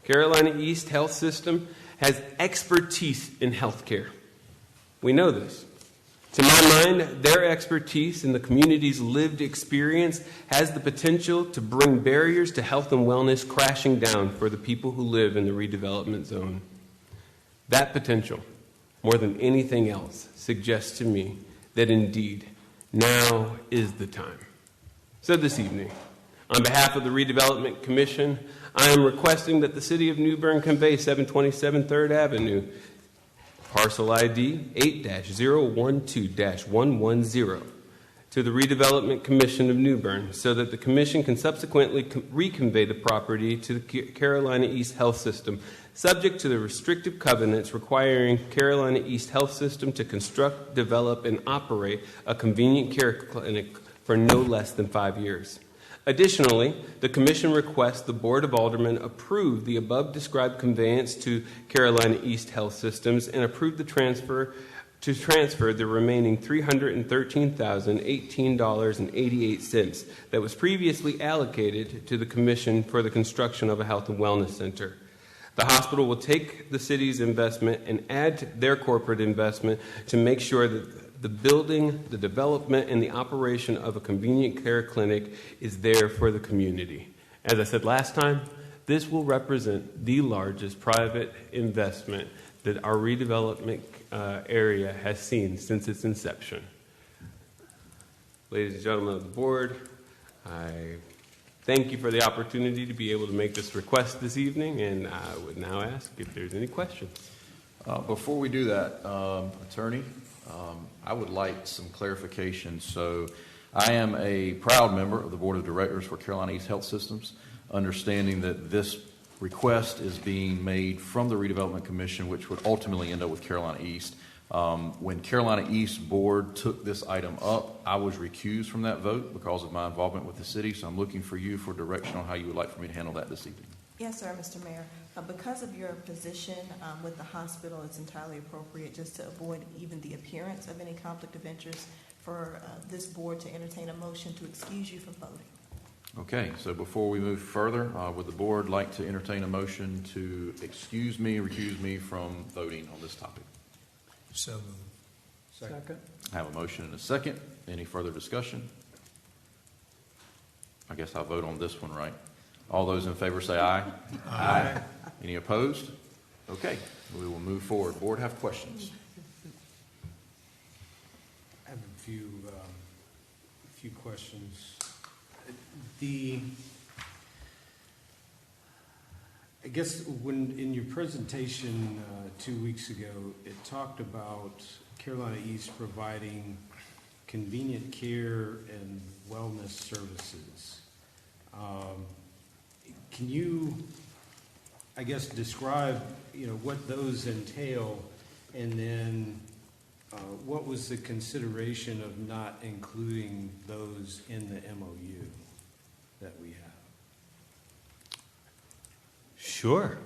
Carolina East Health System has expertise in healthcare. We know this. To my mind, their expertise in the community's lived experience has the potential to bring barriers to health and wellness crashing down for the people who live in the redevelopment zone. That potential, more than anything else, suggests to me that indeed, now is the time. So this evening, on behalf of the Redevelopment Commission, I am requesting that the City of New Bern convey 727 3rd Avenue, Parcel ID 8-012-110, to the Redevelopment Commission of New Bern so that the Commission can subsequently reconvey the property to the Carolina East Health System, subject to the restrictive covenants requiring Carolina East Health System to construct, develop, and operate a convenient care clinic for no less than 5 years. Additionally, the Commission requests the Board of Aldermen approve the above-described conveyance to Carolina East Health Systems and approve the transfer the remaining $313,018.88 that was previously allocated to the Commission for the construction of a health and wellness center. The hospital will take the city's investment and add to their corporate investment to make sure that the building, the development, and the operation of a convenient care clinic is there for the community. As I said last time, this will represent the largest private investment that our redevelopment area has seen since its inception. Ladies and gentlemen of the board, I thank you for the opportunity to be able to make this request this evening, and I would now ask if there's any questions. Before we do that, Attorney, I would like some clarification. So I am a proud member of the Board of Directors for Carolina East Health Systems, understanding that this request is being made from the Redevelopment Commission, which would ultimately end up with Carolina East. When Carolina East Board took this item up, I was recused from that vote because of my involvement with the city, so I'm looking for you for direction on how you would like for me to handle that this evening. Yes, sir, Mr. Mayor. Because of your position with the hospital, it's entirely appropriate just to avoid even the appearance of any conflict of interest for this board to entertain a motion to excuse you from voting. Okay, so before we move further, would the board like to entertain a motion to excuse me, recuse me from voting on this topic? So moved. Second. I have a motion and a second. Any further discussion? I guess I'll vote on this one, right? All those in favor say aye. Aye. Any opposed? Okay, we will move forward. Board have questions? I have a few questions. I guess when in your presentation 2 weeks ago, it talked about Carolina East providing convenient care and wellness services. Can you, I guess, describe, what those entail, and then what was the consideration of not including those in the MOU that we have? Sure.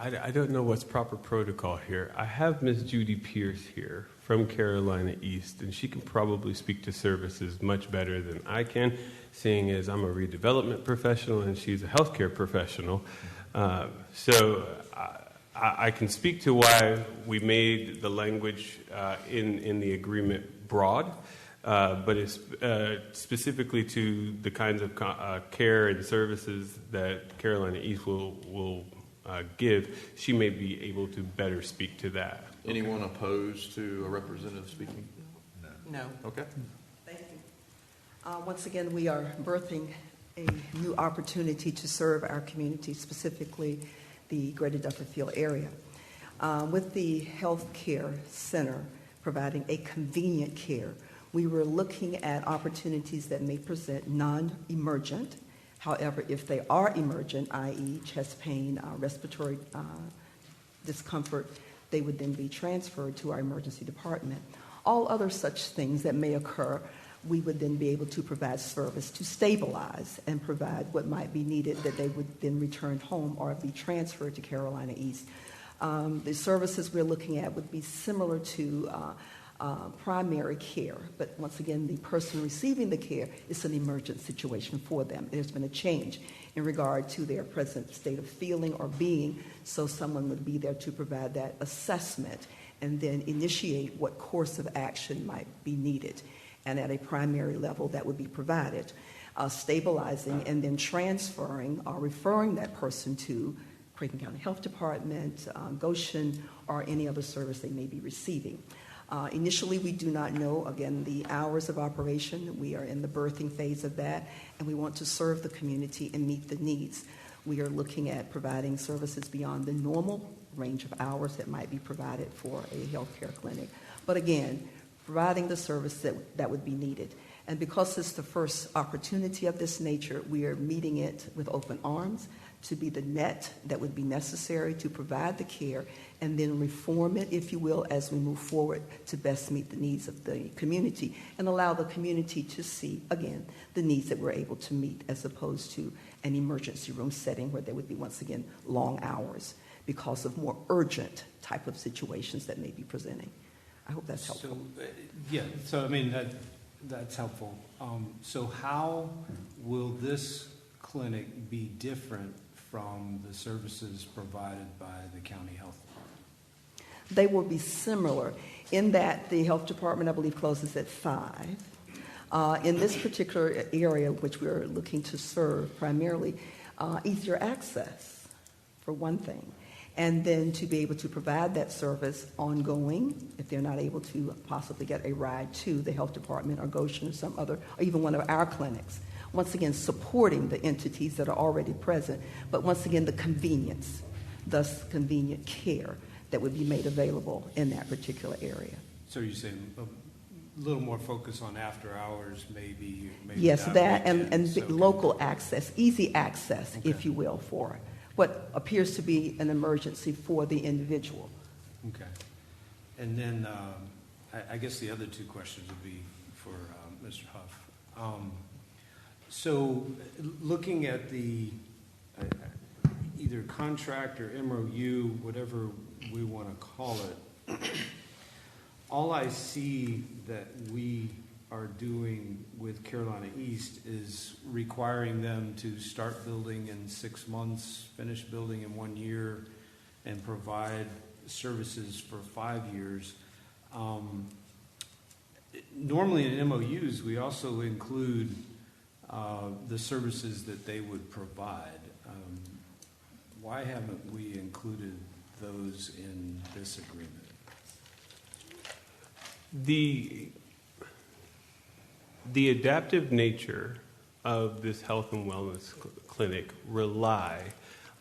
I don't know what's proper protocol here. I have Ms. Judy Pierce here from Carolina East, and she can probably speak to services much better than I can, seeing as I'm a redevelopment professional and she's a healthcare professional. So I can speak to why we made the language in the agreement broad, but it's specifically to the kinds of care and services that Carolina East will give, she may be able to better speak to that. Anyone opposed to a representative speaking? No. Okay. Thank you. Once again, we are birthing a new opportunity to serve our community, specifically the Greater Dufferfield area. With the health care center providing a convenient care, we were looking at opportunities that may present non-emergent. However, if they are emergent, i.e. chest pain, respiratory discomfort, they would then be transferred to our emergency department. All other such things that may occur, we would then be able to provide service to stabilize and provide what might be needed that they would then return home or be transferred to Carolina East. The services we're looking at would be similar to primary care, but once again, the person receiving the care is an emergent situation for them. There's been a change in regard to their present state of feeling or being, so someone would be there to provide that assessment and then initiate what course of action might be needed. And at a primary level, that would be provided, stabilizing and then transferring or referring that person to Creighton County Health Department, Goshen, or any other service they may be receiving. Initially, we do not know, again, the hours of operation. We are in the birthing phase of that, and we want to serve the community and meet the needs. We are looking at providing services beyond the normal range of hours that might be provided for a healthcare clinic. But again, providing the service that would be needed. And because it's the first opportunity of this nature, we are meeting it with open arms to be the net that would be necessary to provide the care and then reform it, if you will, as we move forward to best meet the needs of the community and allow the community to see, again, the needs that we're able to meet as opposed to an emergency room setting where there would be, once again, long hours because of more urgent type of situations that may be presenting. I hope that's helpful. So I mean, that's helpful. So how will this clinic be different from the services provided by the county health department? They will be similar in that the health department, I believe, closes at 5. In this particular area, which we're looking to serve primarily, easier access, for one thing, and then to be able to provide that service ongoing if they're not able to possibly get a ride to the health department or Goshen or some other, or even one of our clinics. Once again, supporting the entities that are already present, but once again, the convenience, thus convenient care that would be made available in that particular area. So you're saying a little more focus on after hours, maybe yes, that and so local access, easy access, if you will, for what appears to be an emergency for the individual. Okay. And then I guess the other two questions would be for Mr. Huff. So looking at the either contract or MOU, whatever we want to call it, all I see that we are doing with Carolina East is requiring them to start building in 6 months, finish building in 1 year, and provide services for 5 years. Normally in MOUs, we also include the services that they would provide. Why haven't we included those in this agreement? The adaptive nature of this health and wellness clinic rely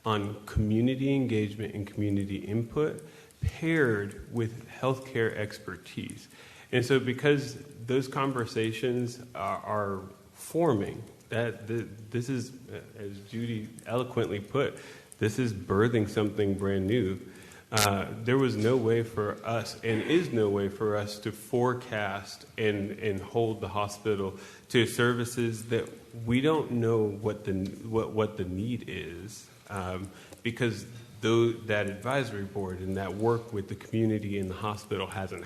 on community engagement and community input paired with healthcare expertise. And so because those conversations are forming, this is, as Judy eloquently put, this is birthing something brand new. There was no way for us, and is no way for us, to forecast and hold the hospital to services that we don't know what the need is, because that advisory board and that work with the community and the hospital hasn't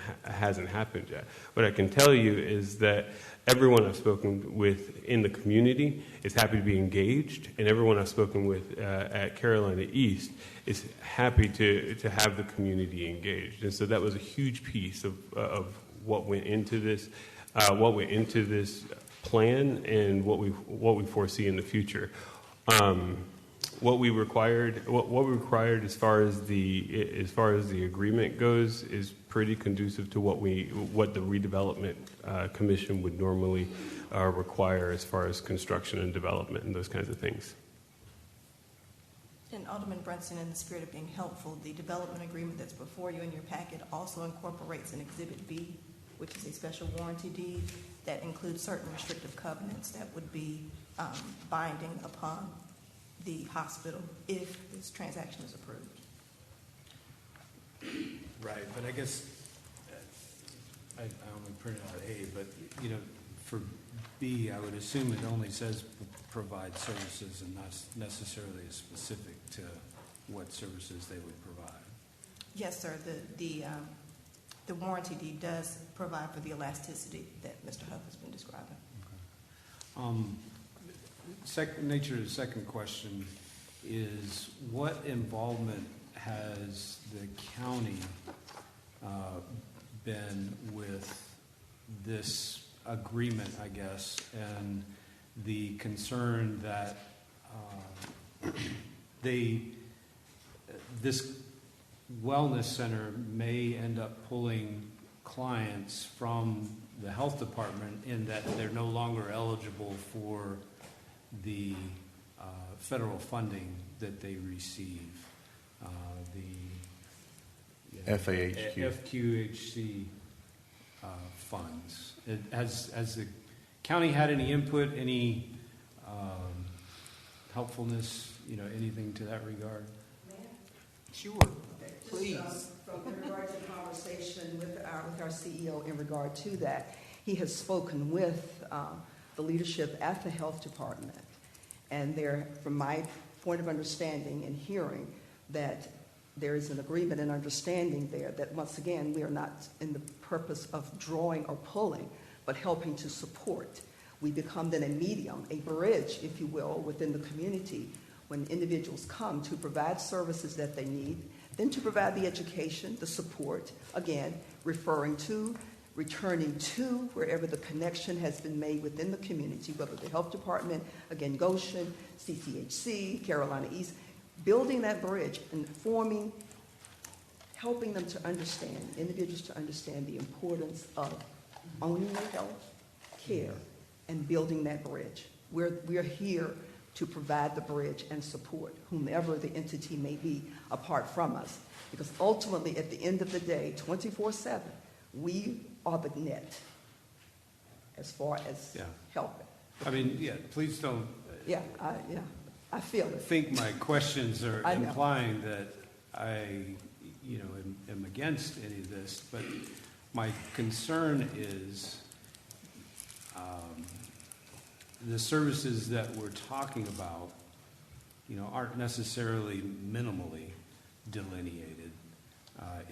happened yet. What I can tell you is that everyone I've spoken with in the community is happy to be engaged, and everyone I've spoken with at Carolina East is happy to have the community engaged. And so that was a huge piece of what went into this plan and what we foresee in the future. what we required as far as the agreement goes is pretty conducive to what the redevelopment commission would normally require as far as construction and development and those kinds of things. And Alderman Brunson, in the spirit of being helpful, the development agreement that's before you in your packet also incorporates an Exhibit B, which is a special warranty deed that includes certain restrictive covenants that would be binding upon the hospital if this transaction is approved. Right, but I guess I only printed out A, but for B, I would assume it only says provide services and not necessarily specific to what services they would provide. Yes, sir. The warranty deed does provide for the elasticity that Mr. Huff has been describing. Nature of the second question is, what involvement has the county been with this agreement, I guess, and the concern that this wellness center may end up pulling clients from the health department in that they're no longer eligible for the federal funding that they receive, the FQHC funds. Has the county had any input, any helpfulness, anything to that regard? Sure, please. From regard to the conversation with our CEO in regard to that, he has spoken with the leadership at the health department, and there, from my point of understanding and hearing, that there is an agreement and understanding there that, once again, we are not in the purpose of drawing or pulling, but helping to support. We become then a medium, a bridge, if you will, within the community when individuals come to provide services that they need, then to provide the education, the support, again, referring to, returning to wherever the connection has been made within the community, whether the health department, again, Goshen, CCHC, Carolina East, building that bridge and forming, helping them to understand, individuals to understand the importance of owning their health care and building that bridge. We're here to provide the bridge and support whomever the entity may be apart from us. Because ultimately, at the end of the day, 24/7, we are the net as far as helping. I mean, please don't. I feel it. I think my questions are implying that I, am against any of this, but my concern is the services that we're talking about, aren't necessarily minimally delineated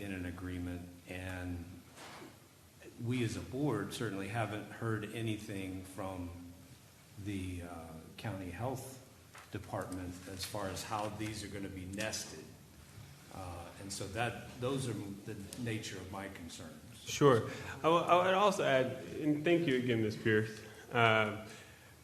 in an agreement, and we as a board certainly haven't heard anything from the county health department as far as how these are going to be nested. And so those are the nature of my concerns. Sure. I would also add, and thank you again, Ms. Pierce.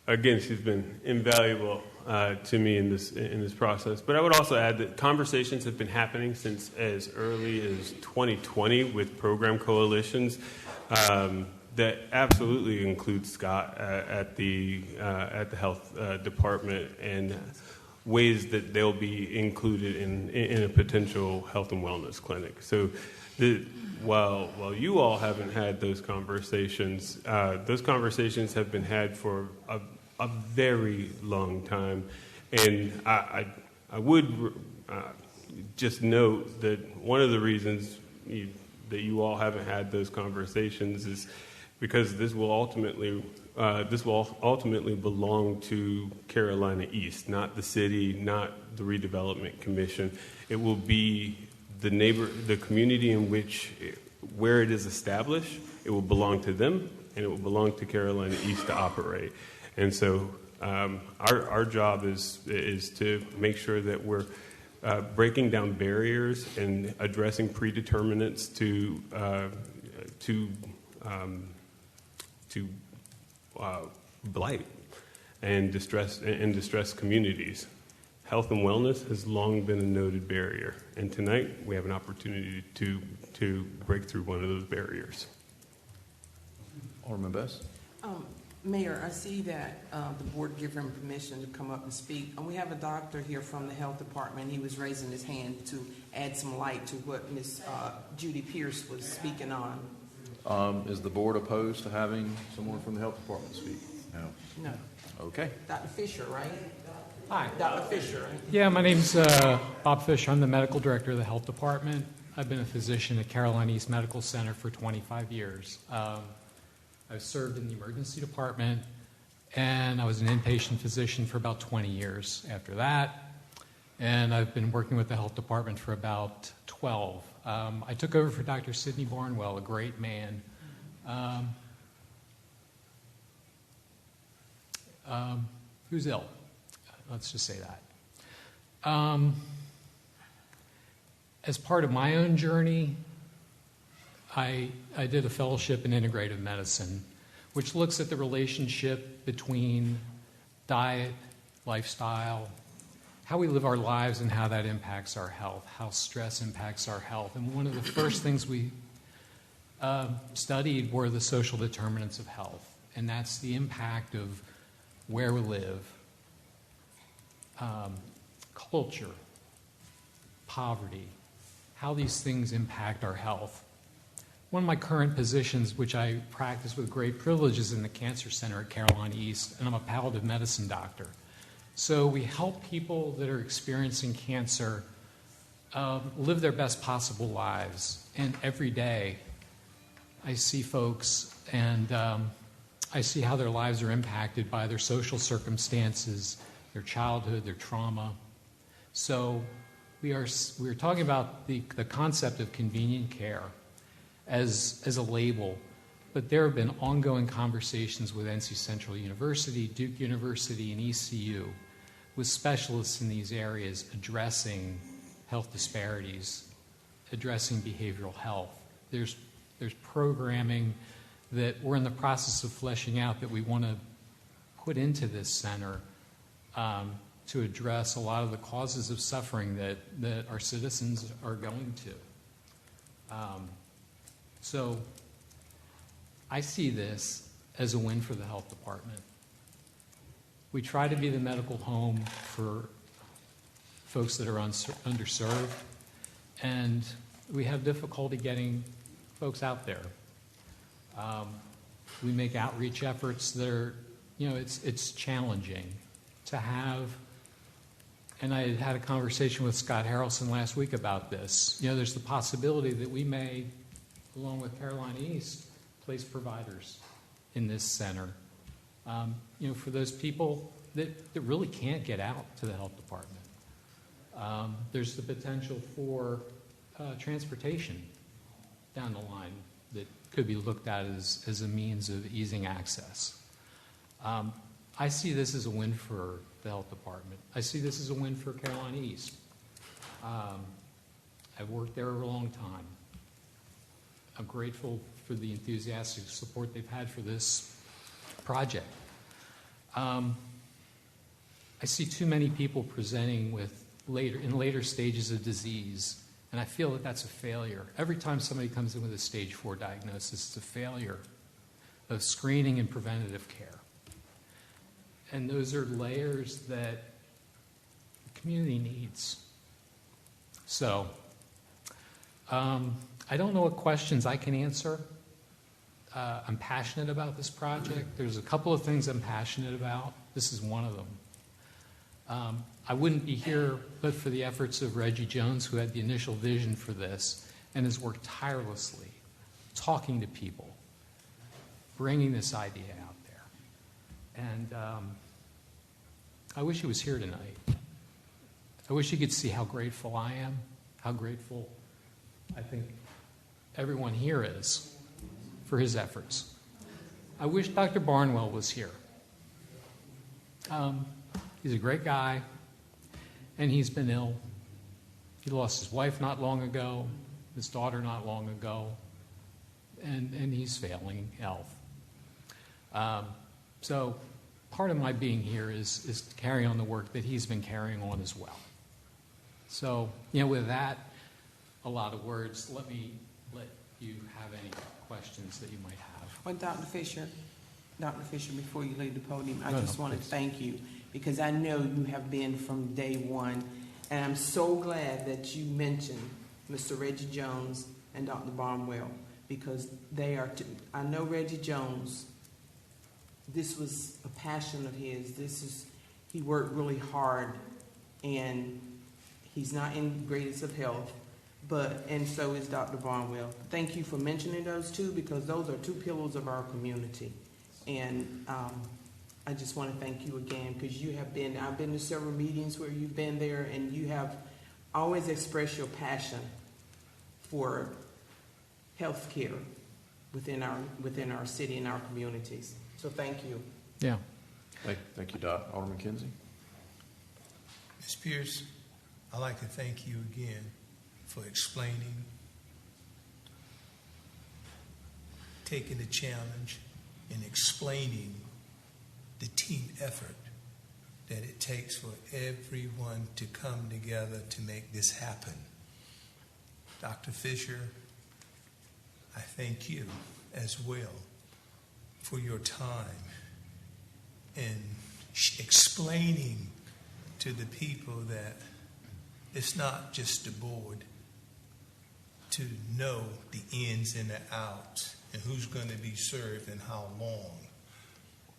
Again, she's been invaluable to me in this process. But I would also add that conversations have been happening since as early as 2020 with program coalitions that absolutely include Scott at the health department and ways that they'll be included in a potential health and wellness clinic. So while you all haven't had those conversations have been had for a very long time. And I would just note that one of the reasons that you all haven't had those conversations is because this will ultimately belong to Carolina East, not the city, not the redevelopment commission. It will be the community in where it is established. It will belong to them, and it will belong to Carolina East to operate. And so our job is to make sure that we're breaking down barriers and addressing predeterminants to blight and distressed communities. Health and wellness has long been a noted barrier, and tonight we have an opportunity to break through one of those barriers. Alderman Best? Mayor, I see that the board gave him permission to come up and speak. And we have a doctor here from the health department. He was raising his hand to add some light to what Ms. Judy Pierce was speaking on. Is the board opposed to having someone from the health department speak? No. Okay. Dr. Fisher, right? Hi. Dr. Fisher, right? Yeah, my name's Bob Fisher. I'm the medical director of the health department. I've been a physician at Carolina East Medical Center for 25 years. I've served in the emergency department, and I was an inpatient physician for about 20 years after that. And I've been working with the health department for about 12. I took over for Dr. Sidney Barnwell, a great man. Who's ill? Let's just say that. As part of my own journey, I did a fellowship in integrative medicine, which looks at the relationship between diet, lifestyle, how we live our lives and how that impacts our health, how stress impacts our health. And one of the first things we studied were the social determinants of health, and that's the impact of where we live, culture, poverty, how these things impact our health. One of my current positions, which I practice with great privilege, is in the Cancer Center at Carolina East, and I'm a palliative medicine doctor. So we help people that are experiencing cancer live their best possible lives. And every day I see folks and I see how their lives are impacted by their social circumstances, their childhood, their trauma. So we are talking about the concept of convenient care as a label, but there have been ongoing conversations with NC Central University, Duke University, and ECU with specialists in these areas addressing health disparities, addressing behavioral health. There's programming that we're in the process of fleshing out that we want to put into this center to address a lot of the causes of suffering that our citizens are going to. So I see this as a win for the health department. We try to be the medical home for folks that are underserved, and we have difficulty getting folks out there. We make outreach efforts that are, it's challenging to have, and I had a conversation with Scott Harrelson last week about this. There's the possibility that we may, along with Carolina East, place providers in this center. For those people that really can't get out to the health department. There's the potential for transportation down the line that could be looked at as a means of easing access. I see this as a win for the health department. I see this as a win for Carolina East. I've worked there over a long time. I'm grateful for the enthusiastic support they've had for this project. I see too many people presenting with in later stages of disease, and I feel that that's a failure. Every time somebody comes in with a stage 4 diagnosis, it's a failure of screening and preventative care. And those are layers that the community needs. So, I don't know what questions I can answer. I'm passionate about this project. There's a couple of things I'm passionate about. This is one of them. I wouldn't be here but for the efforts of Reggie Jones, who had the initial vision for this and has worked tirelessly, talking to people, bringing this idea out there. And I wish he was here tonight. I wish you could see how grateful I am, how grateful I think everyone here is for his efforts. I wish Dr. Barnwell was here. He's a great guy, and he's been ill. He lost his wife not long ago, his daughter not long ago, and he's failing health. So part of my being here is to carry on the work that he's been carrying on as well. So, with that, a lot of words, let you have any questions that you might have. Well, Dr. Fisher, before you leave the podium, I No, just no, want to please. thank you because I know you have been from day one, and I'm so glad that you mentioned Mr. Reggie Jones and Dr. Barnwell because they are. I know Reggie Jones. This was a passion of his. He worked really hard, and he's not in the greatest of health. And so is Dr. Barnwell. Thank you for mentioning those two because those are two pillars of our community. And I just want to thank you again because I've been to several meetings where you've been there and you have always expressed your passion for health care within our city and our communities. So thank you. Yeah. Thank you, Doc. Alderman Kinsey. Ms. Pierce, I'd like to thank you again for explaining, taking the challenge, and explaining the team effort that it takes for everyone to come together to make this happen. Dr. Fisher, I thank you as well for your time in explaining to the people that it's not just the board to know the ins and the outs and who's going to be served and how long.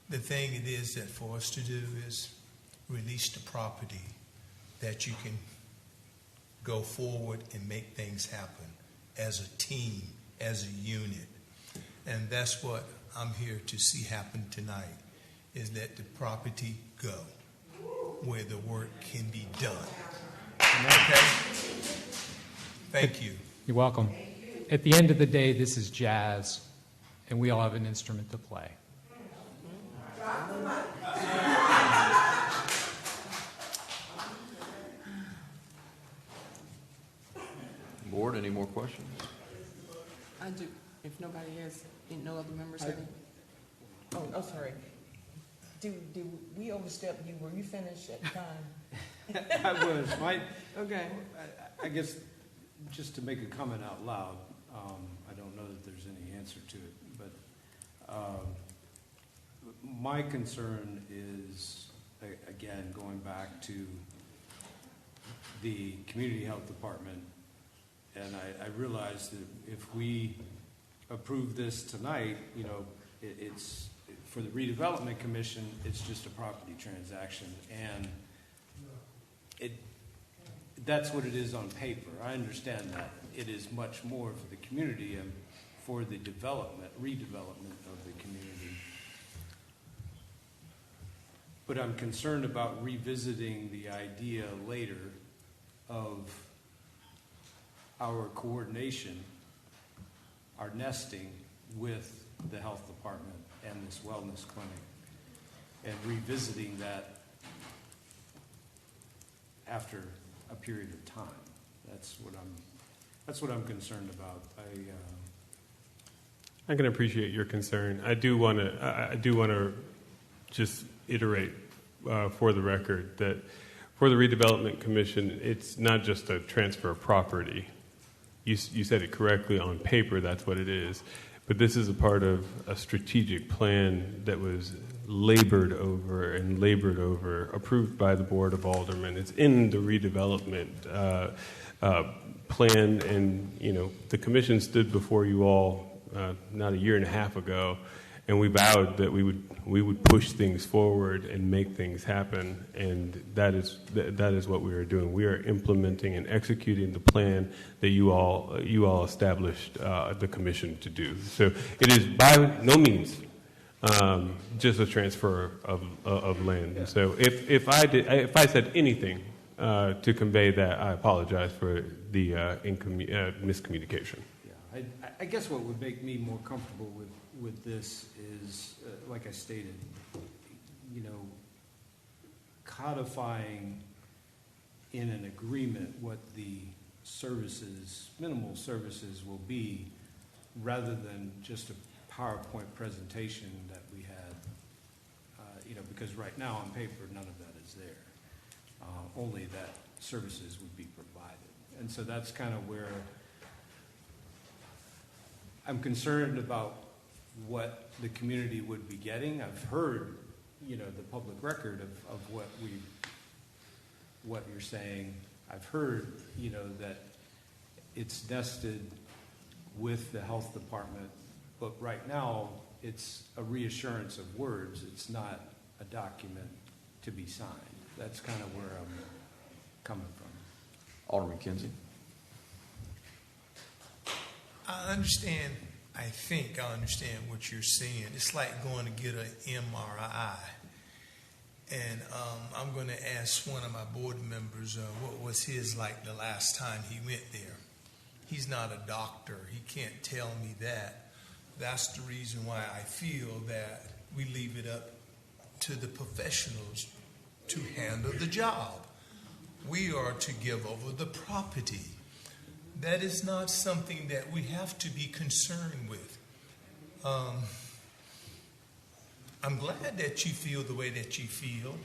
The thing it is that for us to do is release the property that you can go forward and make things happen as a team, as a unit. And that's what I'm here to see happen tonight, is that the property go where the work can be done. Okay? Thank you. You're welcome. At the end of the day, this is jazz, and we all have an instrument to play. Board, any more questions? I do. If nobody has, no other members have any? Oh, sorry. Do we overstep you? Were you finished at the time? I was. Okay. I guess just to make a comment out loud, I don't know that there's any answer to it, but my concern is, again, going back to the community health department, and I realize that if we approve this tonight, it's for the redevelopment commission, it's just a property transaction, and that's what it is on paper. I understand that. It is much more for the community and for the redevelopment of the community. But I'm concerned about revisiting the idea later of our coordination, our nesting with the health department and this wellness clinic, and revisiting that after a period of time. That's what I'm concerned about. I can appreciate your concern. I do want to just iterate for the record that for the redevelopment commission, it's not just a transfer of property. You said it correctly on paper. That's what it is. But this is a part of a strategic plan that was labored over, approved by the Board of Aldermen. It's in the redevelopment plan, and the commission stood before you all not a year and a half ago, and we vowed that we would push things forward and make things happen, and that is what we are doing. We are implementing and executing the plan that you all established the commission to do. So it is by no means just a transfer of land. Yeah. So if I said anything to convey that, I apologize for the miscommunication. Yeah, I guess what would make me more comfortable with this is, like I stated, codifying in an agreement what the services, minimal services will be, rather than just a PowerPoint presentation that we had. because right now on paper, none of that is there. Only that services would be provided. And so that's kind of where I'm concerned about what the community would be getting. I've heard, the public record of what you're saying. I've heard, that it's nested with the health department, but right now it's a reassurance of words. It's not a document to be signed. That's kind of where I'm coming from. Alderman Kinsey. I think I understand what you're saying. It's like going to get an MRI. And I'm going to ask one of my board members what was his like the last time he went there. He's not a doctor. He can't tell me that. That's the reason why I feel that we leave it up to the professionals to handle the job. We are to give over the property. That is not something that we have to be concerned with. I'm glad that you feel the way that you feel,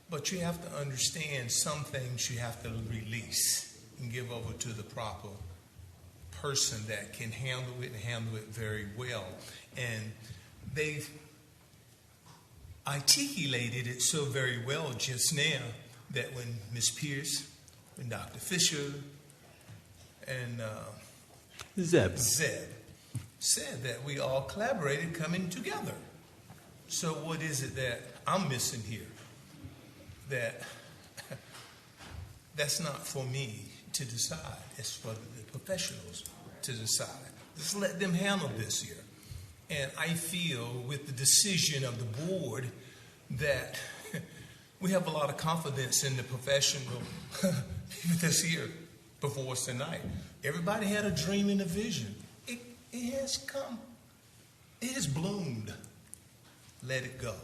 but you have to understand some things you have to release and give over to the proper person that can handle it and handle it very well. And they've articulated it so very well just now that when Ms. Pierce and Dr. Fisher and Zeb said that we all collaborated coming together. So what is it that I'm missing here? That's not for me to decide. It's for the professionals to decide. Just let them handle this here. And I feel with the decision of the board that we have a lot of confidence in the professional that's here before us tonight. Everybody had a dream and a vision. It has come. It has bloomed. Let it go.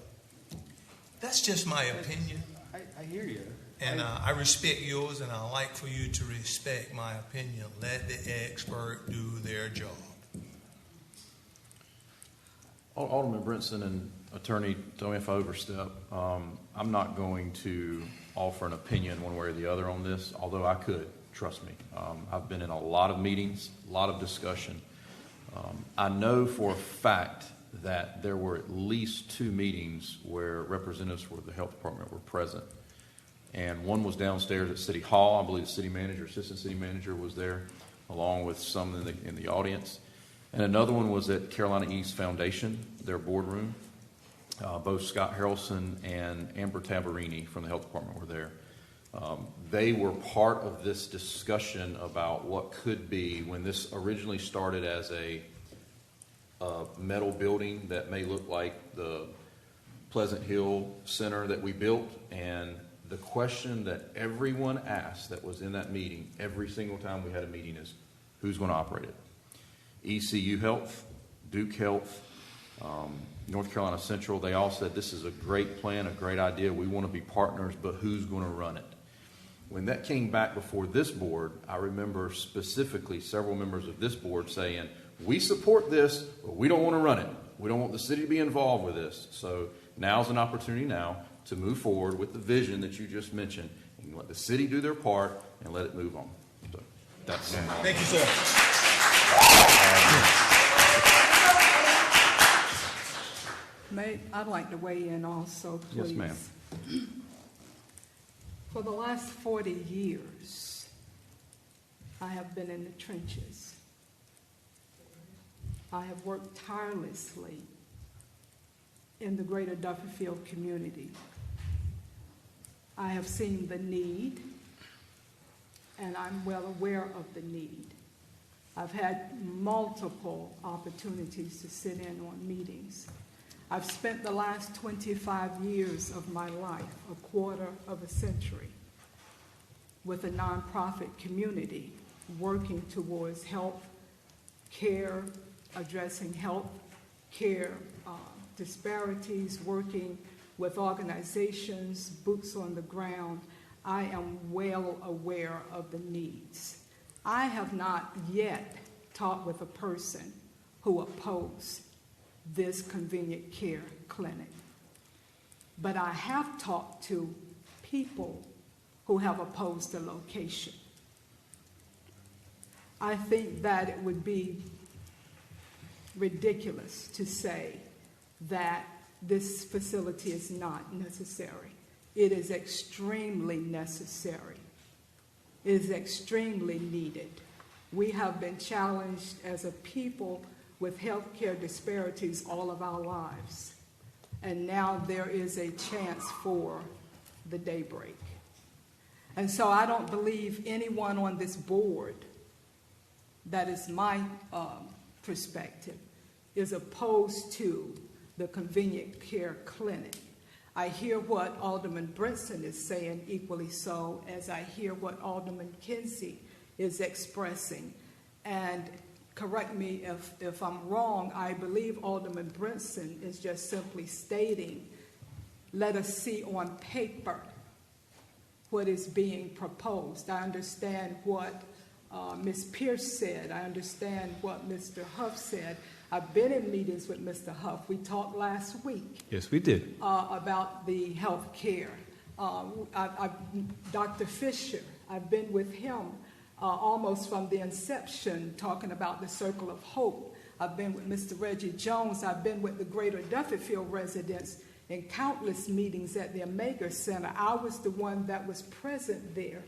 That's just my opinion. I hear you. And I respect yours, and I like for you to respect my opinion. Let the expert do their job. Alderman Brinson and Attorney, tell me if I overstep. I'm not going to offer an opinion one way or the other on this, although I could, trust me. I've been in a lot of meetings, a lot of discussion. I know for a fact that there were at least 2 meetings where representatives for the health department were present. And one was downstairs at City Hall. I believe the city manager, assistant city manager was there, along with some in the audience. And another one was at Carolina East Foundation, their boardroom. Both Scott Harrelson and Amber Tabarini from the health department were there. They were part of this discussion about what could be, when this originally started as a metal building that may look like the Pleasant Hill Center that we built. And the question that everyone asked that was in that meeting, every single time we had a meeting, is who's going to operate it? ECU Health, Duke Health, North Carolina Central, they all said this is a great plan, a great idea. We want to be partners, but who's going to run it? When that came back before this board, I remember specifically several members of this board saying, we support this, but we don't want to run it. We don't want the city to be involved with this. So now's an opportunity now to move forward with the vision that you just mentioned and let the city do their part and let it move on. So that's Thank you, sir. I'd like to weigh in also, please. Yes, ma'am. For the last 40 years, I have been in the trenches. I have worked tirelessly in the greater Dufferfield community. I have seen the need, and I'm well aware of the need. I've had multiple opportunities to sit in on meetings. I've spent the last 25 years of my life, a quarter of a century, with a nonprofit community working towards health care, addressing health care disparities, working with organizations, boots on the ground. I am well aware of the needs. I have not yet talked with a person who opposed this convenient care clinic. but I have talked to people who have opposed the location. I think that it would be ridiculous to say that this facility is not necessary. It is extremely necessary. It is extremely needed. We have been challenged as a people with healthcare disparities all of our lives. And now there is a chance for the daybreak. And so I don't believe anyone on this board, that is my perspective, is opposed to the convenient care clinic. I hear what Alderman Brinson is saying, equally so as I hear what Alderman Kinsey is expressing. And correct me if I'm wrong, I believe Alderman Brinson is just simply stating, let us see on paper what is being proposed. I understand what Ms. Pierce said. I understand what Mr. Huff said. I've been in meetings with Mr. Huff. We talked last week. Yes, we did. About the health care. Dr. Fisher, I've been with him almost from the inception, talking about the Circle of Hope. I've been with Mr. Reggie Jones. I've been with the Greater Dufferfield residents in countless meetings at the Omega Center. I was the one that was present there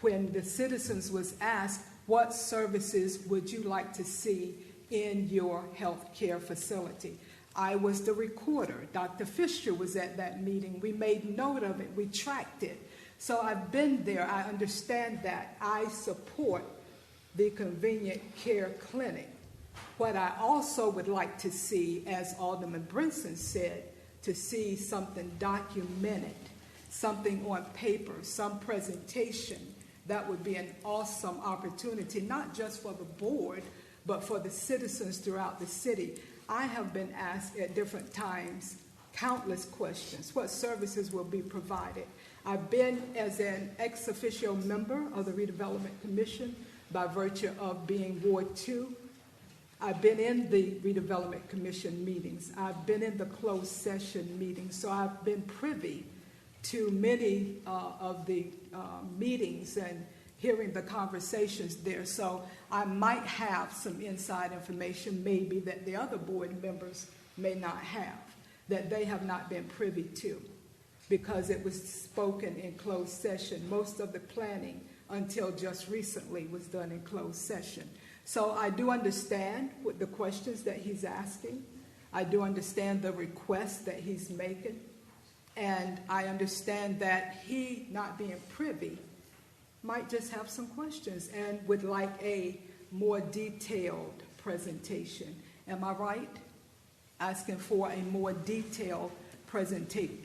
when the citizens was asked, what services would you like to see in your health care facility? I was the recorder. Dr. Fisher was at that meeting. We made note of it. We tracked it. So I've been there. I understand that. I support the convenient care clinic. What I also would like to see, as Alderman Brinson said, to see something documented, something on paper, some presentation. That would be an awesome opportunity, not just for the board, but for the citizens throughout the city. I have been asked at different times countless questions. What services will be provided? I've been as an ex officio member of the Redevelopment Commission by virtue of being Ward 2. I've been in the Redevelopment Commission meetings. I've been in the closed session meetings. So I've been privy to many of the meetings and hearing the conversations there. So I might have some inside information maybe that the other board members may not have, that they have not been privy to, because it was spoken in closed session. Most of the planning until just recently was done in closed session. So I do understand what the questions that he's asking. I do understand the requests that he's making. And I understand that he, not being privy, might just have some questions and would like a more detailed presentation. Am I right? Asking for a more detailed presentation,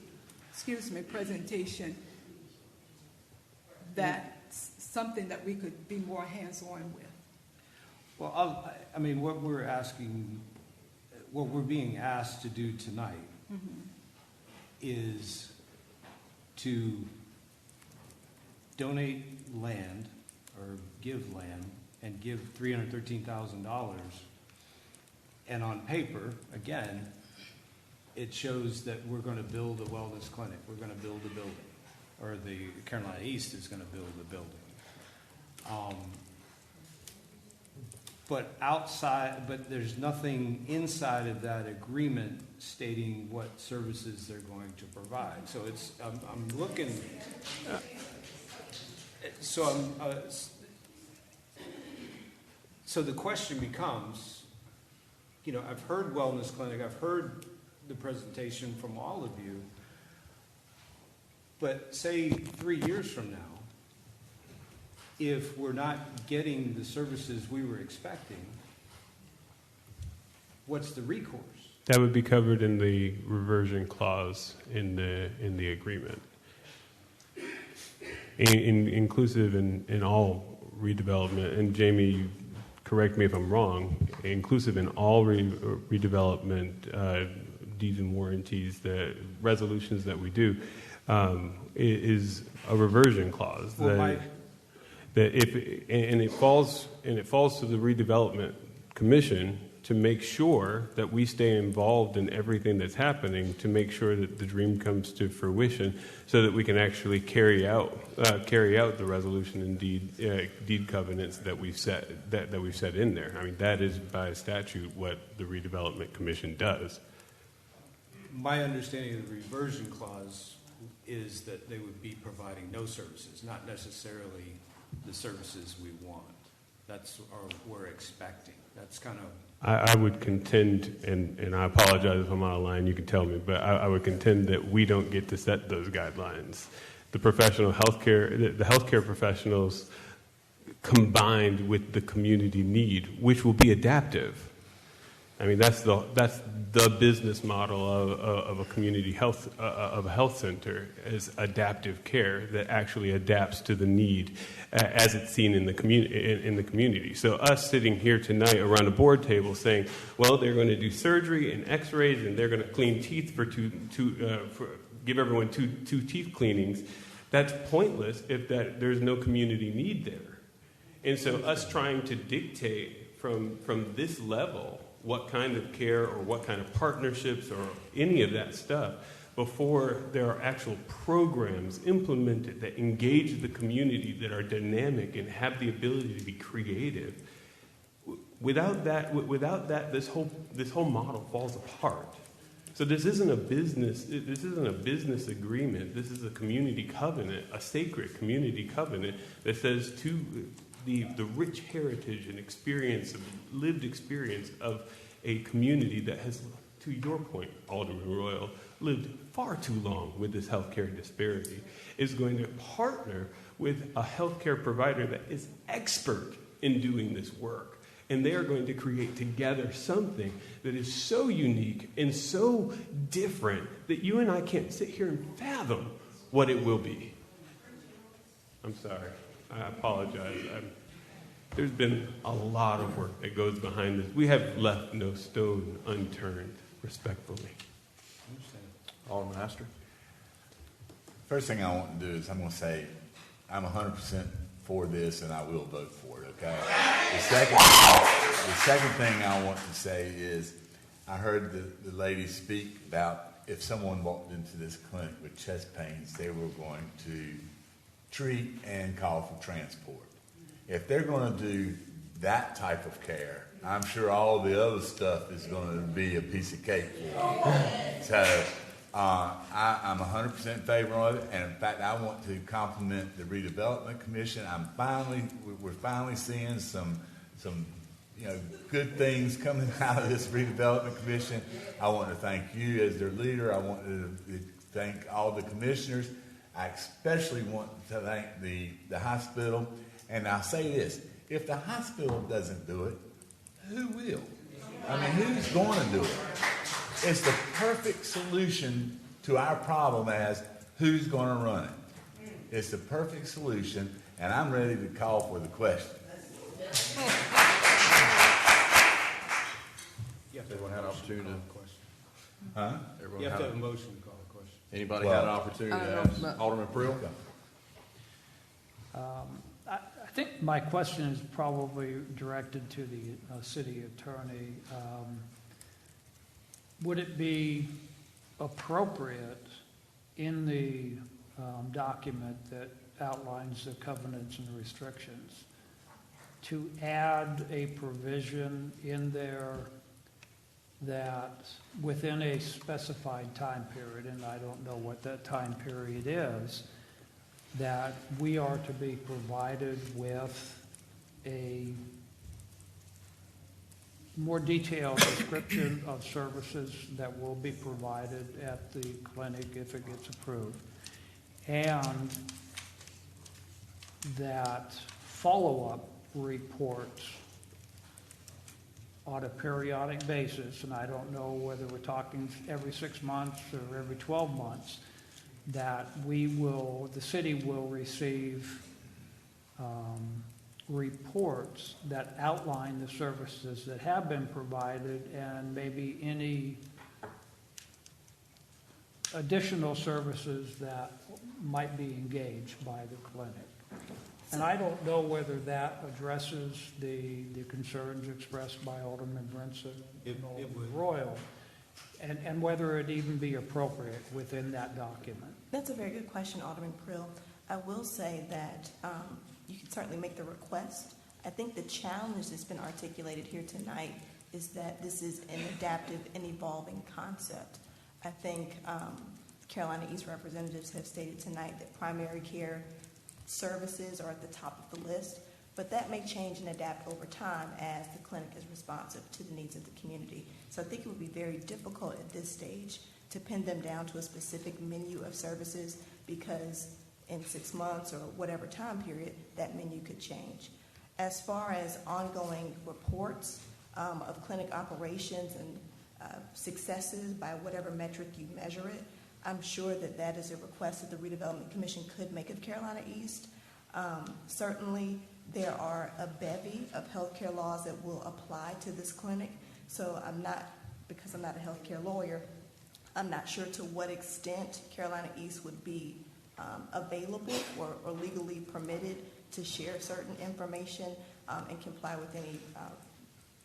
that's something that we could be more hands-on with. Well, I mean, what we're being asked to do tonight is to donate land or give land and give $313,000. And on paper, again, it shows that we're going to build a wellness clinic. We're going to build a building, or the Carolina East is going to build a building. But there's nothing inside of that agreement stating what services they're going to provide. So I'm looking. So the question becomes, I've heard wellness clinic, I've heard the presentation from all of you, but say 3 years from now, if we're not getting the services we were expecting, what's the recourse? That would be covered in the reversion clause in the agreement, inclusive in all redevelopment. And Jamie, correct me if I'm wrong. Inclusive in all redevelopment deeds and warranties, the resolutions that we do, is a reversion clause. That if it falls to the redevelopment commission to make sure that we stay involved in everything that's happening, to make sure that the dream comes to fruition, so that we can actually carry out the resolution and deed covenants that we've set in there. I mean, that is by statute what the Redevelopment Commission does. My understanding of the reversion clause is that they would be providing no services, not necessarily the services we want. That's what we're expecting. That's kind of... I would contend, and I apologize if I'm out of line, you can tell me, but I would contend that we don't get to set those guidelines. The professional healthcare, the healthcare professionals combined with the community need, which will be adaptive. I mean, that's the business model of a community health, of a health center, is adaptive care that actually adapts to the need as it's seen in the community. So us sitting here tonight around a board table saying, well, they're going to do surgery and x-rays and they're going to clean teeth give everyone two teeth cleanings, that's pointless if there's no community need there. And so us trying to dictate from this level what kind of care or what kind of partnerships or any of that stuff before there are actual programs implemented that engage the community, that are dynamic and have the ability to be creative. Without that, this whole model falls apart. So this isn't a business agreement. This is a community covenant, a sacred community covenant that says to the rich heritage and lived experience of a community that has, to your point, Alderman Royal, lived far too long with this healthcare disparity, is going to partner with a healthcare provider that is expert in doing this work. And they are going to create together something that is so unique and so different that you and I can't sit here and fathom what it will be. I'm sorry. I apologize. There's been a lot of work that goes behind this. We have left no stone unturned, respectfully. Alderman Astor. First thing I want to do is I'm going to say I'm 100% for this and I will vote for it, okay? The second thing I want to say is I heard the lady speak about if someone walked into this clinic with chest pains, they were going to treat and call for transport. If they're going to do that type of care, I'm sure all the other stuff is going to be a piece of cake for them. So I'm 100% in favor of it, and in fact, I want to compliment the Redevelopment Commission. We're finally seeing some good things coming out of this Redevelopment Commission. I want to thank you as their leader. I want to thank all the commissioners. I especially want to thank the hospital. And I'll say this, if the hospital doesn't do it, who will? I mean, who's going to do it? It's the perfect solution to our problem as who's going to run it. It's the perfect solution, and I'm ready to call for the question. Everyone had an opportunity to question. Huh? You have to have a motion to call a question. Anybody had an opportunity to ask? Alderman Prill? I think my question is probably directed to the city attorney. Would it be appropriate in the document that outlines the covenants and restrictions to add a provision in there that within a specified time period, and I don't know what that time period is, that we are to be provided with a more detailed description of services that will be provided at the clinic if it gets approved, and that follow-up reports on a periodic basis, and I don't know whether we're talking every 6 months or every 12 months, that the city will receive reports that outline the services that have been provided and maybe any additional services that might be engaged by the clinic. And I don't know whether that addresses the concerns expressed by Alderman Brinson and Alderman Royal, and whether it even be appropriate within that document. That's a very good question, Alderman Krill. I will say that you can certainly make the request. I think the challenge that's been articulated here tonight is that this is an adaptive and evolving concept. I think Carolina East representatives have stated tonight that primary care services are at the top of the list, but that may change and adapt over time as the clinic is responsive to the needs of the community. So I think it would be very difficult at this stage to pin them down to a specific menu of services, because in 6 months or whatever time period, that menu could change. As far as ongoing reports of clinic operations and successes by whatever metric you measure it, I'm sure that that is a request that the Redevelopment Commission could make of Carolina East. Certainly, there are a bevy of healthcare laws that will apply to this clinic. So because I'm not a healthcare lawyer, I'm not sure to what extent Carolina East would be available or legally permitted to share certain information and comply with any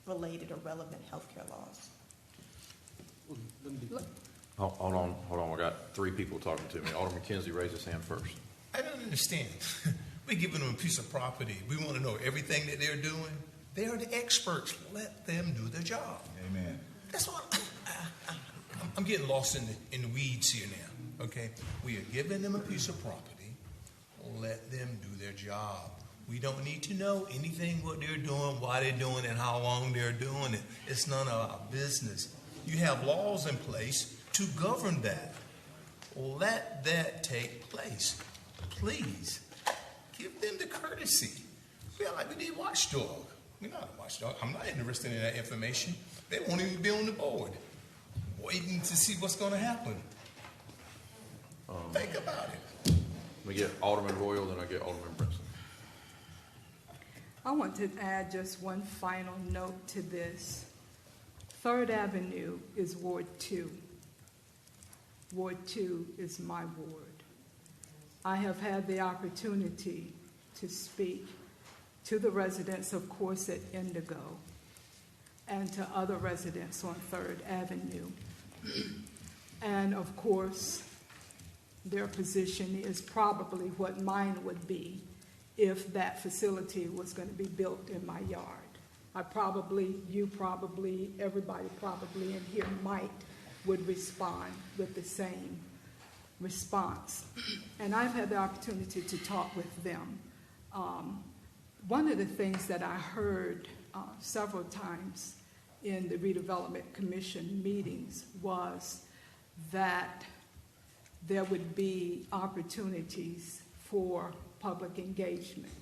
related or relevant healthcare laws. Hold on. I got 3 people talking to me. Alderman Kinsey raised his hand first. I don't understand. We're giving them a piece of property. We want to know everything that they're doing. They are the experts. Let them do their job. Amen. That's what I'm getting lost in the weeds here now. Okay, we are giving them a piece of property. Let them do their job. We don't need to know anything what they're doing, why they're doing it, and how long they're doing it. It's none of our business. You have laws in place to govern that. Let that take place. Please, give them the courtesy. We're like we need watchdog. We're not a watchdog. I'm not interested in that information. They won't even be on the board, waiting to see what's going to happen. Think about it. We get Alderman Royal, then I get Alderman Brinson. I want to add just one final note to this. 3rd Avenue is Ward 2. Ward 2 is my ward. I have had the opportunity to speak to the residents, of course, at Indigo, and to other residents on 3rd Avenue. And of course, their position is probably what mine would be if that facility was going to be built in my yard. You probably, everybody probably in here would respond with the same response. And I've had the opportunity to talk with them. One of the things that I heard several times in the Redevelopment Commission meetings was that there would be opportunities for public engagement.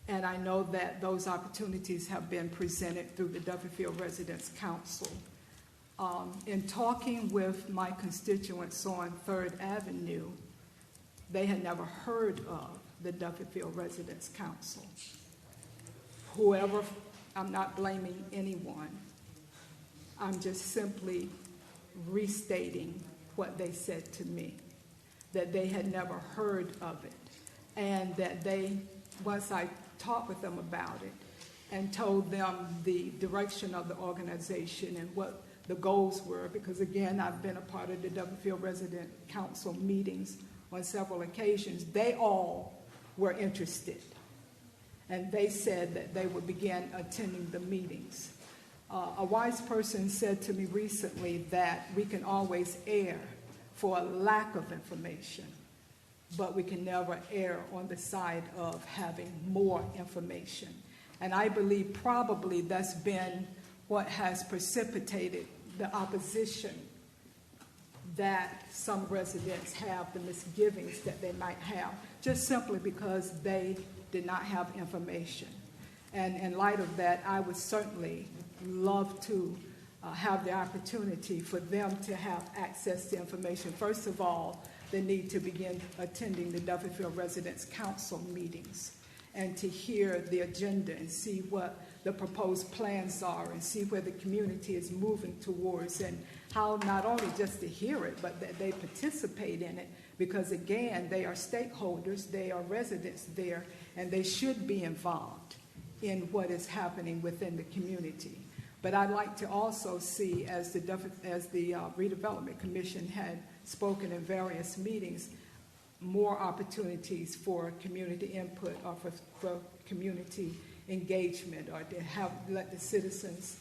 And I know that those opportunities have been presented through the Dufferfield Residents Council. In talking with my constituents on 3rd Avenue, they had never heard of the Dufferfield Residents Council. Whoever, I'm not blaming anyone. I'm just simply restating what they said to me, that they had never heard of it, and that once I talked with them about it and told them the direction of the organization and what the goals were, because again, I've been a part of the Dufferfield Resident Council meetings on several occasions, they all were interested. And they said that they would begin attending the meetings. A wise person said to me recently that we can always err for a lack of information, but we can never err on the side of having more information. And I believe probably that's been what has precipitated the opposition that some residents have, the misgivings that they might have, just simply because they did not have information. And in light of that, I would certainly love to have the opportunity for them to have access to information. First of all, they need to begin attending the Dufferfield Residents Council meetings and to hear the agenda and see what the proposed plans are and see where the community is moving towards, and how not only just to hear it, but that they participate in it, because again, they are stakeholders, they are residents there, and they should be involved in what is happening within the community. But I'd like to also see, as the Redevelopment Commission had spoken in various meetings, more opportunities for community input or for community engagement, or to let the citizens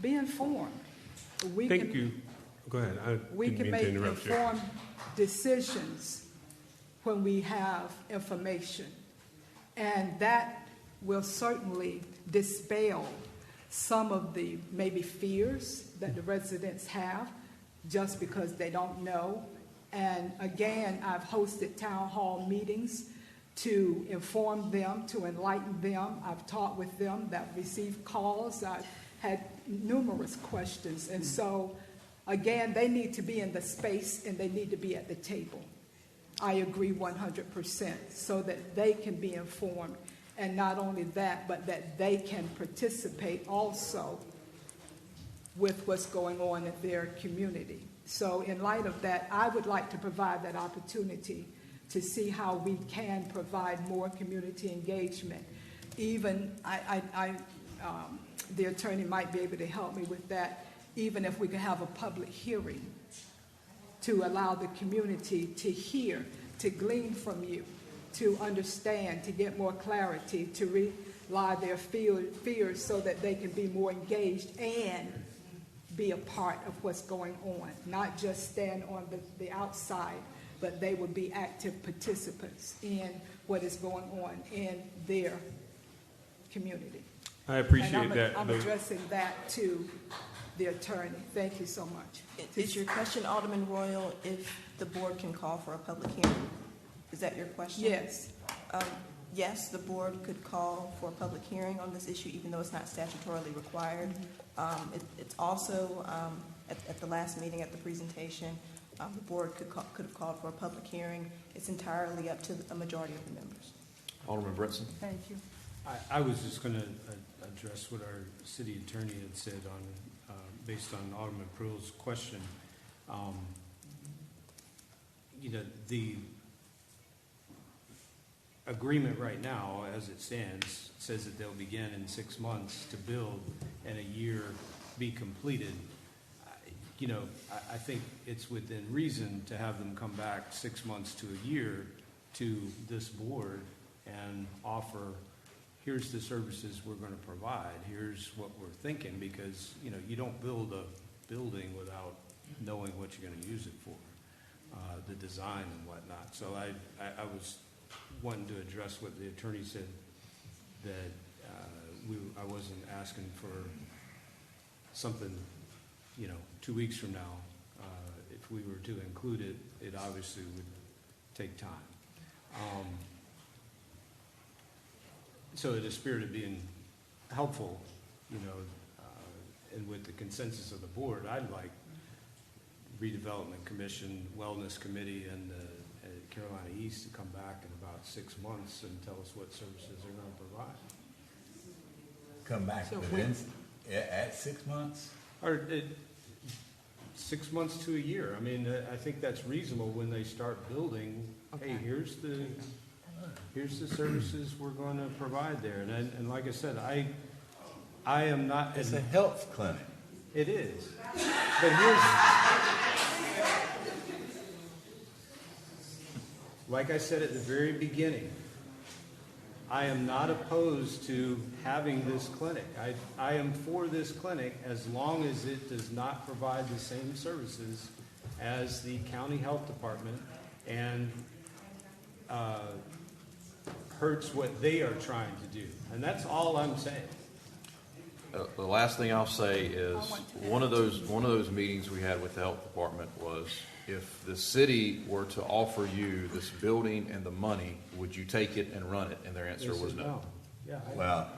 be informed. Thank you. Go ahead. We can make informed decisions when we have information, and that will certainly dispel some of the maybe fears that the residents have just because they don't know. And again, I've hosted town hall meetings to inform them, to enlighten them. I've talked with them, that received calls. I've had numerous questions. And so, again, they need to be in the space and they need to be at the table. I agree 100%, so that they can be informed. And not only that, but that they can participate also with what's going on in their community. So in light of that, I would like to provide that opportunity to see how we can provide more community engagement. Even, the attorney might be able to help me with that, even if we could have a public hearing to allow the community to hear, to glean from you, to understand, to get more clarity, to relieve their fears so that they can be more engaged and be a part of what's going on, not just stand on the outside, but they would be active participants in what is going on in their community. I appreciate that. I'm addressing that to the attorney. Thank you so much. Is your question, Alderman Royal, if the board can call for a public hearing? Is that your question? Yes. Yes, the board could call for a public hearing on this issue, even though it's not statutorily required. It's also, at the last meeting, at the presentation, the board could have called for a public hearing. It's entirely up to a majority of the members. Alderman Brinson. Thank you. I was just going to address what our city attorney had said on, based on Alderman Pruill's question. The agreement right now, as it stands, says that they'll begin in 6 months to build and a year be completed. I think it's within reason to have them come back 6 months to a year to this board and offer, here's the services we're going to provide, here's what we're thinking, because you don't build a building without knowing what you're going to use it for, the design and whatnot. So I was wanting to address what the attorney said, that I wasn't asking for something 2 weeks from now. If we were to include it, it obviously would take time. So in the spirit of being helpful, and with the consensus of the board, I'd like Redevelopment Commission, Wellness Committee, and the Carolina East to come back in about 6 months and tell us what services they're going to provide. Come back at 6 months? Or 6 months to a year. I mean, I think that's reasonable when they start building. Okay. Hey, here's the services we're going to provide there. And like I said, I am not. It's a health clinic. It is. But like I said at the very beginning, I am not opposed to having this clinic. I am for this clinic as long as it does not provide the same services as the county health department and hurts what they are trying to do. And that's all I'm saying. The last thing I'll say is one of those meetings we had with the health department was, if the city were to offer you this building and the money, would you take it and run it? And their answer was no. Yeah, well,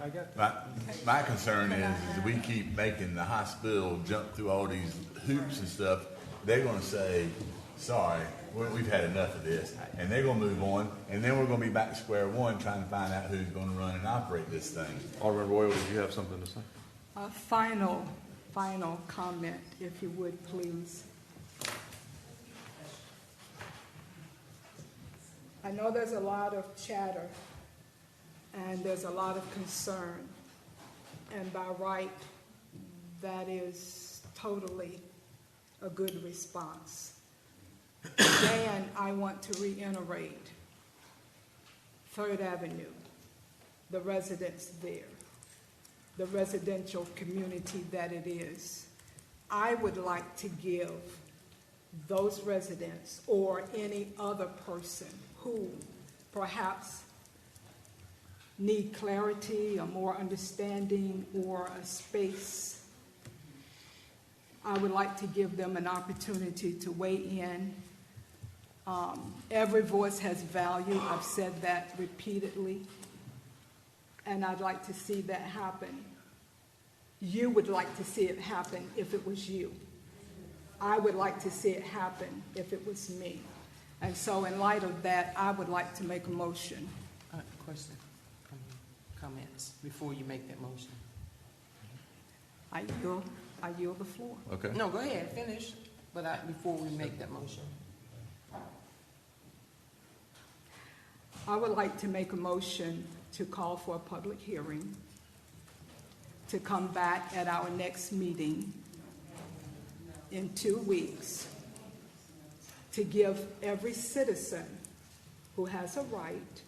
my concern is we keep making the hospital jump through all these hoops and stuff. They're going to say, sorry, we've had enough of this. And they're going to move on. And then we're going to be back to square one trying to find out who's going to run and operate this thing. Alderman Royal, did you have something to say? A final comment, if you would, please. I know there's a lot of chatter and there's a lot of concern. And by right, that is totally a good response. Then I want to reiterate 3rd Avenue, the residents there, the residential community that it is. I would like to give those residents or any other person who perhaps need clarity or more understanding or a space, I would like to give them an opportunity to weigh in. Every voice has value. I've said that repeatedly, and I'd like to see that happen. You would like to see it happen if it was you. I would like to see it happen if it was me. And so in light of that, I would like to make a motion. Question, comments before you make that motion. I yield the floor. Okay. No, go ahead, finish, but before we make that motion. I would like to make a motion to call for a public hearing, to come back at our next meeting in 2 weeks, to give every citizen who has a right,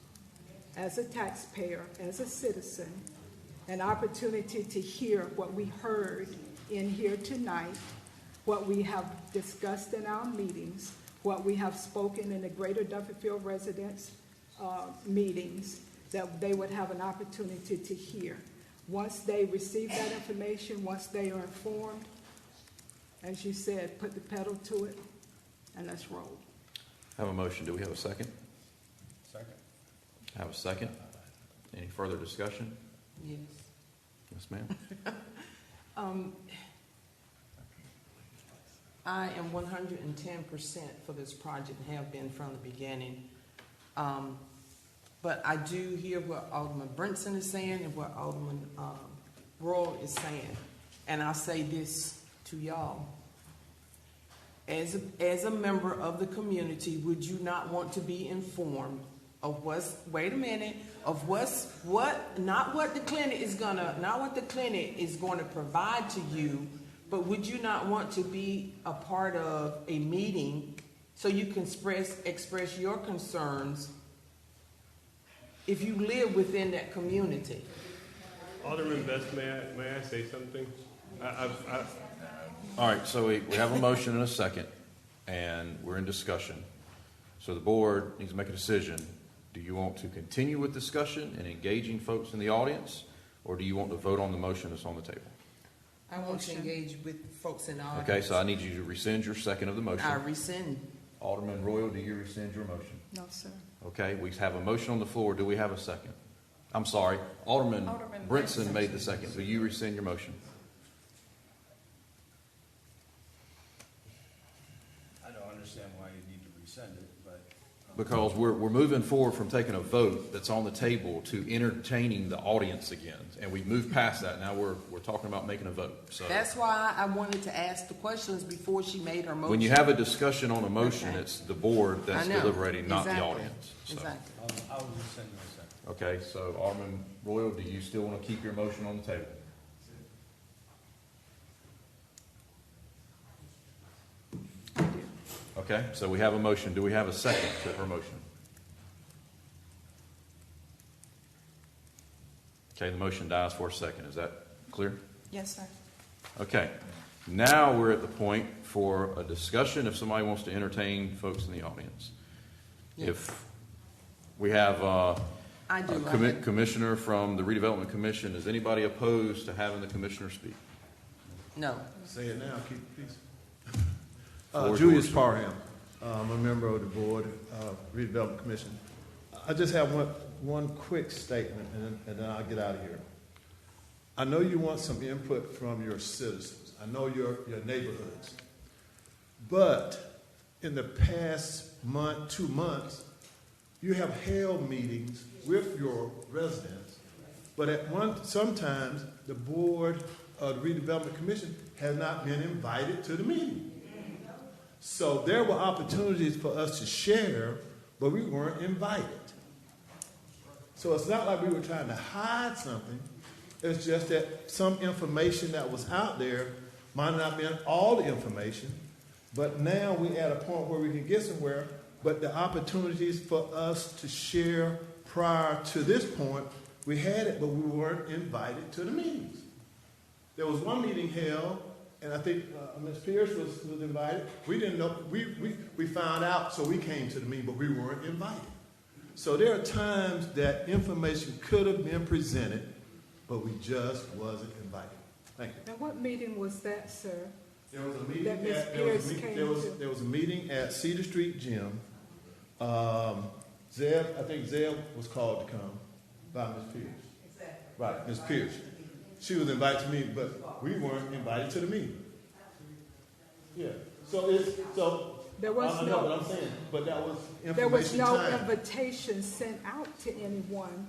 as a taxpayer, as a citizen, an opportunity to hear what we heard in here tonight, what we have discussed in our meetings, what we have spoken in the Greater Dufferfield residents' meetings, that they would have an opportunity to hear. Once they receive that information, once they are informed, as you said, put the pedal to it, and let's roll. Have a motion. Do we have a second? Second. Have a second. Any further discussion? Yes. Yes, ma'am. I am 110% for this project and have been from the beginning. But I do hear what Alderman Brinson is saying and what Alderman Royal is saying. And I'll say this to y'all. As a member of the community, would you not want to be informed of not what the clinic is going to provide to you, but would you not want to be a part of a meeting so you can express your concerns if you live within that community? Alderman Best, may I say something? All right, so we have a motion and a second, and we're in discussion. So the board needs to make a decision. Do you want to continue with discussion and engaging folks in the audience, or do you want to vote on the motion that's on the table? I want to engage with folks in the audience. Okay, so I need you to rescind your second of the motion. I rescind. Alderman Royal, do you rescind your motion? No, sir. Okay, we have a motion on the floor. Do we have a second? I'm sorry, Alderman Brinson made the second. So you rescind your motion. I don't understand why you need to rescind it, but. Because we're moving forward from taking a vote that's on the table to entertaining the audience again. And we've moved past that. Now we're talking about making a vote. So That's why I wanted to ask the questions before she made her motion. when you have a discussion on a motion, Okay. it's the board that's I know. deliberating, not the Exactly. audience. So. Exactly. I'll rescind my second. Okay, so Alderman Royal, do you still want to keep your motion on the table? Okay, so we have a motion. Do we have a second to her motion? Okay, the motion dies for a second. Is that clear? Yes, sir. Okay, now we're at the point for a discussion if somebody wants to entertain folks in the audience. Yes. If we have I do. commissioner from the Redevelopment Commission, is anybody opposed to having the commissioner speak? No. Say it now, keep the peace. Floor is Julius yours. Parham. I'm a member of the board, Redevelopment Commission. I just have one quick statement, and then I'll get out of here. I know you want some input from your citizens. I know your neighborhoods. But in the past month, 2 months, you have held meetings with your residents, but sometimes the board of the Redevelopment Commission has not been invited to the meeting. So there were opportunities for us to share, but we weren't invited. So it's not like we were trying to hide something. It's just that some information that was out there might not have been all the information, but now we're at a point where we can get somewhere, but the opportunities for us to share prior to this point, we had it, but we weren't invited to the meetings. There was one meeting held, and I think Ms. Pierce was invited. We didn't know, we found out, so we came to the meeting, but we weren't invited. So there are times that information could have been presented, but we just wasn't invited. Thank you. Now, what meeting was that, sir? There was a meeting that Ms. Pierce came to? There was a meeting at Cedar Street Gym. I think Zeb was called to come by Ms. Pierce. Exactly. Right, Ms. Pierce. She was invited to me, but we weren't invited to the meeting. Yeah. There was I know what I'm saying, but that was information there was no time. invitation sent out to anyone.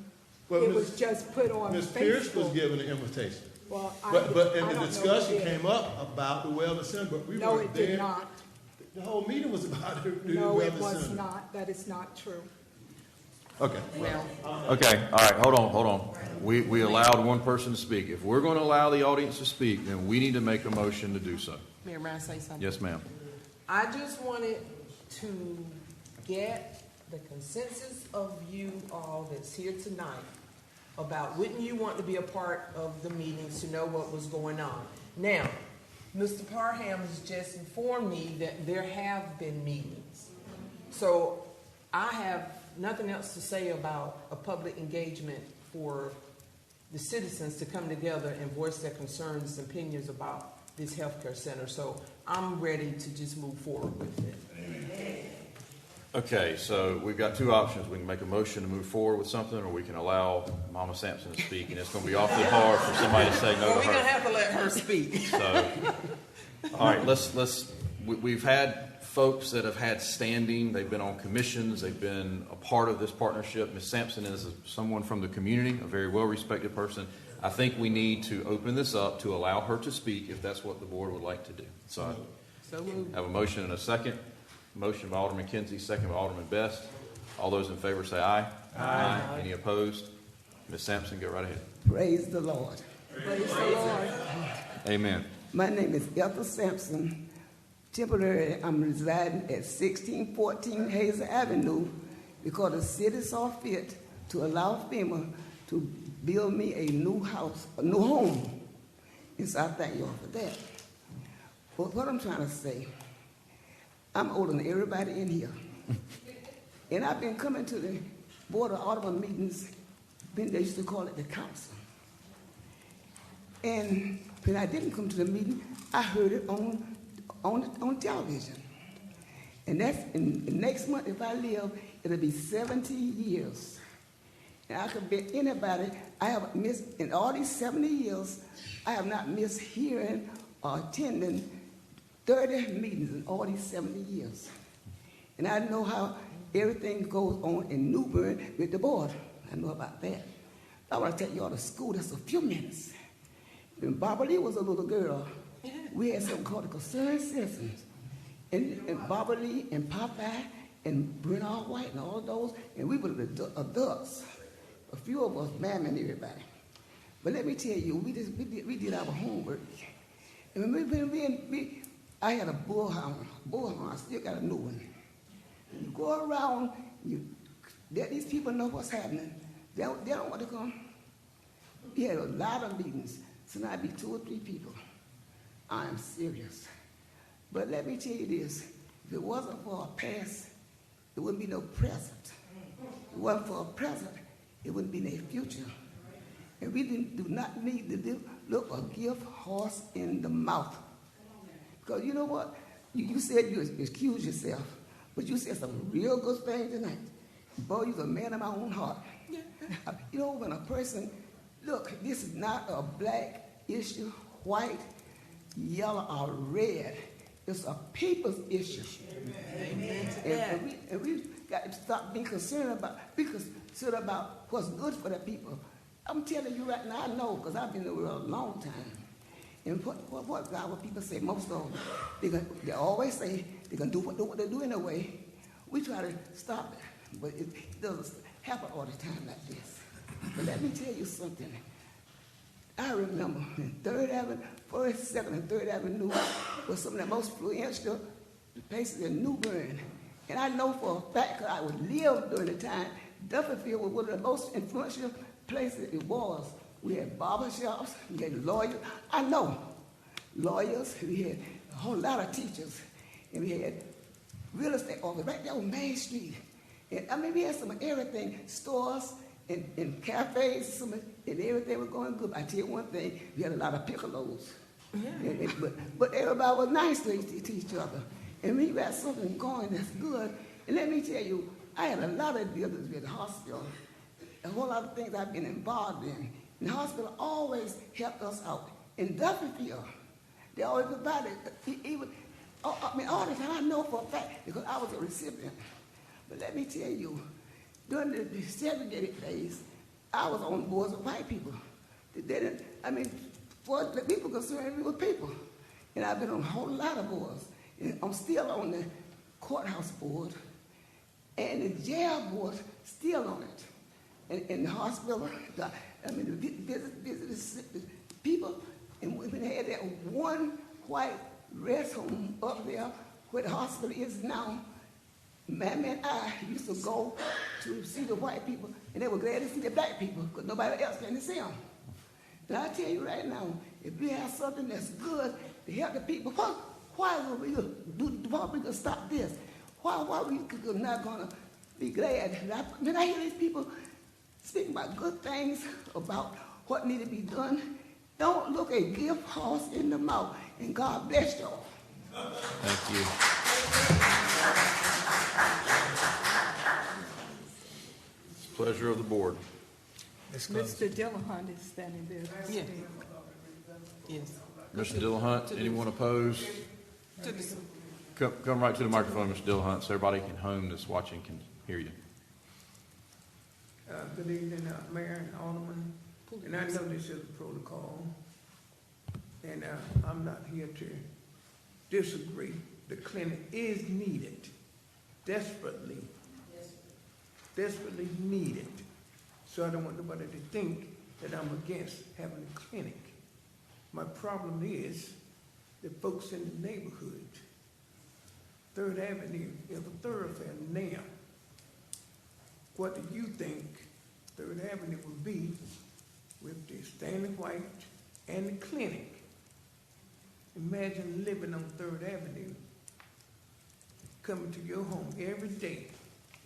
Well, it was just put on Ms. Facebook. Pierce was given the invitation. Well, but I the don't discussion know came up about the Wellness Center, but we no, weren't it there. did not. The whole meeting was about the No, Wellness it was Center. not. That is not true. Okay. Okay, all right, hold on. We allowed one person to speak. If we're going to allow the audience to speak, then we need to make a motion to do so. Mayor, may I say something? Yes, ma'am. I just wanted to get the consensus of you all that's here tonight about wouldn't you want to be a part of the meetings to know what was going on. Now, Mr. Parham has just informed me that there have been meetings. So I have nothing else to say about a public engagement for the citizens to come together and voice their concerns and opinions about this healthcare center. So I'm ready to just move forward with it. Okay, so we've got two options. We can make a motion to move forward with something, or we can allow Mama Sampson to speak, and it's going to be awfully hard for somebody to say no to her. We're going to have to let her speak. So, all right, we've had folks that have had standing. They've been on commissions. They've been a part of this partnership. Ms. Sampson is someone from the community, a very well-respected person. I think we need to open this up to allow her to speak if that's what the board would like to do. So moved. I have a motion and a second. Motion by Alderman Kinsey, second by Alderman Best. All those in favor say aye. Aye. Any opposed? Ms. Sampson, go right ahead. Praise the Lord. Praise the Lord. Amen. My name is Ethel Sampson. Temporarily, I'm residing at 1614 Hazel Avenue because the city saw fit to allow FEMA to build me a new house, a new home. And so I thank you all for that. But what I'm trying to say, I'm older than everybody in here. And I've been coming to the Board of Alderman meetings, they used to call it the council. And when I didn't come to the meeting, I heard it on television. And that's in next month, if I live, it'll be 70 years. And I could bet anybody, I have missed, in all these 70 years, I have not missed hearing or attending 30 meetings in all these 70 years. And I know how everything goes on in New Bern with the board. I know about that. I want to take you all to school just a few minutes. When Barbara Lee was a little girl, we had something called the Concerned Citizens. And Barbara Lee and Popeye and Bernard White and all those, and we were the adults. A few of us, ma'am and everybody. But let me tell you, we did our homework. And when I had a bullhound, I still got a new one. You go around, let these people know what's happening. They don't want to come. We had a lot of meetings. So now it'd be 2 or 3 people. I am serious. But let me tell you this. If it wasn't for a past, it wouldn't be no present. If it wasn't for a present, it wouldn't be no future. And we do not need to look a gift horse in the mouth. Because you know what? You said you excused yourself, but you said some real good things tonight. Boy, you're a man of my own heart. You know, when a person, look, this is not a black issue, white, yellow, or red. It's a people's issue. Amen. And we got to stop being concerned about what's good for the people. I'm telling you right now, I know, because I've been in the world a long time. And what our people say, most of them, they always say they're going to do what they do in a way. We try to stop it, but it doesn't happen all the time like this. But let me tell you something. I remember 3rd Avenue, 1st, 2nd, and 3rd Avenue was some of the most influential places in New Bern. And I know for a fact, because I would live during the time, Dufferfield was one of the most influential places it was. We had barber shops, we had lawyers. I know lawyers, we had a whole lot of teachers, and we had real estate office right there on Main Street. And I mean, we had some of everything, stores and cafes, and everything was going good. I tell you one thing, we had a lot of piccolos. Yeah. But everybody was nice to each other. And when you got something going that's good, and let me tell you, I had a lot of dealings with the hospital, a whole lot of things I've been involved in. And the hospital always helped us out. In Dufferfield, they always provided, even, all the time, I know for a fact, because I was a recipient. But let me tell you, during the segregated days, I was on boards with white people. They didn't, for the people concerned me with people. And I've been on a whole lot of boards. And I'm still on the courthouse board, and the jail board, still on it. And the hospital, the people, and we had that one white rest home up there where the hospital is now. Mammy and I used to go to see the white people, and they were glad to see the black people, because nobody else came to see them. And I tell you right now, if we have something that's good to help the people, why are we going to stop this? Why are we not going to be glad? When I hear these people speaking about good things, about what need to be done, don't look a gift horse in the mouth, and God bless y'all. Thank you. It's the pleasure of the board. Mr. Dillahunt is standing there. Yeah. Yes. Mr. Dillahunt, anyone opposed? Come right to the microphone, Mr. Dillahunt, so everybody at home that's watching can hear you. Good evening, Mayor and Alderman. And I know this is a protocol, and I'm not here to disagree. The clinic is needed, desperately needed. So I don't want nobody to think that I'm against having a clinic. My problem is the folks in the neighborhood. 3rd Avenue is a thoroughfare now. What do you think 3rd Avenue would be with the Stanley White and the clinic? Imagine living on 3rd Avenue, coming to your home every day.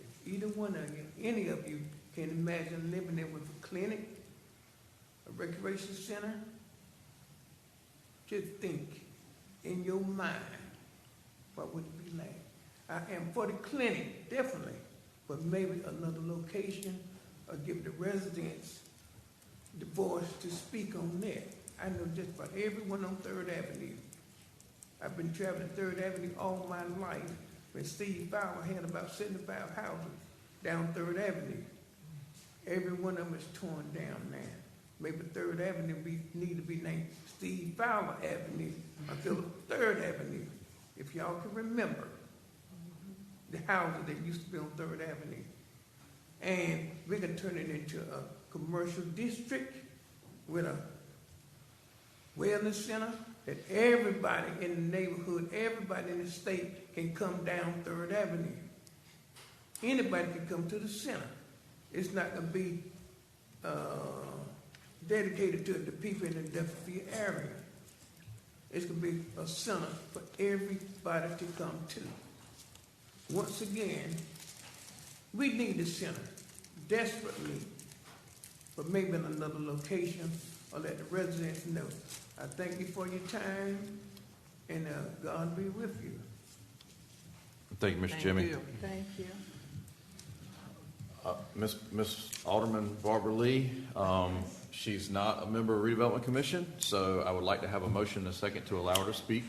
If either one of you, any of you, can imagine living there with a clinic, a recreation center, just think in your mind, what would it be like? I am for the clinic, definitely, but maybe another location, or give the residents the voice to speak on that. I know just about everyone on 3rd Avenue. I've been traveling 3rd Avenue all my life. When Steve Fowler had about 75 houses down 3rd Avenue. Every one of them is torn down now. Maybe 3rd Avenue need to be named Steve Fowler Avenue until 3rd Avenue. If y'all can remember the houses that used to be on 3rd Avenue. And we're going to turn it into a commercial district with a wellness center that everybody in the neighborhood, everybody in the state can come down 3rd Avenue. Anybody can come to the center. It's not going to be dedicated to the people in the Dufferfield area. It's going to be a center for everybody to come to. Once again, we need the center desperately, but maybe in another location, or let the residents know. I thank you for your time, and God be with you. Thank you, Mr. Jimmy. Thank you. Miss Alderman Barbara Lee, she's not a member of Redevelopment Commission, so I would like to have a motion and a second to allow her to speak.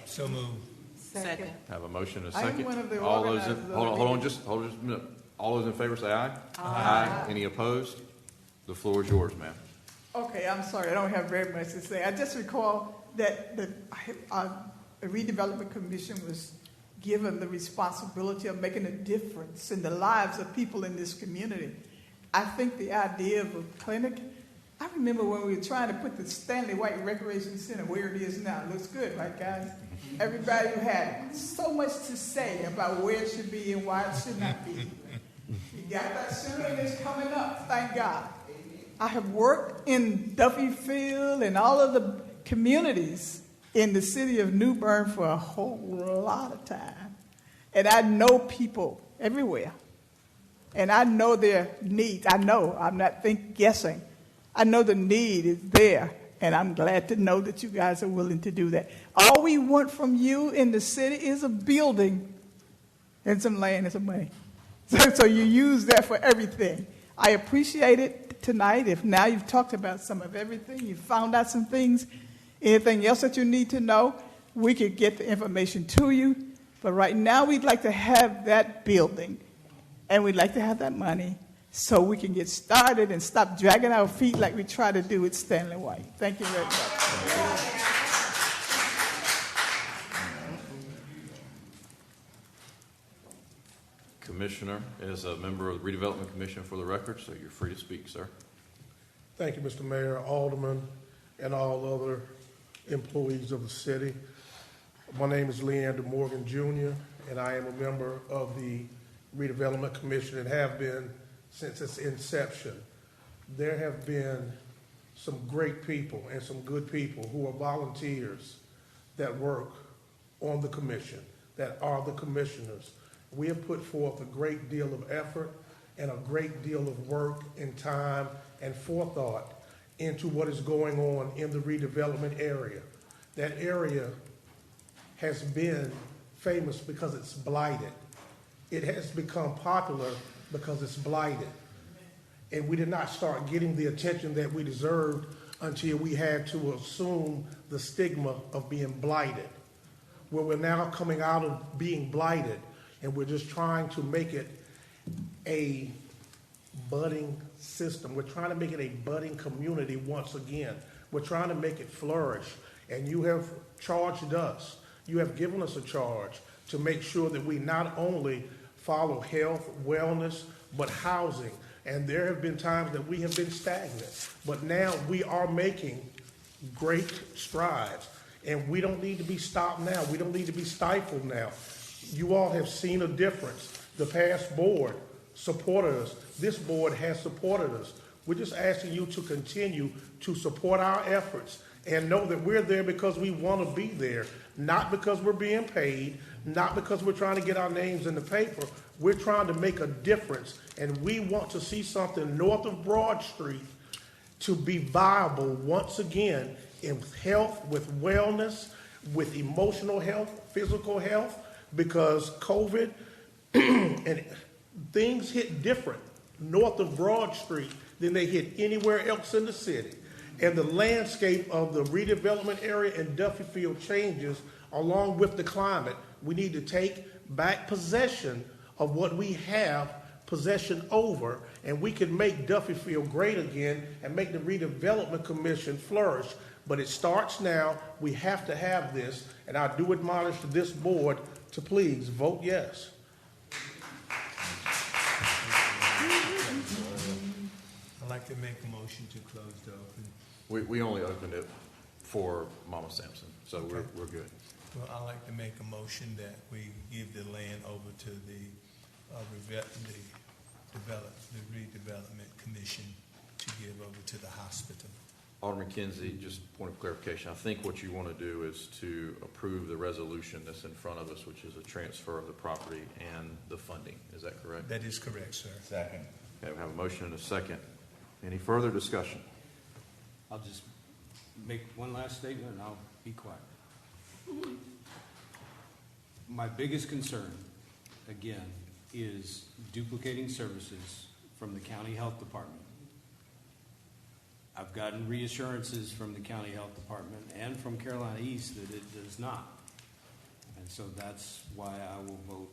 So moved. Second. Have a motion and a I'm second. one of the All those in, organizers hold on of just a minute. All those in favor say aye. Aye. Any opposed? The floor is yours, ma'am. Okay, I'm sorry, I don't have very much to say. I just recall that the Redevelopment Commission was given the responsibility of making a difference in the lives of people in this community. I think the idea of a clinic, I remember when we were trying to put the Stanley White Recreation Center where it is now. It looks good, right, guys? Everybody who had so much to say about where it should be and why it should not be. You got that center and it's coming up, thank God. I have worked in Duffyfield and all of the communities in the city of New Bern for a whole lot of time. And I know people everywhere. And I know their needs. I know, I'm not guessing. I know the need is there. And I'm glad to know that you guys are willing to do that. All we want from you in the city is a building and some land and some money. So you use that for everything. I appreciate it tonight. If now you've talked about some of everything, you've found out some things, anything else that you need to know, we could get the information to you. But right now we'd like to have that building and we'd like to have that money so we can get started and stop dragging our feet like we try to do with Stanley White. Thank you very much. Commissioner is a member of the Redevelopment Commission for the record, so you're free to speak, sir. Thank you, Mr. Mayor, Alderman, and all other employees of the city. My name is Leander Morgan Jr., and I am a member of the Redevelopment Commission and have been since its inception. There have been some great people and some good people who are volunteers that work on the commission, that are the commissioners. We have put forth a great deal of effort and a great deal of work and time and forethought into what is going on in the redevelopment area. That area has been famous because it's blighted. It has become popular because it's blighted. And we did not start getting the attention that we deserved until we had to assume the stigma of being blighted. Where we're now coming out of being blighted and we're just trying to make it a budding system. We're trying to make it a budding community once again. We're trying to make it flourish. And you have charged us, you have given us a charge to make sure that we not only follow health, wellness, but housing. And there have been times that we have been stagnant. But now we are making great strides. And we don't need to be stopped now. We don't need to be stifled now. You all have seen a difference. The past board supported us. This board has supported us. We're just asking you to continue to support our efforts and know that we're there because we want to be there, not because we're being paid, not because we're trying to get our names in the paper. We're trying to make a difference, and we want to see something north of Broad Street to be viable once again in health, with wellness, with emotional health, physical health, because COVID and things hit different north of Broad Street than they hit anywhere else in the city. And the landscape of the redevelopment area in Duffyfield changes along with the climate. We need to take back possession of what we have possession over, and we can make Duffyfield great again and make the Redevelopment Commission flourish. But it starts now. We have to have this, and I do admonish this board to please vote yes. I'd like to make a motion to close the open. We only opened it for Mama Sampson, so Okay. we're good. Well, I'd like to make a motion that we give the land over to the redevelopment commission to give over to the hospital. Alderman Kinsey, just point of clarification. I think what you want to do is to approve the resolution that's in front of us, which is a transfer of the property and the funding. Is that correct? That is correct, sir. Second. Okay, we have a motion and a second. Any further discussion? I'll just make one last statement and I'll be quiet. My biggest concern, again, is duplicating services from the county health department. I've gotten reassurances from the county health department and from Carolina East that it does not. And so that's why I will vote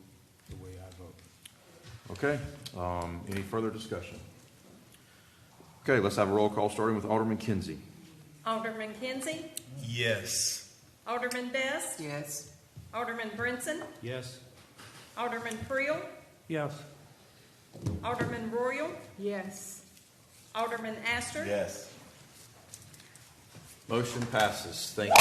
the way I vote. Okay, any further discussion? Okay, let's have a roll call starting with Alderman Kinsey. Alderman Kinsey, Yes. Alderman Best, Yes. Alderman Brinson, Yes? Alderman Creel, Yes. Alderman Royal, Yes. Alderman Astor. Yes. Motion passes. Thank you.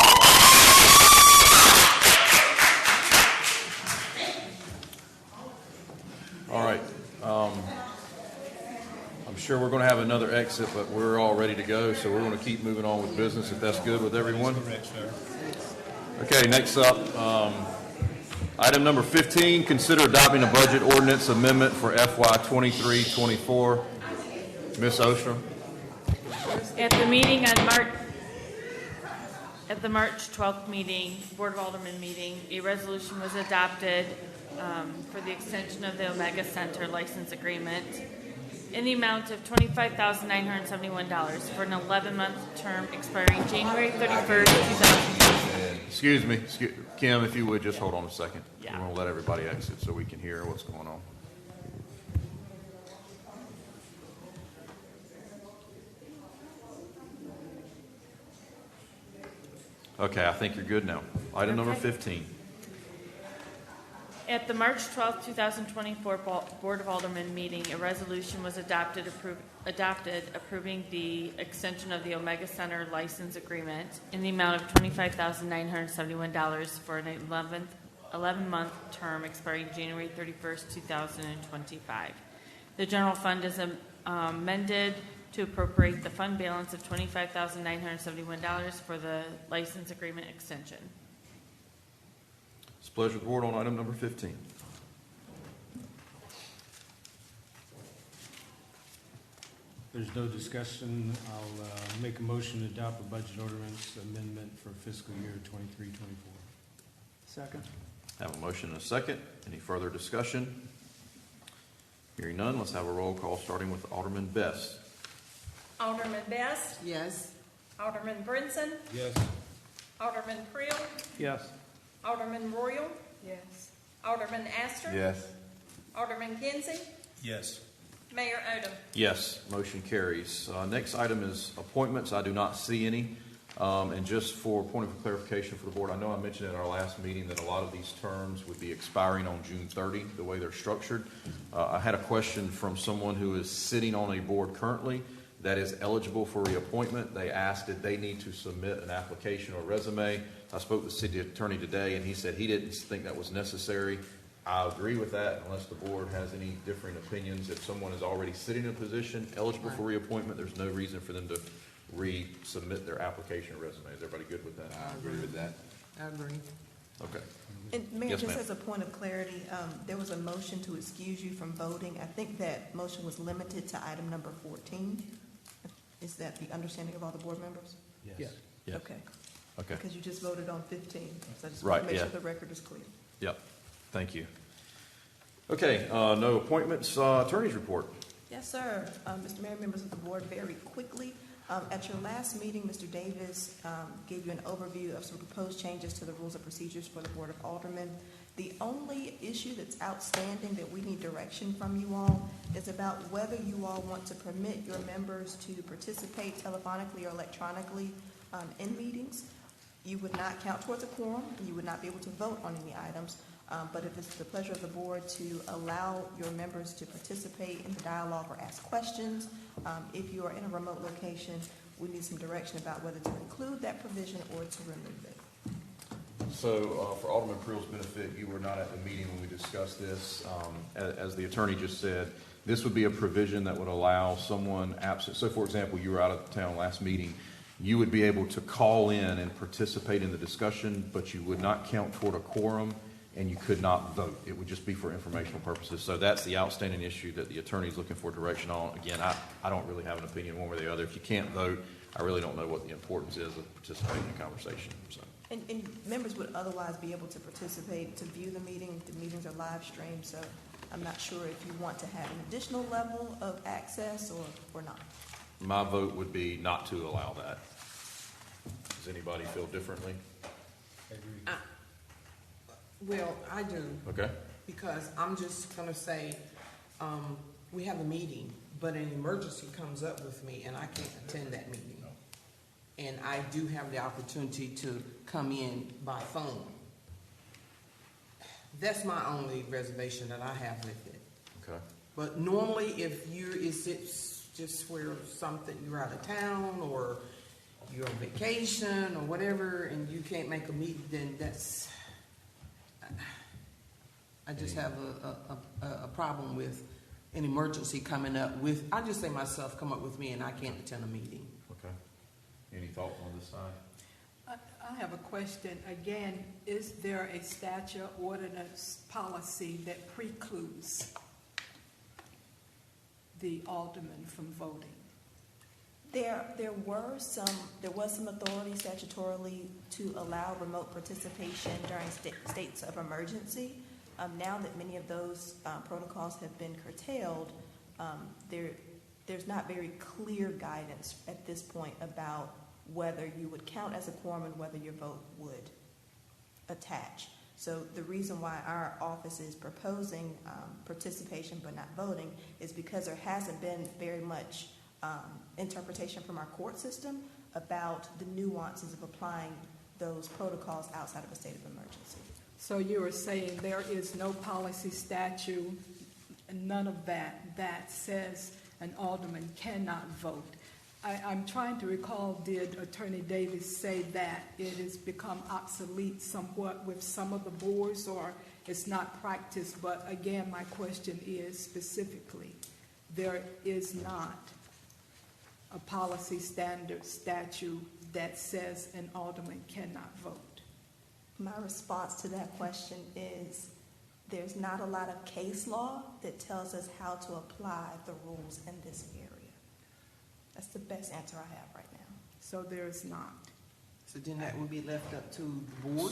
All right. I'm sure we're going to have another exit, but we're all ready to go, so we're going to keep moving on with business if that's good with everyone. Okay, next up, item number 15, consider adopting a budget ordinance amendment for FY 23-24. Ms. Ostrom. At the meeting on at the March 12th meeting, Board of Aldermen meeting, a resolution was adopted for the extension of the Omega Center license agreement in the amount of $25,971 for an 11-month term expiring January 31st, 2020. Excuse me, Kim, if you would just hold on a second. Yeah. We're going to let everybody exit so we can hear what's going on. Okay, I think you're good now. Item number 15. At the March 12th, 2024 Board of Aldermen meeting, a resolution was adopted approving the extension of the Omega Center license agreement in the amount of $25,971 for an 11-month term expiring January 31st, 2025. The general fund is amended to appropriate the fund balance of $25,971 for the license agreement extension. It's a pleasure of the board on item number 15. There's no discussion. I'll make a motion to adopt a budget ordinance amendment for fiscal year 23-24. Second. Have a motion and a second. Any further discussion? Hearing none, let's have a roll call starting with Alderman Best. Alderman Best. Yes. Alderman Brinson. Yes. Alderman Creel. Yes. Alderman Royal. Yes. Alderman Astor. Yes. Alderman Kinsey. Yes. Mayor Odham. Yes, motion carries. Next item is appointments. I do not see any. And just for point of clarification for the board, I know I mentioned at our last meeting that a lot of these terms would be expiring on June 30, the way they're structured. I had a question from someone who is sitting on a board currently that is eligible for reappointment. They asked did they need to submit an application or resume. I spoke with the city attorney today, and he said he didn't think that was necessary. I agree with that unless the board has any differing opinions. If someone is already sitting in a position eligible for reappointment, there's no reason for them to resubmit their application or resume. Is everybody good with that? I agree with that. I agree. Okay. And Mayor, Yes, just ma'am. as a point of clarity, there was a motion to excuse you from voting. I think that motion was limited to item number 14. Is that the understanding of all the board members? Yes. Yes. Okay. Okay. Because you just voted on 15. So I just Right, want to make yeah. sure the record is clear. Yep. Thank you. Okay, no appointments. Attorney's report. Yes, sir. Mr. Mayor, members of the board, very quickly. At your last meeting, Mr. Davis gave you an overview of some proposed changes to the rules of procedures for the Board of Aldermen. The only issue that's outstanding that we need direction from you all is about whether you all want to permit your members to participate telephonically or electronically in meetings. You would not count towards a quorum, and you would not be able to vote on any items. But if it's the pleasure of the board to allow your members to participate in the dialogue or ask questions, if you are in a remote location, we need some direction about whether to include that provision or to remove it. So for Alderman Creel's benefit, you were not at the meeting when we discussed this. As the attorney just said, this would be a provision that would allow someone absent. So for example, you were out of town last meeting. You would be able to call in and participate in the discussion, but you would not count toward a quorum and you could not vote. It would just be for informational purposes. So that's the outstanding issue that the attorney is looking for direction on. Again, I don't really have an opinion one way or the other. If you can't vote, I really don't know what the importance is of participating in the conversation. So. And members would otherwise be able to participate, to view the meeting. The meetings are live streamed, so I'm not sure if you want to have an additional level of access or not. My vote would be not to allow that. Does anybody feel differently? I agree. Well, I do. Okay. Because I'm just going to say, we have a meeting, but an emergency comes up with me and I can't attend that meeting. And I do have the opportunity to come in by phone. That's my only reservation that I have with it. Okay. But normally, if it's just where you're out of town or you're on vacation or whatever, and you can't make a meeting, then I just have a problem with an emergency coming up with, I just say myself, come up with me and I can't attend a meeting. Okay. Any thoughts on this side? I have a question. Again, is there a statute ordinance policy that precludes the alderman from voting? There was some authority statutorily to allow remote participation during states of emergency. Now that many of those protocols have been curtailed, there's not very clear guidance at this point about whether you would count as a quorum and whether your vote would attach. So the reason why our office is proposing participation but not voting is because there hasn't been very much interpretation from our court system about the nuances of applying those protocols outside of a state of emergency. So you are saying there is no policy statute, none of that says an alderman cannot vote. I'm trying to recall, did Attorney Davis say that it has become obsolete somewhat with some of the boards, or it's not practiced? But again, my question is specifically, there is not a policy statute that says an alderman cannot vote. My response to that question is there's not a lot of case law that tells us how to apply the rules in this area. That's the best answer I have right now. So there's not. So then that would be left up to the board?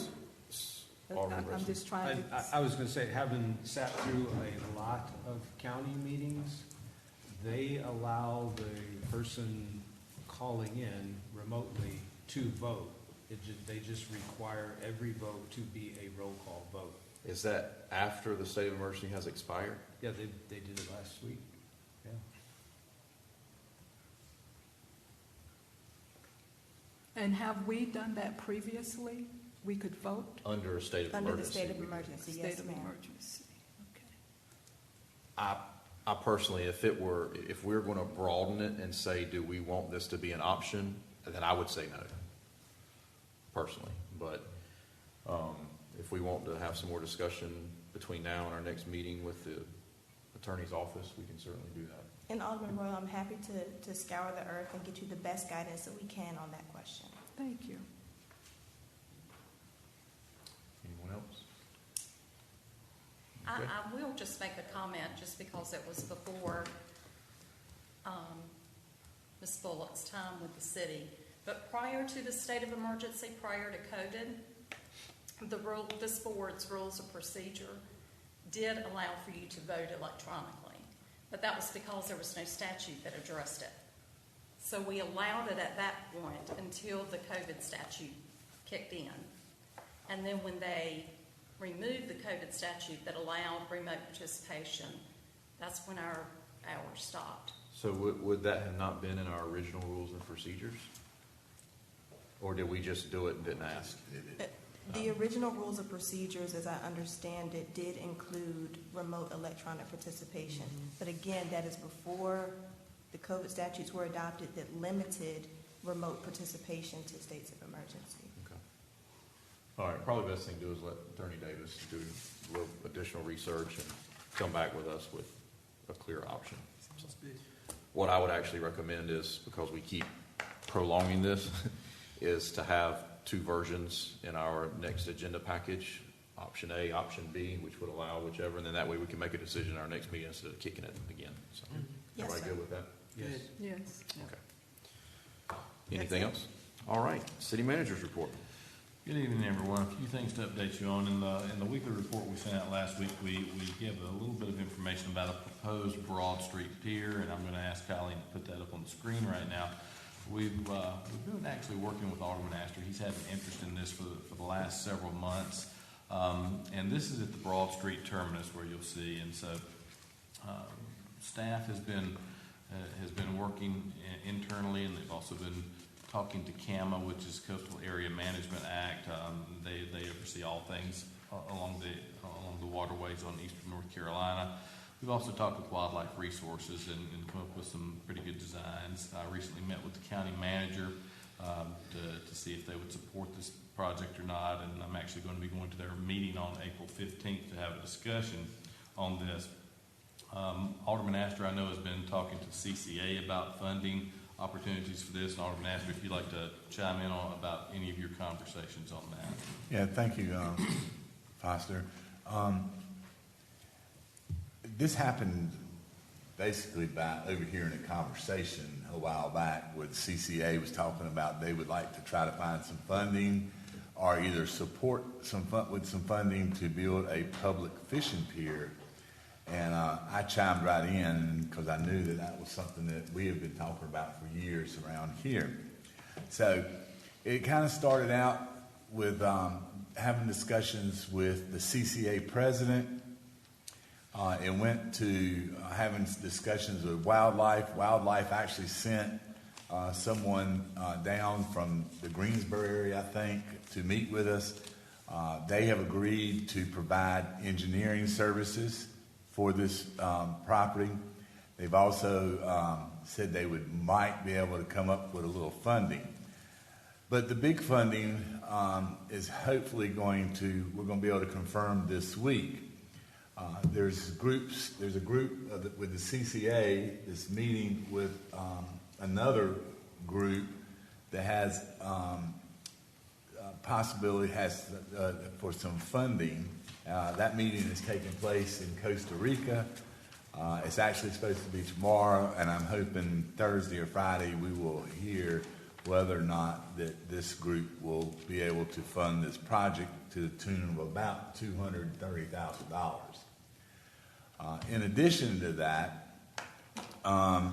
I'm just trying to... I was going to say, having sat through a lot of county meetings, they allow the person calling in remotely to vote. They just require every vote to be a roll call vote. Is that after the state of emergency has expired? Yeah, they did it last week. Yeah. And have we done that previously? We could vote? Under a state of Under emergency. the state of emergency, yes, State of ma'am. emergency. I personally, if we're going to broaden it and say, do we want this to be an option, then I would say no, personally. But if we want to have some more discussion between now and our next meeting with the attorney's office, we can certainly do that. And Alderman Royal, I'm happy to scour the earth and get you the best guidance that we can on that question. Thank you. Anyone else? I will just make a comment just because it was before Ms. Pollock's time with the city. But prior to the state of emergency, prior to COVID, this board's rules of procedure did allow for you to vote electronically. But that was because there was no statute that addressed it. So we allowed it at that point until the COVID statute kicked in. And then when they removed the COVID statute that allowed remote participation, that's when our hours stopped. So would that have not been in our original rules and procedures? Or did we just do it and didn't ask? The original rules of procedures, as I understand it, did include remote electronic participation. But again, that is before the COVID statutes were adopted that limited remote participation to states of emergency. Okay. All right, probably the best thing to do is let Attorney Davis do a little additional research and come back with us with a clear option. So what I would actually recommend is, because we keep prolonging this, is to have two versions in our next agenda package, option A, option B, which would allow whichever, and then that way we can make a decision in our next meeting instead of kicking it again. So, Yes, everybody sir. good with that? Yes. Yes. Okay. Anything else? All right, City Manager's report. Good evening, everyone. A few things to update you on. In the weekly report we sent out last week, we give a little bit of information about a proposed Broad Street pier, and I'm going to ask Colleen to put that up on the screen right now. We've been actually working with Alderman Astor. He's had an interest in this for the last several months, and this is at the Broad Street terminus where you'll see. And so, staff has been working internally, and they've also been talking to CAMA, which is Coastal Area Management Act. They oversee all things along the waterways on eastern North Carolina. We've also talked with Wildlife Resources and come up with some pretty good designs. I recently met with the county manager to see if they would support this project or not, and I'm actually going to be going to their meeting on April 15th to have a discussion on this. Alderman Astor, I know, has been talking to CCA about funding opportunities for this, and Alderman Astor, if you'd like to chime in on about any of your conversations on that. Yeah, thank you, Foster. This happened basically by overhearing a conversation a while back with CCA was talking about they would like to try to find some funding or either support with some funding to build a public fishing pier. And I chimed right in because I knew that was something that we have been talking about for years around here. So it kind of started out with having discussions with the CCA president. It went to having discussions with Wildlife. Wildlife actually sent someone down from the Greensboro area, I think, to meet with us. They have agreed to provide engineering services for this property. They've also said they might be able to come up with a little funding. But the big funding is hopefully we're going to be able to confirm this week. There's a group with the CCA that's meeting with another group that has possibility for some funding. That meeting is taking place in Costa Rica. It's actually supposed to be tomorrow, and I'm hoping Thursday or Friday we will hear whether or not that this group will be able to fund this project to the tune of about $230,000. In addition to that, I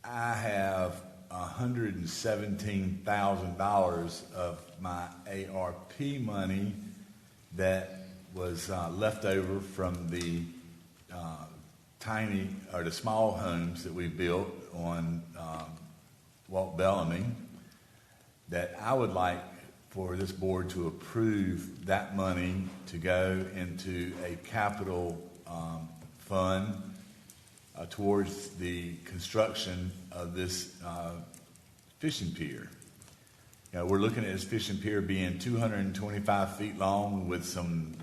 have $117,000 of my ARP money that was left over from the the small homes that we built on Walt Bellamy, that I would like for this board to approve that money to go into a capital fund towards the construction of this fishing pier. We're looking at this fishing pier being 225 feet long with some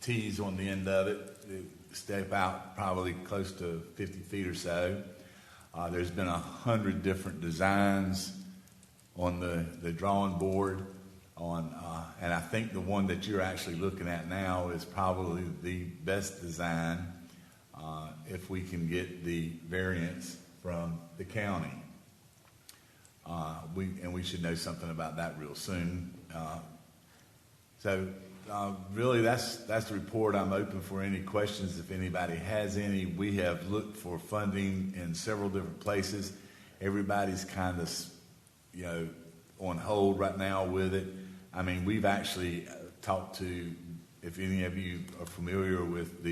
T's on the end of it. Step out probably close to 50 feet or so. There's been 100 different designs on the drawing board. And I think the one that you're actually looking at now is probably the best design if we can get the variance from the county. We should know something about that real soon. Really, that's the report. I'm open for any questions if anybody has any. We have looked for funding in several different places. Everybody's kind of, on hold right now with it. I mean, we've actually talked to, if any of you are familiar with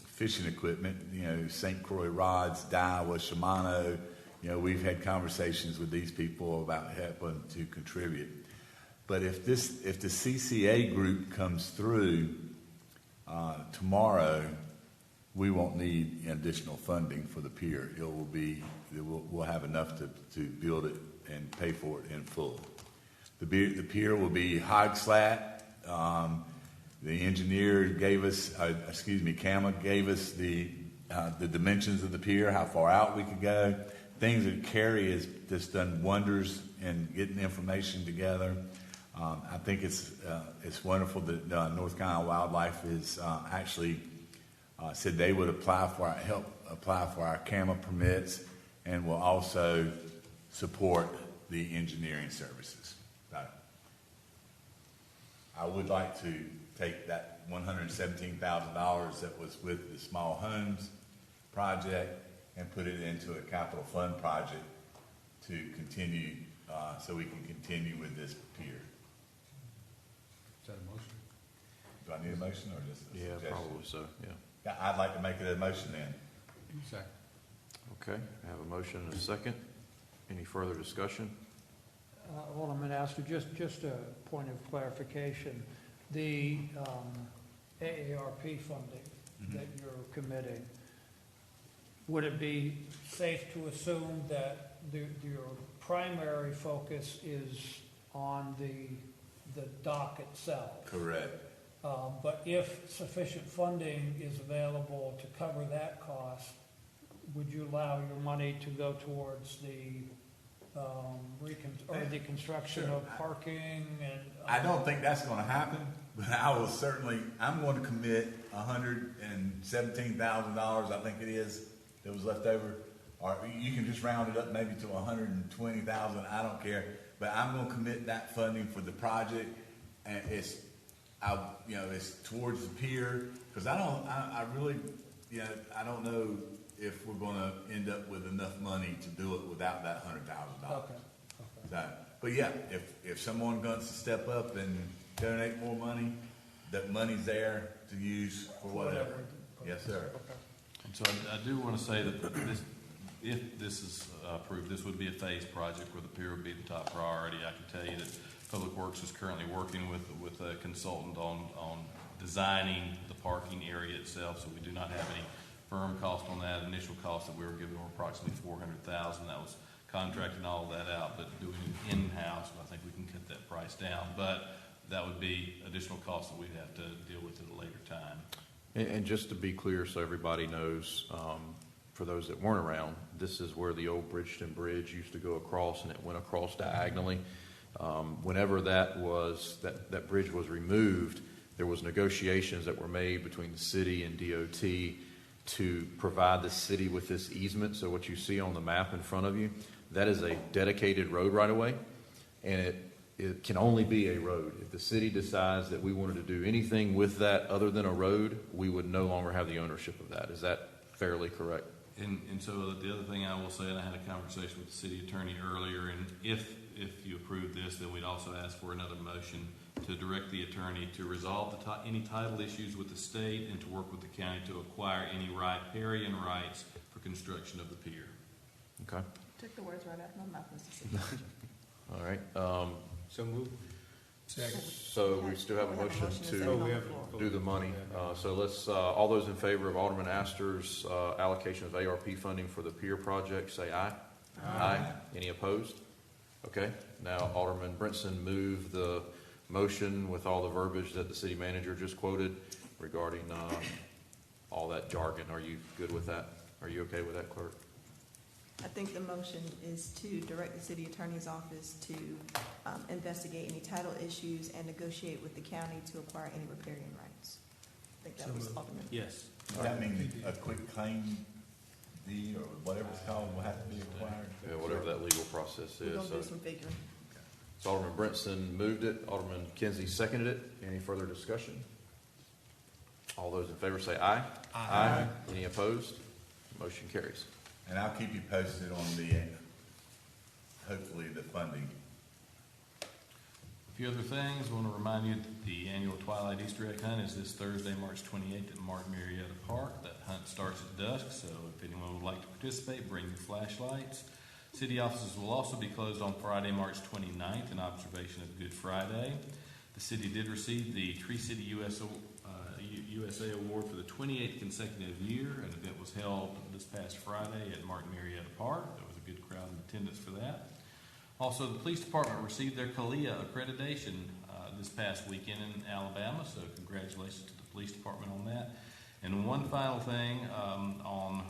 fishing equipment, St. Croix rods, Daiwa, Shimano. We've had conversations with these people about helping to contribute. But if the CCA group comes through tomorrow, we won't need additional funding for the pier. We'll have enough to build it and pay for it in full. The pier will be hog slat. The engineer gave us, CAMA gave us the dimensions of the pier, how far out we could go. Things that Carrie has just done wonders in getting information together. I think it's wonderful that North Carolina Wildlife is actually said they would help apply for our CAMA permits, and will also support the engineering services. I would like to take that $117,000 that was with the small homes project and put it into a capital fund project to continue, so we can continue with this pier. Is that a motion? Do I need a motion or just a suggestion? Yeah, probably so, yeah. I'd like to make it a motion then. Second. Okay, I have a motion and a second. Any further discussion? Alderman Astor, just a point of clarification. The AARP funding that you're committing, would it be safe to assume that your primary focus is on the dock itself? Correct. But if sufficient funding is available to cover that cost, would you allow your money to go towards the the construction of parking and? I don't think that's going to happen, but I will certainly. I'm going to commit $117,000. I think it is that was left over, or you can just round it up maybe to $120,000. I don't care, but I'm going to commit that funding for the project, and it's towards the pier, because I really, I don't know if we're going to end up with enough money to do it without that $100,000. Okay. But yeah, if someone wants to step up and donate more money, that money's there to use for whatever. Yes, sir. And so I do want to say that if this is approved, this would be a phased project where the pier would be the top priority. I can tell you that Public Works is currently working with a consultant on designing the parking area itself, so we do not have any firm cost on that. Initial cost that we were given were approximately $400,000. That was contracting all that out, but doing it in-house, I think we can cut that price down. But that would be additional costs that we'd have to deal with at a later time. And just to be clear, so everybody knows, for those that weren't around, this is where the old Bridgeton Bridge used to go across, and it went across diagonally. Whenever that bridge was removed, there was negotiations that were made between the city and DOT to provide the city with this easement. So what you see on the map in front of you, that is a dedicated road right away, and it can only be a road. If the city decides that we wanted to do anything with that other than a road, we would no longer have the ownership of that. Is that fairly correct? And so the other thing I will say, and I had a conversation with the city attorney earlier, and if you approve this, then we'd also ask for another motion to direct the attorney to resolve any title issues with the state and to work with the county to acquire any riparian rights for construction of the pier. Okay. Took the words right out of my mouth, Mr. City. All right. So move. Second. So we still have a motion to do the money. So let's, all those in favor of Alderman Astor's allocation of ARP funding for the pier project, say aye. Aye. Any opposed? Okay. Now Alderman Brinson moved the motion with all the verbiage that the city manager just quoted regarding all that jargon. Are you good with that? Are you okay with that, clerk? I think the motion is to direct the city attorney's office to investigate any title issues and negotiate with the county to acquire any riparian rights. I think that was Alderman. Yes. Does that mean a quick claim deed or whatever it's called will have to be acquired? Yeah, whatever that legal process We're is. going to do some figuring. So Alderman Brinson moved it. Alderman Kinsey seconded it. Any further discussion? All those in favor say aye. Aye. Any opposed? Motion carries. And I'll keep you posted on hopefully the funding. A few other things. I want to remind you that the annual Twilight Easter egg hunt is this Thursday, March 28th at Martin Marietta Park. That hunt starts at dusk, so if anyone would like to participate, bring your flashlights. City offices will also be closed on Friday, March 29th in observation of Good Friday. The city did receive the Tree City USA Award for the 28th consecutive year. An event was held this past Friday at Martin Marietta Park. There was a good crowd in attendance for that. Also, the police department received their CALIA accreditation this past weekend in Alabama, so congratulations to the police department on that. And one final thing, on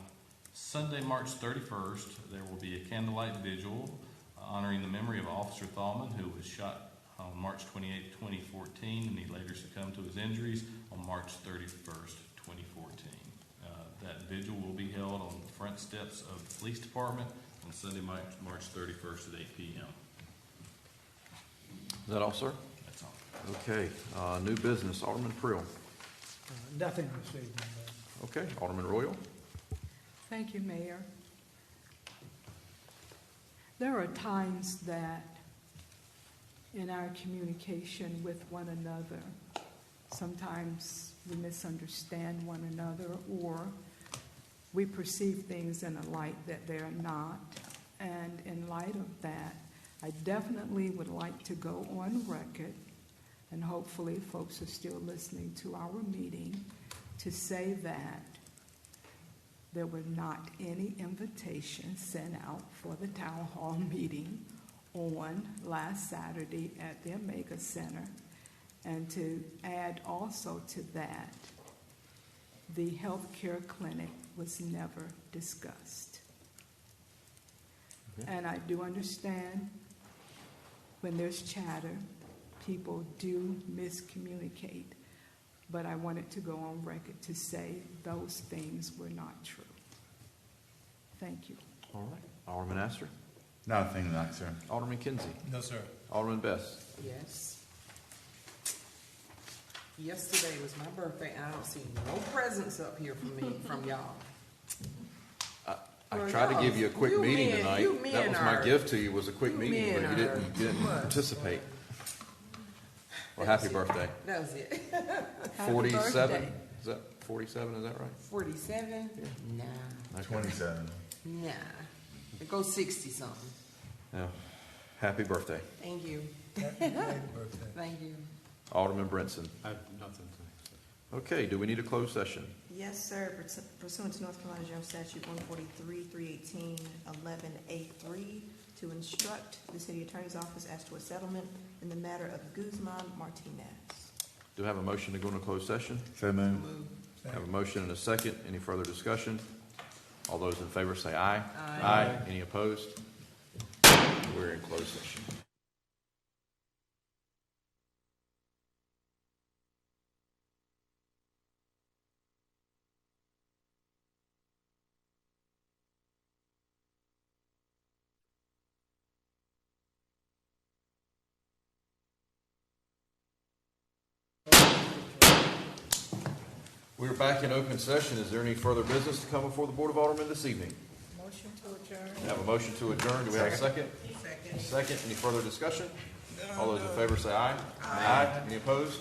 Sunday, March 31st, there will be a candlelight vigil honoring the memory of Officer Thalman, who was shot on March 28, 2014, and he later succumbed to his injuries on March 31st, 2014. That vigil will be held on the front steps of the police department on Sunday, March 31st at 8 p.m. Is that all, sir? That's all. Okay. New business. Alderman Prill. Nothing this evening, Mayor. Okay. Alderman Royal. Thank you, Mayor. There are times that in our communication with one another, sometimes we misunderstand one another or we perceive things in a light that they're not. And in light of that, I definitely would like to go on record and hopefully folks are still listening to our meeting, to say that there were not any invitations sent out for the town hall meeting on last Saturday at the Omega Center, and to add also to that, the healthcare clinic was never discussed. Okay. And I do understand when there's chatter, people do miscommunicate, but I wanted to go on record to say those things were not true. Thank you. All right. Alderman Astor? Nothing tonight, sir. Alderman Kinsey? No, sir. Alderman Best? Yes. Yesterday was my birthday. I don't see no presents up here for me from y'all. I Well, tried to y'all- give you a quick you meeting men- tonight. you men That was my are- gift to you, was a quick you meeting, but men you didn't are- participate. Well, That was happy it. birthday. That was it. Happy 47? birthday. Is that 47, is that right? 47? Nah. Okay. 27. Nah. It goes 60 something. Yeah. Happy birthday. Thank you. Happy birthday. Thank you. Alderman Brinson. I have nothing tonight. Okay, do we need a closed session? Yes, sir. Pursuant to North Carolina General Statute 143, 318, 11A3, to instruct the city attorney's office as to a settlement in the matter of Guzman Martinez. Do I have a motion to go into closed session? So moved. I have a motion and a second. Any further discussion? All those in favor say aye. Aye. Any opposed? We're in closed session. We're back in open session. Is there any further business to come before the Board of Aldermen this evening? Motion to adjourn. We have a motion to adjourn. Do we have a second? Second. Second. Any further discussion? All those in favor say aye. Aye. Any opposed?